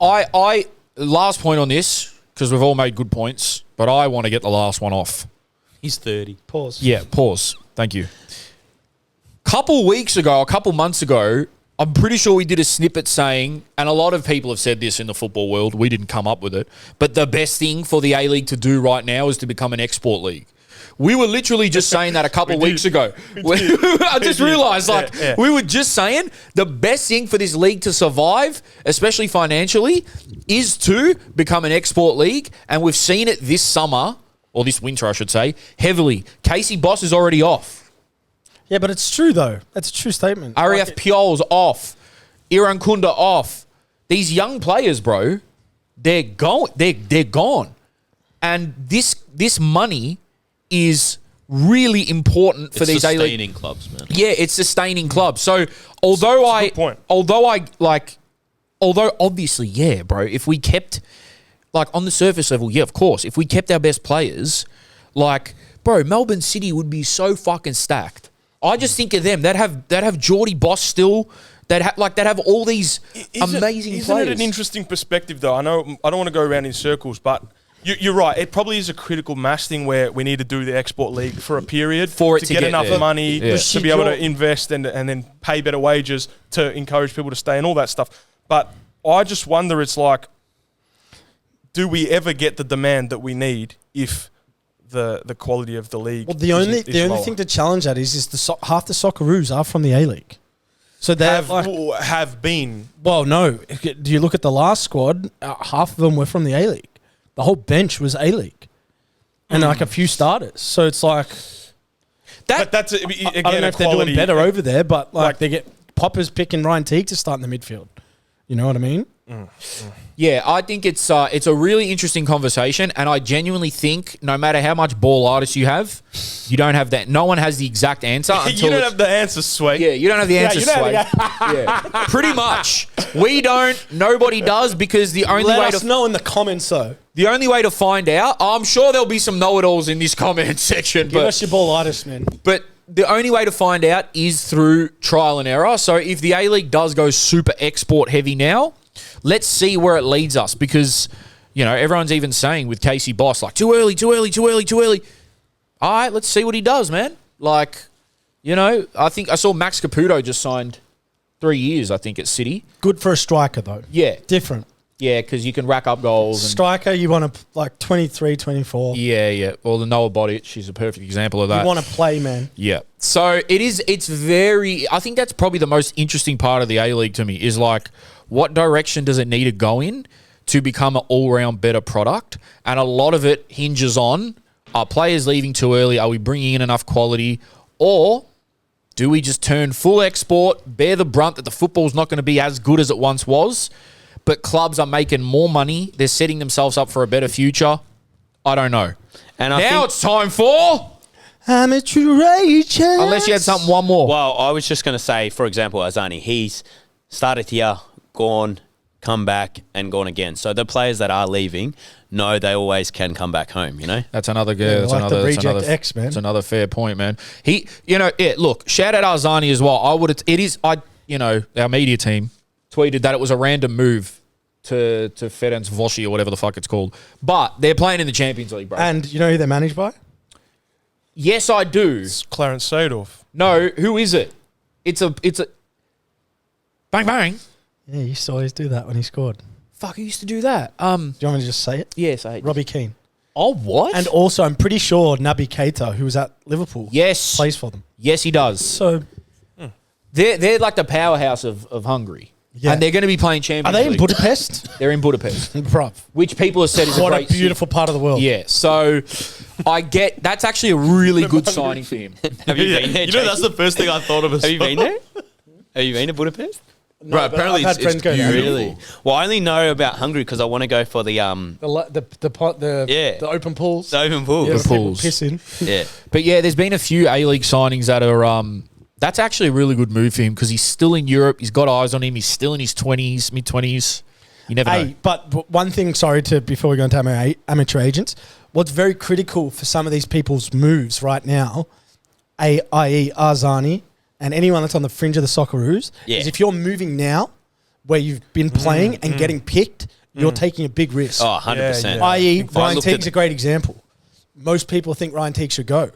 I last point on this, because we've all made good points, but I want to get the last one off. He's 30. Pause. Yeah, pause. Thank you. Couple months ago, I'm pretty sure we did a snippet saying, and a lot of people have said this in the football world, we didn't come up with it, but the best thing for the A-League to do right now is to become an export league. We were literally just saying that a couple of weeks ago. I just realised, we were just saying the best thing for this league to survive, especially financially, is to become an export league, and we've seen it this summer, or this winter, I should say, heavily. Casey Boss is already off. Yeah, but it's true, though. That's a true statement. Ariaf Piol's off. Iran Kunda off. These young players, bro, they're gone. They're gone. And this money is really important for It's these A-League. sustaining clubs, man. Yeah, it's sustaining clubs. So although although obviously, yeah, bro, if we kept, like, on the surface level, yeah, of course, if we kept our best players, like, bro, Melbourne City would be so fucking stacked. I just think of them. They'd have Geordie Boss still. They'd have all these amazing Isn't players. it an interesting perspective, though? I know I don't want to go around in circles, but you're right. It probably is a critical mass thing where we need to do the export league for a period For it to to get get enough there. money Yeah. to be able to invest and then pay better wages to encourage people to stay and all that stuff. But I just wonder, it's like, do we ever get the demand that we need if the quality of the league? Well, the only lower? thing to challenge that is half the Socceroos are from the A-League. So they have been. Well, no. Do you look at the last squad? Half of them were from the A-League. The whole bench was A-League, and like a few starters. So it's like But that's again, I don't know if they're doing better over there, but like they get Popper's picking Ryan Teague to start in the midfield. You know what I mean? Yeah, I think it's a really interesting conversation, and I genuinely think no matter how much ball artists you have, you don't have that. No one has the exact answer until You don't have the answer, Sway. Yeah, you don't have the answer, you don't Sway. Yeah, pretty much. We don't. Nobody does because the only Let way us to know in the comments, though. the only way to find out. I'm sure there'll be some know-it-alls in this comment section, Give us your ball artists, man. but the only way to find out is through trial and error. So if the A-League does go super export heavy now, let's see where it leads us because, you know, everyone's even saying with Casey Boss, like, too early. All right, let's see what he does, man. Like, you know, I think I saw Max Caputo just signed 3 years, I think, at City. Good for a striker, though. Yeah. Different. Yeah, because you can rack up goals. And, Striker, you want to, like, 23, 24. yeah. Well, the Noah Bodic, she's a perfect example of that. You want to play, man. Yeah. So it's very, I think that's probably the most interesting part of the A-League to me is like, what direction does it need to go in to become an all-round better product? And a lot of it hinges on, are players leaving too early? Are we bringing in enough quality? Or do we just turn full export, bear the brunt that the football's not going to be as good as it once was, but clubs are making more money, they're setting themselves up for a better future? I don't know. And Now it's time for... Amateur. Unless you had something, one more. Well, I was just going to say, for example, Azani, he's started here, gone, come back, and gone again. So the players that are leaving know they always can come back home, you know? That's another good. Yeah, that's like the another. reject That's another. X, man. That's another fair point, man. He, you know, look, shout out Arzani as well. I would. It is. You know, our media team tweeted that it was a random move to Ferenc Voshi or whatever the fuck it's called. But they're playing in the Champions League, bro. And you know who they're managed by? Yes, I do. It's Clarence Seedorf. No, who is it? It's a. Bang bang. Yeah, he used to always do that when he scored. Fuck, who used to do that? Do you want me to just say it? Yes, I. Robbie Keane. Oh, what? And also, I'm pretty sure Naby Keita, who was at Liverpool, yes, plays for them. yes, he does. So, They're like the powerhouse of Hungary. Yeah. And they're going to be playing are Champions they in League. Budapest? They're in Budapest. Bruv. Which people have said is What a a great city. beautiful part of the world. Yeah, so I get that's actually a really good signing for him. Have you been there? You know, that's the first thing I thought of as Have you well. been there? Have you been to Budapest? No, Right, but apparently I've had it's friends go there. beautiful. Really? Well, I only know about Hungary because I want to go for the The open pools. open pool. Yeah, The the people pools. piss in. Yeah. But yeah, there's been a few A-League signings that are that's actually a really good move for him because he's still in Europe. He's got eyes on him. He's still in his 20s, mid-20s. You never know. Hey, but one thing, before we go into amateur agents, what's very critical for some of these people's moves right now, i.e. Arzani and anyone that's on the fringe of the Socceroos, is if you're moving now where you've been playing and getting picked, you're taking a big risk. Oh, 100%. Yeah. I.e. I Ryan looked Teague's at- a great example. Most people think Ryan Teague should go.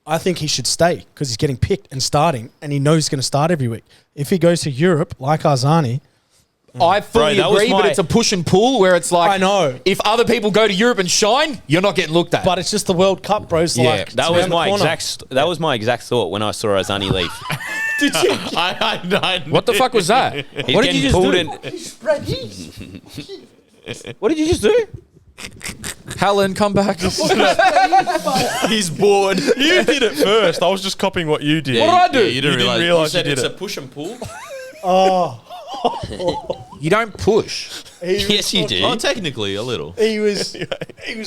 I think he should stay because he's getting picked and starting, and he knows he's going to start every week. If he goes to Europe, like Arzani, I fully that was agree, but my- it's a push and pull where it's like I know. if other people go to Europe and shine, you're not getting looked at. but it's just the World Cup, bro. It's Yeah, like that it's That was around the my corner. that was my exact thought when I saw Azani leave. did you? What the fuck was that? He's What did you getting just pulled do? in. What did you just do? Helen, come back. He's bored. You did it first. I was just copying what you did. What did I do? Yeah, you didn't You didn't realize. realise You said you did it's it. a push and pull. You don't push. Yes, you do. Oh, technically, a little. He was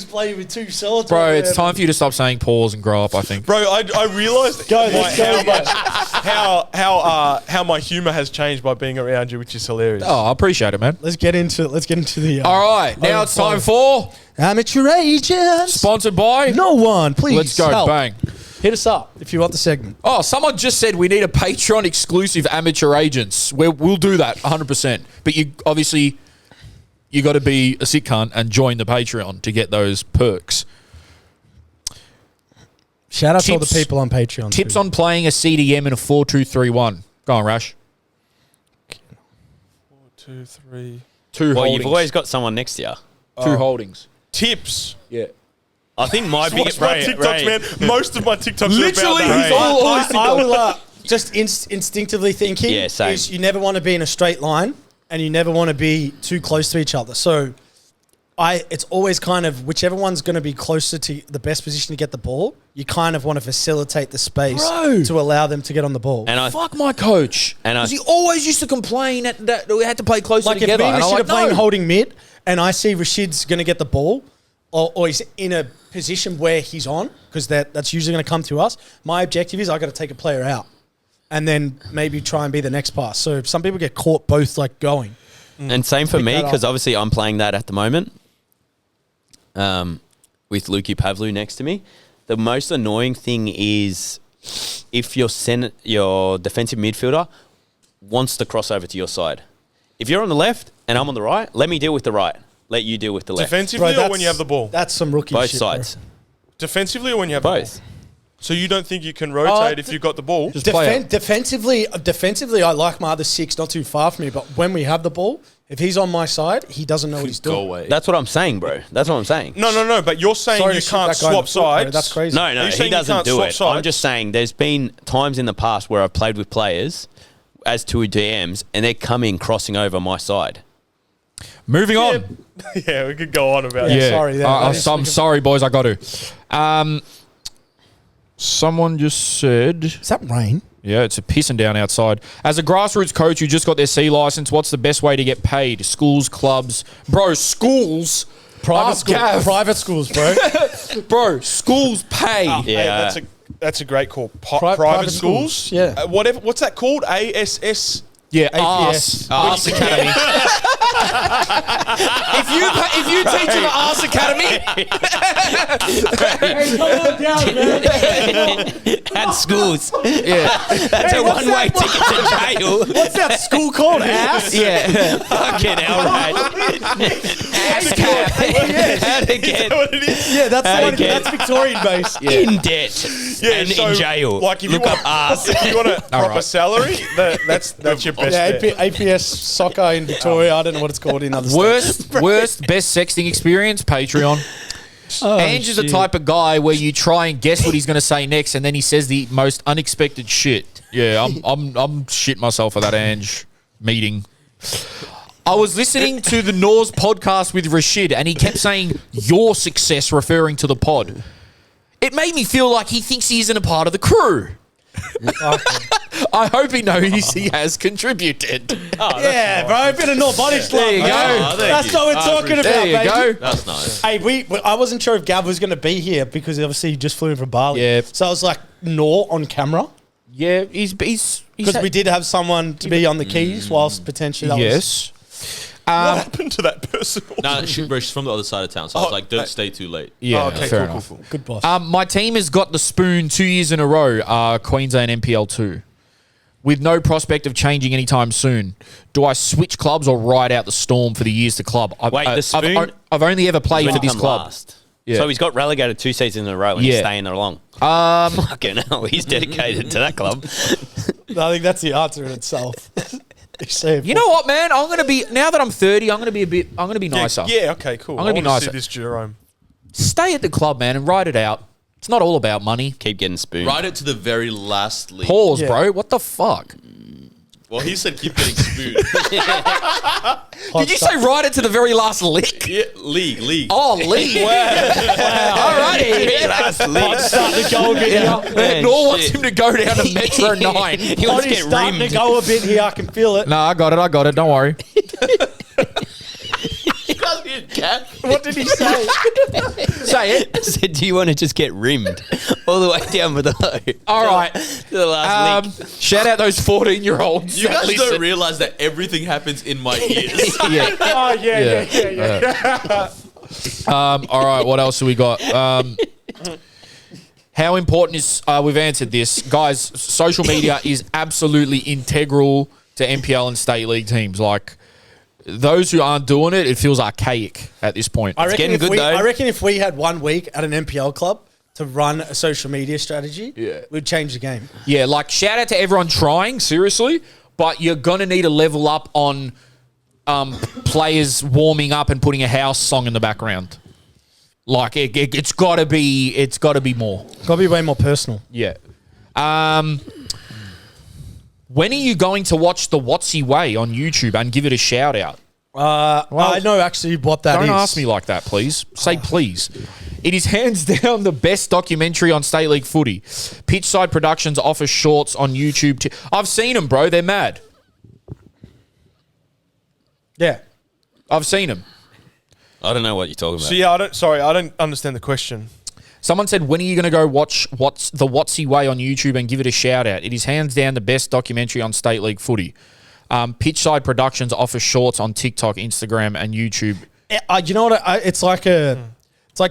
playing with two swords. Bro, right it's there. time for you to stop saying pause and grow up, I think. Bro, I realised let's go. how my humour has changed by being around you, which is hilarious. Oh, I appreciate it, man. Let's get into the. All right, now it's time for Amateur Agents. sponsored by. No one, please. Let's go, help. bang. Hit us up if you want the segment. Oh, someone just said we need a Patreon exclusive amateur agents. We'll do that 100%. But you obviously you got to be a sick cunt and join the Patreon to get those perks. Shout out to all the Tips- people on Patreon. Tips too. on playing a CDM in a 4-2-3-1. Go on, Rash. 4, 2, 3. Two Well, holdings. you've always got someone next to you. Two holdings. Tips. Yeah. I think my Watch biggest my TikToks, man. Most of my TikToks Literally, are about he's that. all I will just instinctively thinking. Yeah, same. Is you never want to be in a straight line, and you never want to be too close to each other. So, it's always kind of whichever one's going to be closer to the best position to get the ball. You kind of want to facilitate the space Bro. to allow them to get on the ball. and I Fuck my coach. And I- Because he always used to complain that we had to play closer Like if together. me and And I'm Rashid are like, playing no. holding mid, and I see Rashid's going to get the ball, or he's in a position where he's on, because that's usually going to come to us. My objective is I got to take a player out, and then maybe try and be the next pass. So some people get caught both like going. And same for Pick me, that because up. obviously I'm playing that at the moment with Lukey Pavlu next to me. The most annoying thing is if your defensive midfielder wants to cross over to your side. If you're on the left and I'm on the right, let me deal with the right. Let you deal with the left. Defensively or when you have the ball? That's some rookie Both shit, sides. bro. Defensively or when you have the ball? Both. So you don't think you can rotate if you've got the ball? Just play it. Defensively, I like my other six not too far from me, but when we have the ball, if he's on my side, he doesn't know what he's Go doing. away. That's what I'm saying, bro. That's what I'm saying. No. But you're saying Sorry you to shoot can't that guy in the swap foot, bro. sides. That's crazy. No, Are you he saying you doesn't can't do swap it. sides? I'm just saying there's been times in the past where I've played with players as two DMs and they're coming crossing over my side. Moving on. Yeah, we could go on about Yeah. it. Sorry, I'm sorry, boys. I got to. Someone just said, Is that rain? yeah, it's a pissing down outside. As a grassroots coach who just got their C license, what's the best way to get paid? Schools, clubs, bro. Schools, Gav. Private schools, bro. bro. Schools pay. Yeah. Hey, that's a great call. Private Private schools, schools? yeah. Whatever. What's that called? ASS? Yeah, APS. Arse Academy. if you teach in the Arse Academy, At schools. yeah, That's a one-way ticket to jail. What's that school called? Ass? yeah, Fucking hell, right? Ass cap. How to Is get that what it is? Yeah, that's How to the one, get- that's Victorian based. in debt and so, in jail. Like if Look you up want, ass. if you want a proper right. salary, that's your best Yeah, bet. APS soccer in Victoria. I don't know what it's called in other states. worst best sexting experience. Patreon. Ange is the type of guy where you try and guess what he's going to say next, and then he says the most unexpected shit. Yeah, I'm shit myself for that Ange meeting. I was listening to the Norse podcast with Rashid, and he kept saying your success, referring to the pod. It made me feel like he thinks he isn't a part of the crew. I hope he knows he has contributed. Yeah, bro, a bit of North Body Slump. There you man. go. Oh, thank That's you. what we're talking about, There you baby. go. That's nice. Hey, I wasn't sure if Gav was going to be here because obviously he just flew in from Bali. Yeah. So I was like, Nor on camera. Yeah, he's Because we did have someone to be on the keys whilst potentially that was... yes. What happened to that person? Nah, she's from the other side of town, so I was like, don't stay too late. Yeah, Oh, okay, fair cool, enough. cool. Good boss. My team has got the spoon 2 years in a row, Queensland NPL2, with no prospect of changing anytime soon. Do I switch clubs or ride out the storm for the years to club? Wait, the spoon? I've only ever played When for you this come club. last. Yeah. So he's got relegated 2 seasons in a row and Yeah. he's staying there long. Fucking hell, he's dedicated to that club. I think that's the answer in itself. You know what, man? I'm gonna be now that I'm 30. I'm gonna be nicer. Yeah, okay, cool. I'm gonna be wanna see nicer. this Jerome. Stay at the club, man, and ride it out. It's not all about money. Keep getting spoon. Ride it to the very last league. Pause, Yeah. bro. What the fuck? Well, he said keep getting spooned. Did you say ride it to the very last lick? Yeah, league. Oh, league. All righty. Last I'm starting to go a bit here. Man, Nor wants shit. him to go down to Metro 9. He wants to Body's get starting rimmed. to go a bit here. I can feel it. No, I got it. Don't worry. What did he say? Say it. I said, do you want to just get rimmed all the way down below? All right. To the last lick. Shout out those 14-year-olds. You that guys listen. don't realize that everything happens in my ears. Yeah. Oh, yeah. All right. What else have we got? How important is? We've answered this, guys. Social media is absolutely integral to NPL and state league teams. Like those who aren't doing it, it feels archaic at this point. I reckon, getting good, though. I reckon if we had 1 week at an NPL club to run a social media strategy, we'd change the game. Yeah, like shout out to everyone trying, seriously, but you're gonna need to level up on players warming up and putting a house song in the background. Like it's gotta be more. Got to be way more personal. Yeah. When are you going to watch the Watsy Way on YouTube and give it a shout out? I know actually what that is. Don't ask me like that, please. Say please. It is hands down the best documentary on State League footy. Pitchside Productions offers shorts on YouTube. I've seen them, bro. They're mad. Yeah. I've seen them. I don't know what you're talking about. So yeah, I don't understand the question. Someone said, when are you going to go watch the Watsy Way on YouTube and give it a shout out? It is hands down the best documentary on State League footy. Pitchside Productions offers shorts on TikTok, Instagram, and YouTube. You know what? It's like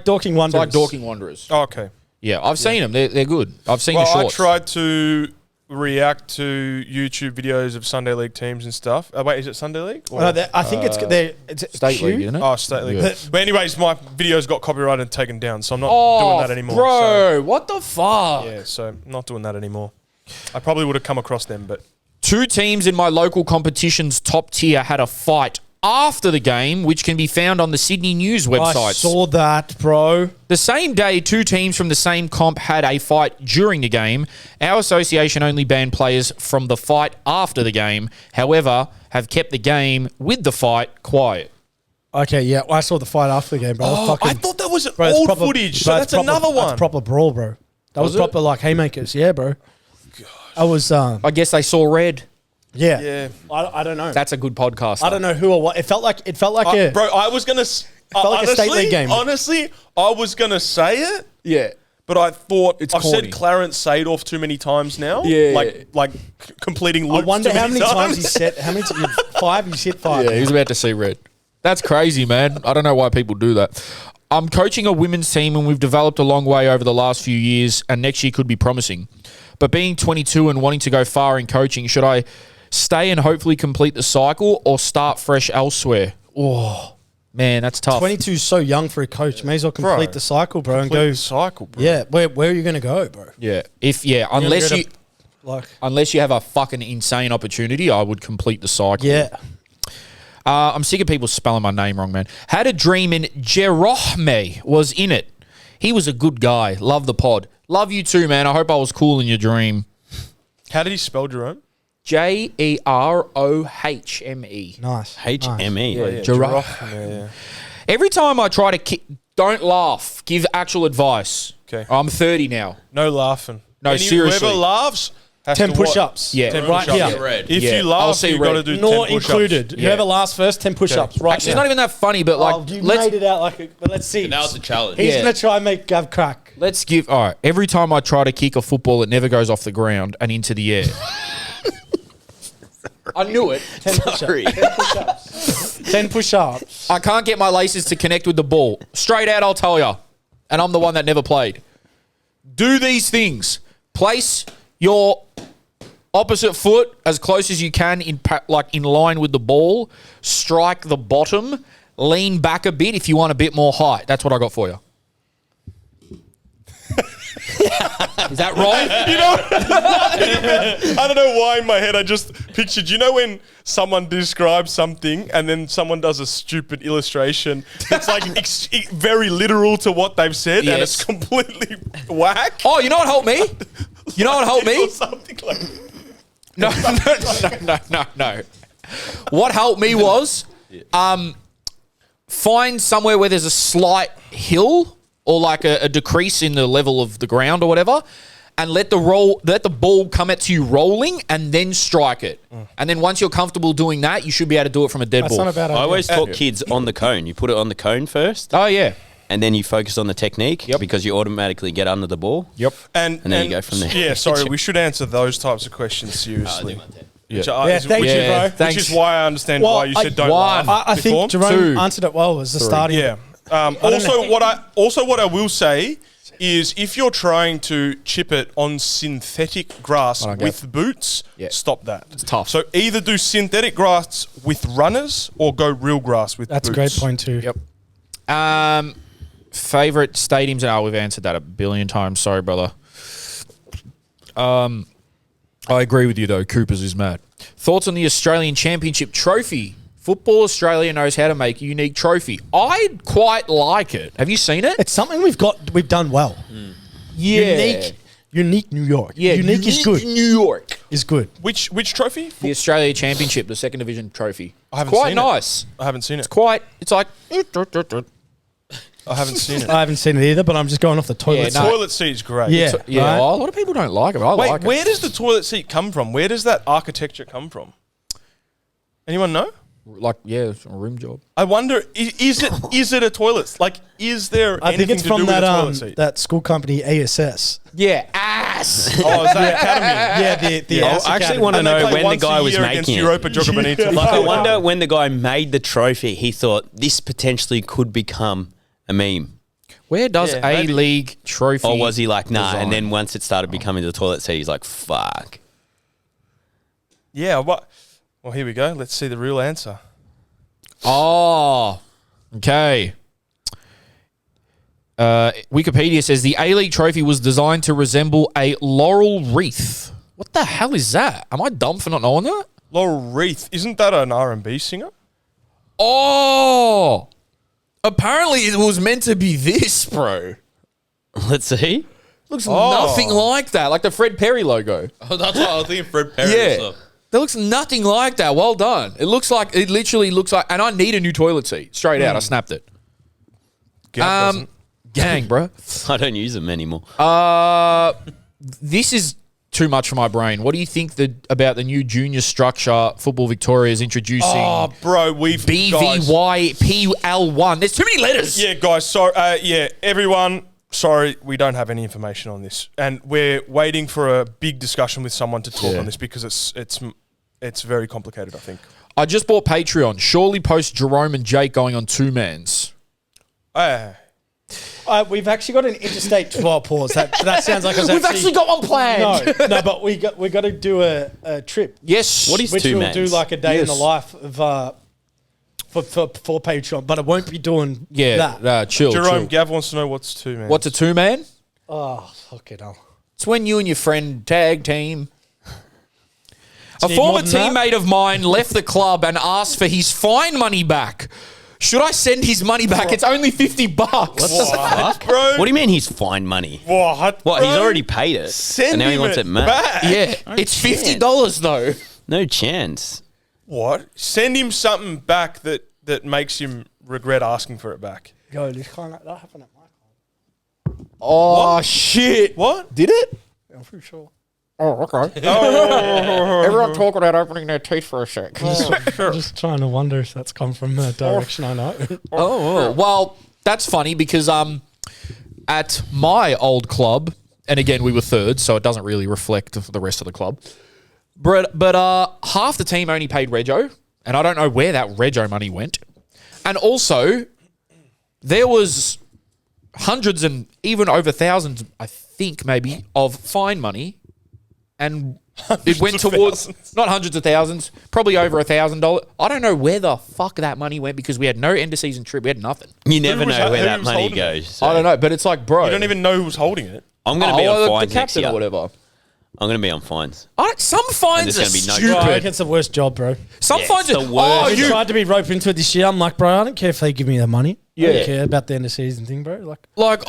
Dorking Wonders. It's like Dorking Wanderers. Oh, okay. Yeah, I've seen them. They're good. I've seen the Well, I shorts. tried to react to YouTube videos of Sunday League teams and stuff. Wait, is it Sunday League? Or- I think it's State Q? League, isn't it? Oh, State League. Yeah. But anyways, my videos got copyrighted and taken down, so I'm not doing that anymore. Bro, what the fuck? So, yeah, so I'm not doing that anymore. I probably would have come across them, but 2 teams in my local competition's top tier had a fight after the game, which can be found on the Sydney News website. I saw that, bro. The same day, 2 teams from the same comp had a fight during the game. Our association only banned players from the fight after the game, however, have kept the game with the fight quiet. Okay, yeah, I saw the fight after the game, bro. I thought that was Bro, it's old proper- footage. bro, So it's that's another one. That's proper brawl, bro. That was it? proper like haymakers. Yeah, bro. I was, I guess they saw red. yeah. Yeah. I don't know. That's a good podcast. I don't know who or what. It felt like a Bro, I was gonna. felt like a state league game. Honestly, I was gonna say it, Yeah. but I thought It's I've corny. said Clarence Seedorf too many times now. Yeah, like completing I loops. wonder too how many times times he said. How many? 5. You said 5. Yeah, he was about to see red. That's crazy, man. I don't know why people do that. I'm coaching a women's team and we've developed a long way over the last few years and next year could be promising. But being 22 and wanting to go far in coaching, should I stay and hopefully complete the cycle or start fresh elsewhere? Oh, man, that's tough. 22 is so young for a coach. May as well complete Bro, the cycle, bro, and Complete go. the cycle, bro. Yeah, where are you going to go, bro? Yeah. Unless Unless you have a fucking insane opportunity, I would complete the cycle. yeah. I'm sick of people spelling my name wrong, man. Had a dream and Jeromes was in it. He was a good guy. Love the pod. Love you too, man. I hope I was cool in your dream. How did he spell Jerome? Jerohme. Nice. HME. Yeah, Jerome. Yeah. Every time I try to don't laugh, give actual advice. Okay. I'm 30 now. No laughing. No, seriously. Whoever laughs has 10 to what? push-ups. Yeah. 10 Right push-ups. here. Red. If Yeah, you I'll laugh, see you got to red. do 10 Not push-ups. included. Yeah. Whoever lasts first, 10 push-ups. Right Actually, now. it's not even that funny, but like, you let's made it out like but let's see. Now it's a challenge. He's Yeah. going to try and make Gav crack. let's give. All right. Every time I try to kick a football, it never goes off the ground and into the air. I knew it. 10 push-ups. 10 push-ups. I can't get my laces to connect with the ball. Straight out, I'll tell you. And I'm the one that never played. Do these things. Place your opposite foot as close as you can in line with the ball. Strike the bottom. Lean back a bit if you want a bit more height. That's what I got for you. Is that wrong? You know, I don't know why in my head I just pictured, you know when someone describes something and then someone does a stupid illustration that's like very literal to what they've said and Yes. it's completely whack? Oh, you know what helped me? You know what helped me? Or something like No. What helped me was find somewhere where there's a slight hill or like a decrease in the level of the ground or whatever, and let the ball come at you rolling and then strike it. And then once you're comfortable doing that, you should be able to do it from a dead That's ball. not a bad I idea. always taught kids on the cone. You put it on the cone first, Oh, yeah. and then you focus on the technique because you automatically get under the ball. Yep. And then you go from there. Yeah, sorry, we should answer those types of questions seriously. Which Yeah, thank you, bro. Which Thanks. is why I understand Well, why you said don't one. laugh I before. think Jerome Two. answered it well as the starting. Yeah. Also, what I will say is, if you're trying to chip it on synthetic grass with boots, stop that. It's tough. So either do synthetic grass with runners or go real grass with That's boots. a great point too. Yep. Favorite stadiums? Oh, we've answered that a billion times. Sorry, brother. I agree with you though. Coopers is mad. Thoughts on the Australian Championship trophy? Football Australia knows how to make a unique trophy. I quite like it. Have you seen it? It's something we've done well. Unique New York. Yeah, unique is good. New York. Is good. Which trophy? The Australia Championship, the second division trophy. I haven't It's quite seen it. nice. I haven't seen it. It's like. I haven't seen it. I haven't seen it either, but I'm just going off the toilet. Yeah, no. Toilet seat is great. Yeah. Yeah, Right? well, a lot of people don't like it, but I Wait, like it. where does the toilet seat come from? Where does that architecture come from? Anyone know? Like, yeah, it's a room job. I wonder, is it a toilet? Like, is there I think anything it's to from do with a that toilet seat? that school company ASS. Yeah, ass. Oh, is that Academy? Yeah, the ASS I actually Academy. want to And they know play when the once a guy was year against making it. Europa Joga Bonito. Like, I wonder when the guy made the trophy, he thought this potentially could become a meme. Where does Yeah, maybe. A-League trophy? Or was he like, nah? design? And then once it started becoming the toilet seat, he's like, fuck. Yeah, what? Well, here we go. Let's see the real answer. Oh, okay. Wikipedia says the A-League trophy was designed to resemble a laurel wreath. What the hell is that? Am I dumb for not knowing that? Laurel Wreath, isn't that an R&B singer? Oh, apparently it was meant to be this, bro. Let's see. Looks nothing like that, like the Fred Perry logo. Oh, that's what I was thinking. Fred Perry. Yeah. Stuff. That looks nothing like that. Well done. It literally looks like, and I need a new toilet seat. Straight out, I snapped it. Gav doesn't. Gang, bro. I don't use them anymore. This is too much for my brain. What do you think about the new junior structure Football Victoria is introducing? Oh, bro, we've guys, BVYPL1. There's too many letters. Yeah, guys. Sorry. Everyone. Sorry, we don't have any information on this, and we're waiting for a big discussion with someone to talk on this because it's very complicated. I think. I just bought Patreon. Surely post Jerome and Jake going on two mans. We've actually got an interstate 12 pause. That sounds like We've actually got one planned. No, but we got to do a trip. Yes. What is Which two we'll mans? do like a day in the Yes. life of for Patreon, but it won't be doing Yeah. that. Chill. Jerome, chill. Gav wants to know what's two, man. What's a two man? Oh, fucking hell. It's when you and your friend tag team. A need former more than that? teammate of mine left the club and asked for his fine money back. Should I send his money back? It's only $50. What, bro? What do you mean he's fined money? What? What, he's bro? already paid it. Send and now he him wants it back. back. Yeah, it's $50 though. No chance. What? Send him something back that makes him regret asking for it back. Yo, this can't that happen at my club. Oh shit! What? Did it? I'm pretty sure. Oh, okay. Oh, Everyone talk about opening their teeth for a sec. I'm just trying to wonder if that's come from a direction I know. Oh, well, that's funny because at my old club, and again we were third, so it doesn't really reflect the rest of the club. But half the team only paid Rego, and I don't know where that Rego money went. And also, there was hundreds and even over thousands, I think maybe, of fine money, and it went towards not hundreds of thousands, probably over $1,000. I don't know where the fuck that money went because we had no end of season trip, we had nothing. You never was know that- where who that was money holding it? goes. so I don't know, but it's like, bro, You don't even know who's holding it. I'm going to be on the fines next captain year. or whatever. I'm going to be on fines. Some fines are there's gonna be no Bro, I stupid. think it's the worst job, bro. Some Yeah, fines it's are the worst. I tried to be roped into it this year. I'm like, bro, I don't care if they give me the money. I Yeah. don't care about the end of season thing, bro. Like,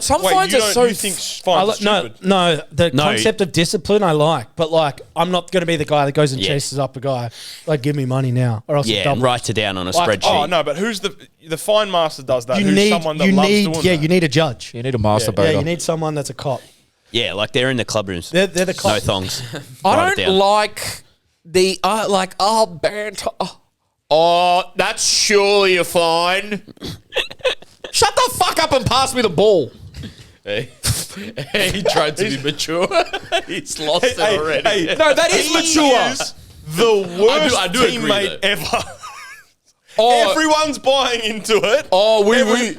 some Wait, fines you are don't so. you think fines are stupid? no, the concept of discipline I like, but like, I'm not going to be the guy that goes and Yeah. chases up a guy. Like, give me money now, or else it's Yeah, double. and writes it down on a Like, spreadsheet. Oh no, but who's the fine master does that? You who's need, someone that you loves need, doing yeah, that? you need a judge. You need a masturbator. Yeah, you need someone that's a cop. Yeah, like they're in the club rooms. They're the No cop. thongs. I Write it don't down. like the banter. Oh, that's surely a fine. Shut the fuck up and pass me the ball. Hey, he tried to be mature. He's lost it already. No, that is He mature. is the worst I do agree, teammate though. ever. Oh, Everyone's buying into it. oh,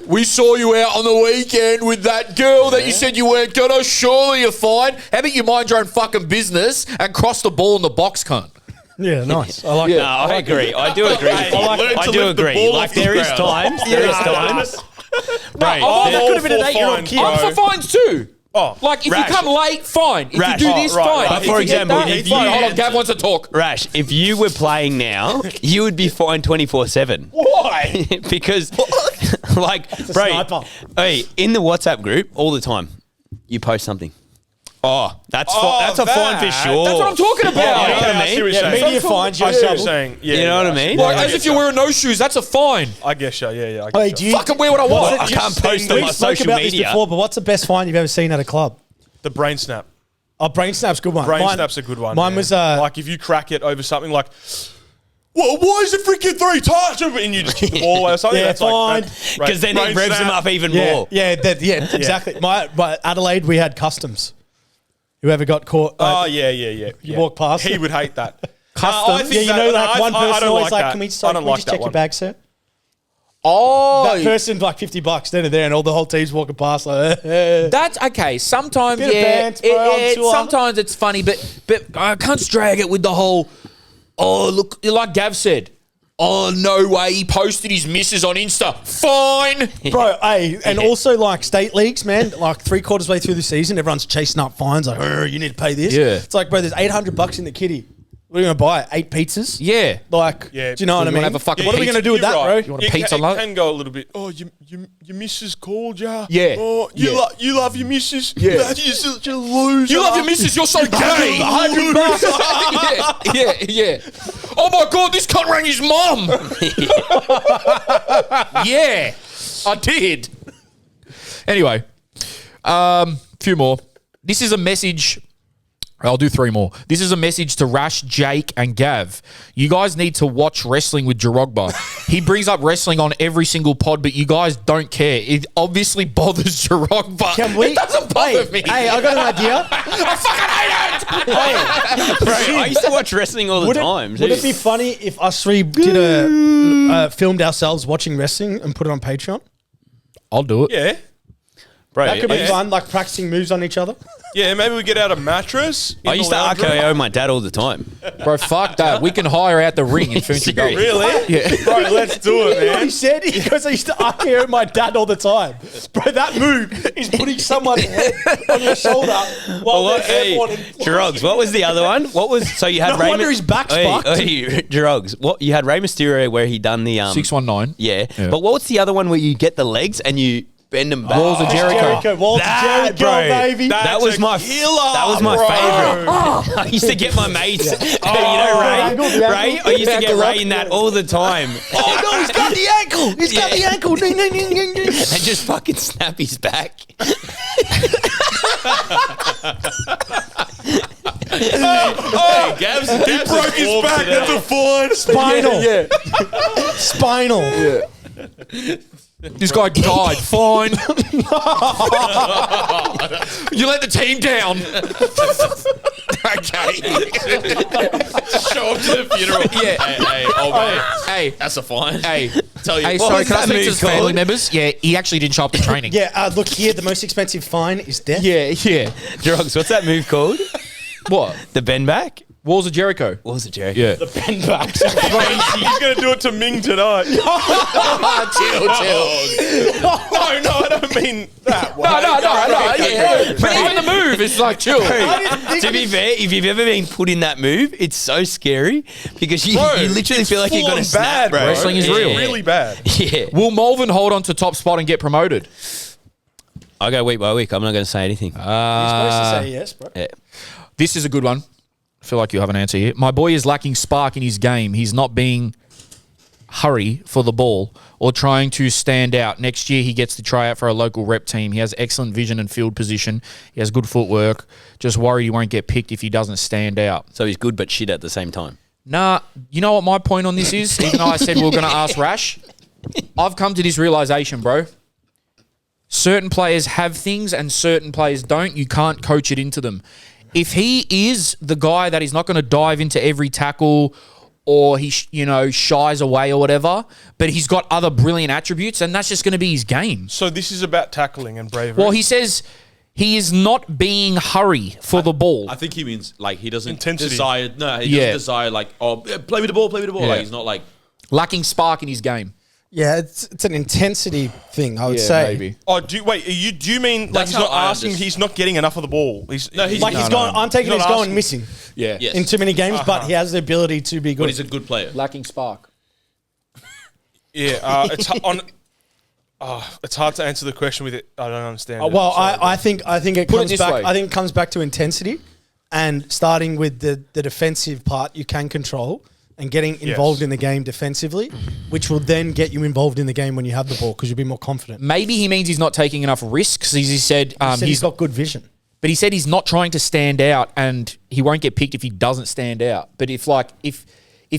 we saw you out on the weekend with that girl that you said you weren't gonna. Surely you're fine. How about you mind your own fucking business and cross the ball in the box, cunt? Yeah, nice. I like Yeah. that. No, I agree. I do agree. I do agree. Like there is times. There is times. Right. Oh, that could have been an for 8-year-old fines, kid. bro. I'm for fines too. Oh, Like, if Rash. you come late, fine. If Rash. you do this, Oh, right, fine. right. If But you for get example, that, if fine. you- Hold on, Gav wants to talk. Rash, if you were playing now, you would be fined 24/7. why? Because, like, bro, sniper. hey, in the WhatsApp group all the time, you post something. Oh, that's Oh, that's a fine for that. sure. That's what I'm talking about. Yeah, you know what I I see mean? what you're saying. media fines you I see what trouble. you're saying. Yeah, You know what I mean? Like, I as get if you're ya. wearing no shoes, that's a fine. I guess yeah. I Hey, guess do you, Fucking wear what I want. I can't post on we my spoke social about this media. before, but what's the best fine you've ever seen at a club? the brain snap. Oh, brain snap's a good one. Brain Mine- snap's a good one. Mine yeah. was like if you crack it over something like, well, why is it freaking 3 times? And you just kick the ball away or something. Yeah, that's fine. like that. Because then it Brain revs them snap. up even yeah, more. yeah, exactly. My Adelaide, we had customs. Whoever got caught, Oh yeah. You walk past He it. would hate that. customs. think Yeah, you that- know, no, like I- one I person don't always like like, that. can we, I can don't we like just that check your one. bag, sir? Oh, That person's like $50 then and there, and all the whole team's walking past. Like, that's okay. Sometimes, Bit of bands, bro, on tour. sometimes it's funny, but I can't drag it with the whole. Oh, look, like Gav said. Oh, no way, he posted his missus on Insta. Fine. Bro, hey, and also like state leagues, man, like 3/4 way through the season, everyone's chasing up fines like, you need to pay this. Yeah. It's like, bro, there's $800 in the kitty. What are you going to buy? 8 pizzas? Yeah. Like, Yeah. do you know what I You wanna mean? have a fucking what are we pizza? going to do with that, You're bro? right. You want a pizza It lunch? can go a little bit. Oh, your missus called ya. Yeah. Oh, Yeah. you love your missus. Yeah. You're such a loser. You love your missus, you're so gay. $100. yeah. Oh my God, this cunt rang his mum. Yeah, I did. Anyway, few more. This is a message. I'll do 3 more. This is a message to Rash, Jake, and Gav. You guys need to watch Wrestling with Jeromes. He brings up wrestling on every single pod, but you guys don't care. It obviously bothers Jeromes. Can we? It doesn't bother me. Hey, I got an idea. I fucking hate it. Bro, I used to watch wrestling all the Would time. it be funny if us three did filmed ourselves watching wrestling and put it on Patreon? I'll do it. Yeah. Bro, That could be Yeah. fun, like practicing moves on each other. Yeah, maybe we get out a mattress. I used to RKO my dad all the time. Bro, fuck that. We can hire out the ring in Ferntree Gully. Really? Yeah. Bro, let's do it, You know what man. he said? He goes, I used to RKO my dad all the time. Bro, that move is putting someone's head on your shoulder while Well, they're hey, airborne. and- Jeromes, what was the other one? What was so you had No wonder his back's fucked. Jeromes, what you had Rey Mysterio where he done the 619. yeah. Yeah. But what's the other one where you get the legs and you bend them back? Walls of Jericho. Walls of That, Jericho, bro. baby. That was my That was my bro. favorite. I used to get my mates. You know angle, Ray. the Ray. angle. I used to get Angle Ray up. in that all the time. Oh, no, he's got the ankle. He's got the ankle. Ding, ding, ding, ding, ding. And just fucking snap his back. Hey, Gavs Broke his back. That's a fine. Spinal. Spinal. This guy died. Fine. You let the team down. Okay. Show up to the funeral. Yeah. Hey, old mate. Hey. That's a fine. Hey. Tell you Hey, what. sorry, was can I that speak to move his family called? members? Yeah, he actually didn't show up to training. Yeah, look here, the most expensive fine is death. Yeah. Jeromes, what's that move called? What? The bend back? Walls of Jericho. What was it, Jerry? Yeah. Bend back. He's going to do it to Ming tonight. Chill. No, I don't mean that one. No. Yeah. But even the move. It's like chill. To be fair, if you've ever been put in that move, it's so scary because you literally feel like you're going to snap, bro. Wrestling is real. Really bad. Yeah. Will Malvern hold on to top spot and get promoted? I go week by week. I'm not going to say anything. You're supposed to say yes, bro. Yeah. This is a good one. I feel like you have an answer here. My boy is lacking spark in his game. He's not being hurry for the ball or trying to stand out. Next year, he gets to try out for a local rep team. He has excellent vision and field position. He has good footwork. Just worry he won't get picked if he doesn't stand out. So he's good but shit at the same time. Nah, you know what my point on this is? Even though I said we were going to ask Rash, I've come to this realization, bro. Certain players have things and certain players don't. You can't coach it into them. If he is the guy that is not going to dive into every tackle or he, shies away or whatever, but he's got other brilliant attributes, and that's just going to be his game. So this is about tackling and bravery. Well, he says he is not being hurry for the ball. I think he means like he doesn't Intensity. desire. No, he doesn't desire like play with the ball, play with the ball. Yeah. Like he's not like Lacking spark in his game. Yeah, it's an intensity thing, I would say. Maybe. Oh, do you mean like That's he's not how I asking? understand. He's not getting enough of the ball. he's Like he's No, gone. no. I'm taking He's he's not going asking. missing Yeah. Yes. in too many games, but he has the ability to be but good. he's a good player. Lacking spark. Yeah, it's hard to answer the question with it. I don't understand. it. Well, Sorry. I think it Put it comes this back. way. I think it comes back to intensity, and starting with the defensive part you can control, and getting involved in the game defensively, which will then get you involved in the game when you have the ball because you'll be more confident. Maybe he means he's not taking enough risks. He said, He said he's got good vision. but he said he's not trying to stand out, and he won't get picked if he doesn't stand out. But if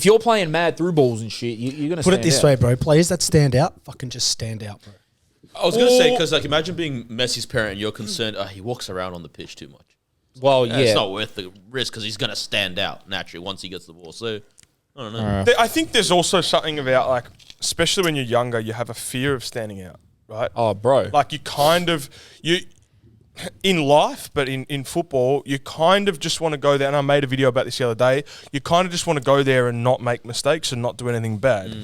you're playing mad through balls and shit, you're gonna Put stand it this out. way, bro. Players that stand out, fucking just stand out, bro. I was gonna say because like imagine being Messi's parent and you're concerned. He walks around on the pitch too much. Well, It's not worth the risk because he's gonna stand out naturally once he gets the ball. So I don't know. I think there's also something about like, especially when you're younger, you have a fear of standing out, right? Oh, bro. Like you in life, but in football, you kind of just want to go there. And I made a video about this the other day. You kind of just want to go there and not make mistakes and not do anything bad.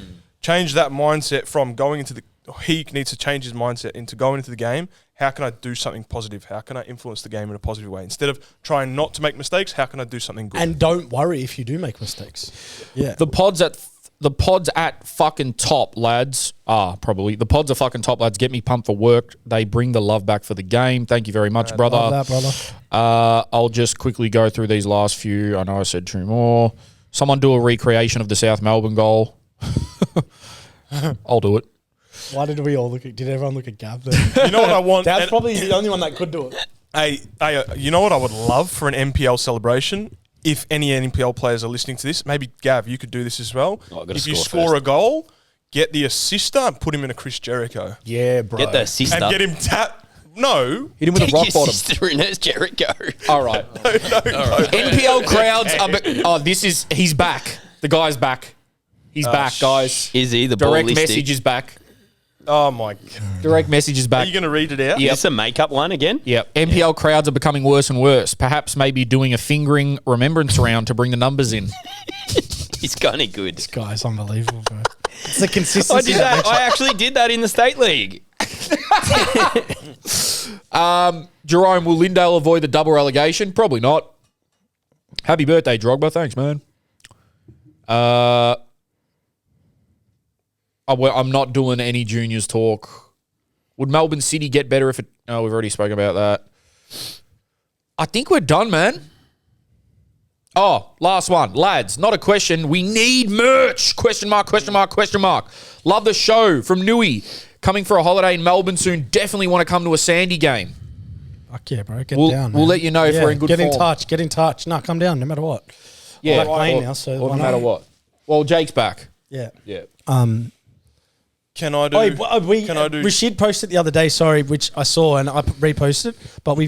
Change that mindset from going into he needs to change his mindset into going into the game. How can I do something positive? How can I influence the game in a positive way? Instead of trying not to make mistakes, how can I do something good? And don't worry if you do make mistakes. Yeah. The pods at fucking top, lads. Probably. The pods are fucking top, lads. Get me pumped for work. They bring the love back for the game. Thank you very much, brother. Love that, brother. I'll just quickly go through these last few. I know I said two more. Someone do a recreation of the South Melbourne goal. I'll do it. Why did we all did everyone look at Gav then? You know what I want? That's And- probably the only one that could do it. Hey, you know what I would love for an NPL celebration? If any NPL players are listening to this, maybe Gav, you could do this as well. Oh, I've gotta if you score score first. a goal, get the assister and put him in a Chris Jericho. Yeah, bro. Get the sister. And get him No. Hit him with a Get rock your bottom. sister in as Jericho. All right. NPL crowds are. He's back. The guy's back. He's back, guys. Is he the Direct ballistic? message is back. Oh, my God. Direct message is Are back. you going to read it out? Yep. Is this a makeup one again? Yep. NPL crowds are becoming worse and worse. Perhaps maybe doing a fingering remembrance round to bring the numbers in. He's kind of good. Guy's unbelievable, bro. It's the consistency. I did that. I actually did that in the state league. Jerome, will Lindale avoid the double relegation? Probably not. Happy birthday, Drogba. Thanks, man. I'm not doing any juniors talk. Would Melbourne City get better if it... Oh, we've already spoken about that. I think we're done, man. Oh, last one. Lads, not a question. We need merch. Question mark, question mark, question mark. Love the show from Nui. Coming for a holiday in Melbourne soon. Definitely want to come to a Sandy game. Fuck yeah, bro. Get We'll down, we'll man. let you know if we're in good Get form. in touch. Get in touch. No, come down no matter what. Yeah, We're playing now, so or why no matter not? what. Well, Jake's back. Yeah. Yeah. Can I do... Rashid posted the other day, sorry, which I saw and I reposted, but we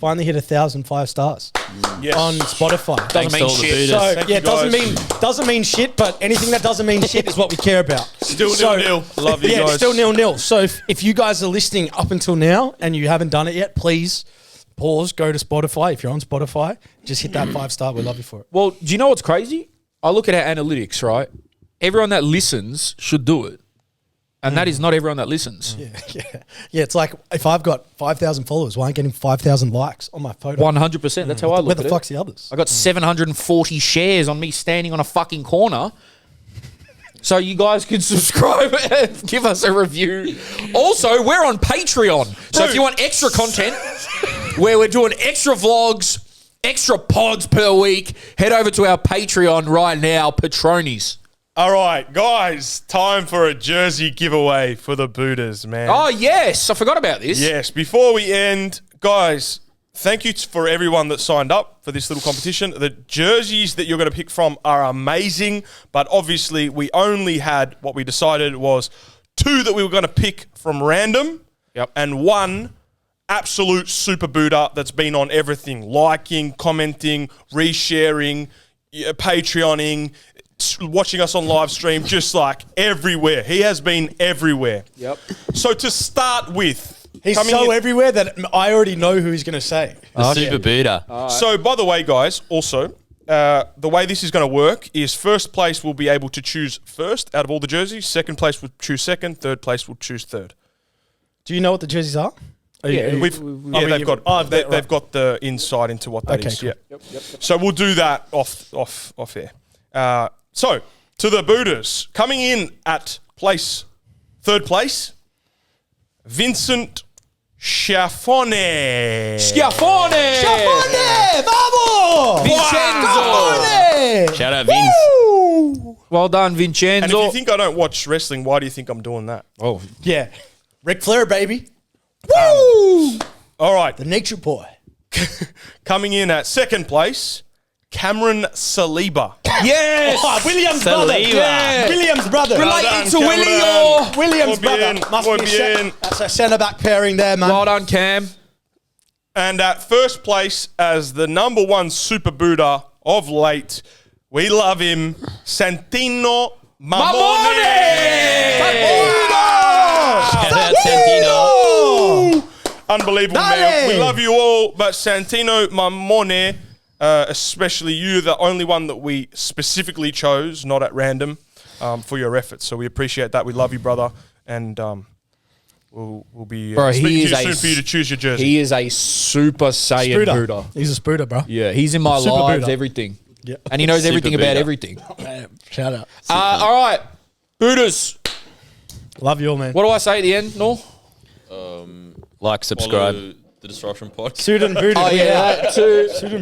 finally hit 1,000 5 stars Yes. on Spotify. Doesn't mean to all the shit. Buddhists. So Thank yeah, you, doesn't mean shit, but anything that doesn't mean shit is what we care about. Still 0-0. Love you yeah, guys. still 0-0. So if you guys are listening up until now and you haven't done it yet, please pause, go to Spotify. If you're on Spotify, just hit that 5-star. We love you for it. Well, do you know what's crazy? I look at our analytics, right? Everyone that listens should do it. And that is not everyone that listens. Yeah. It's like if I've got 5,000 followers, why aren't I getting 5,000 likes on my photo? 100%. That's how I look Where at the it. fuck's the others? I got 740 shares on me standing on a fucking corner. So you guys can subscribe and give us a review. Also, we're on Patreon. So if you want extra content where we're doing extra vlogs, extra pods per week, head over to our Patreon right now, Patronies. All right, guys, time for a jersey giveaway for the Buddhas, man. Oh, yes. I forgot about this. Yes, before we end, guys, thank you for everyone that signed up for this little competition. The jerseys that you're going to pick from are amazing, but obviously we only had, what we decided was 2 that we were going to pick from random, and 1 absolute super Buddha that's been on everything, liking, commenting, resharing, Patreoning, watching us on live stream, just like everywhere. He has been everywhere. Yep. So to start with, He's coming so in- everywhere that I already know who he's going to say. The Super Buddha. So, by the way, guys, also, the way this is going to work is first place will be able to choose first out of all the jerseys. Second place will choose second. Third place will choose third. Do you know what the jerseys are? They've got the insight into what that Okay, is. cool. Yeah. So we'll do that off air. So to the Buddhas, coming in at third place, Vincent Schiaffone. Schiaffone! Vamos! Vincenzo! Shout out Vince. Well done, And Vincenzo. if you think I don't watch wrestling, why do you think I'm doing that? Oh, Yeah. Ric Flair, baby. Woo! All right. The nature boy. Coming in at second place, Cameron Saliba. yes! Oh, William's brother. Saliba. Yeah. William's brother. Related to Cameron. Willie or... Williams' Muy bien, brother. Must muy be bien. that's a centre-back pairing there, man. Well done, Cam. And at first place, as the number 1 super Buddha of late, we love him, Santino Mamone. Shout out Santino. Unbelievable, man. Dale. We love you all, but Santino Mamone, especially you, the only one that we specifically chose, not at random, for your efforts. So we appreciate that. We love you, brother. And we'll be Bro, speaking he to is you a soon for you to choose your jersey. He is a Super Saiyan Spooter. Buddha. He's a spooter, bro. Yeah, he's in my Super lives, Buddha. everything. Yeah. And he knows Super everything about Buddha. everything. Shout out. All right, Buddhas. Love you all, man. What do I say at the end, Nor? Like, subscribe. Follow the Disruption Pod. Suited and booted. Oh, we yeah. out.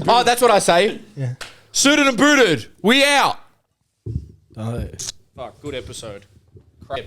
Oh, that's what I say. Yeah. Suited and booted. We out. Oh. Fuck, good episode. Crap.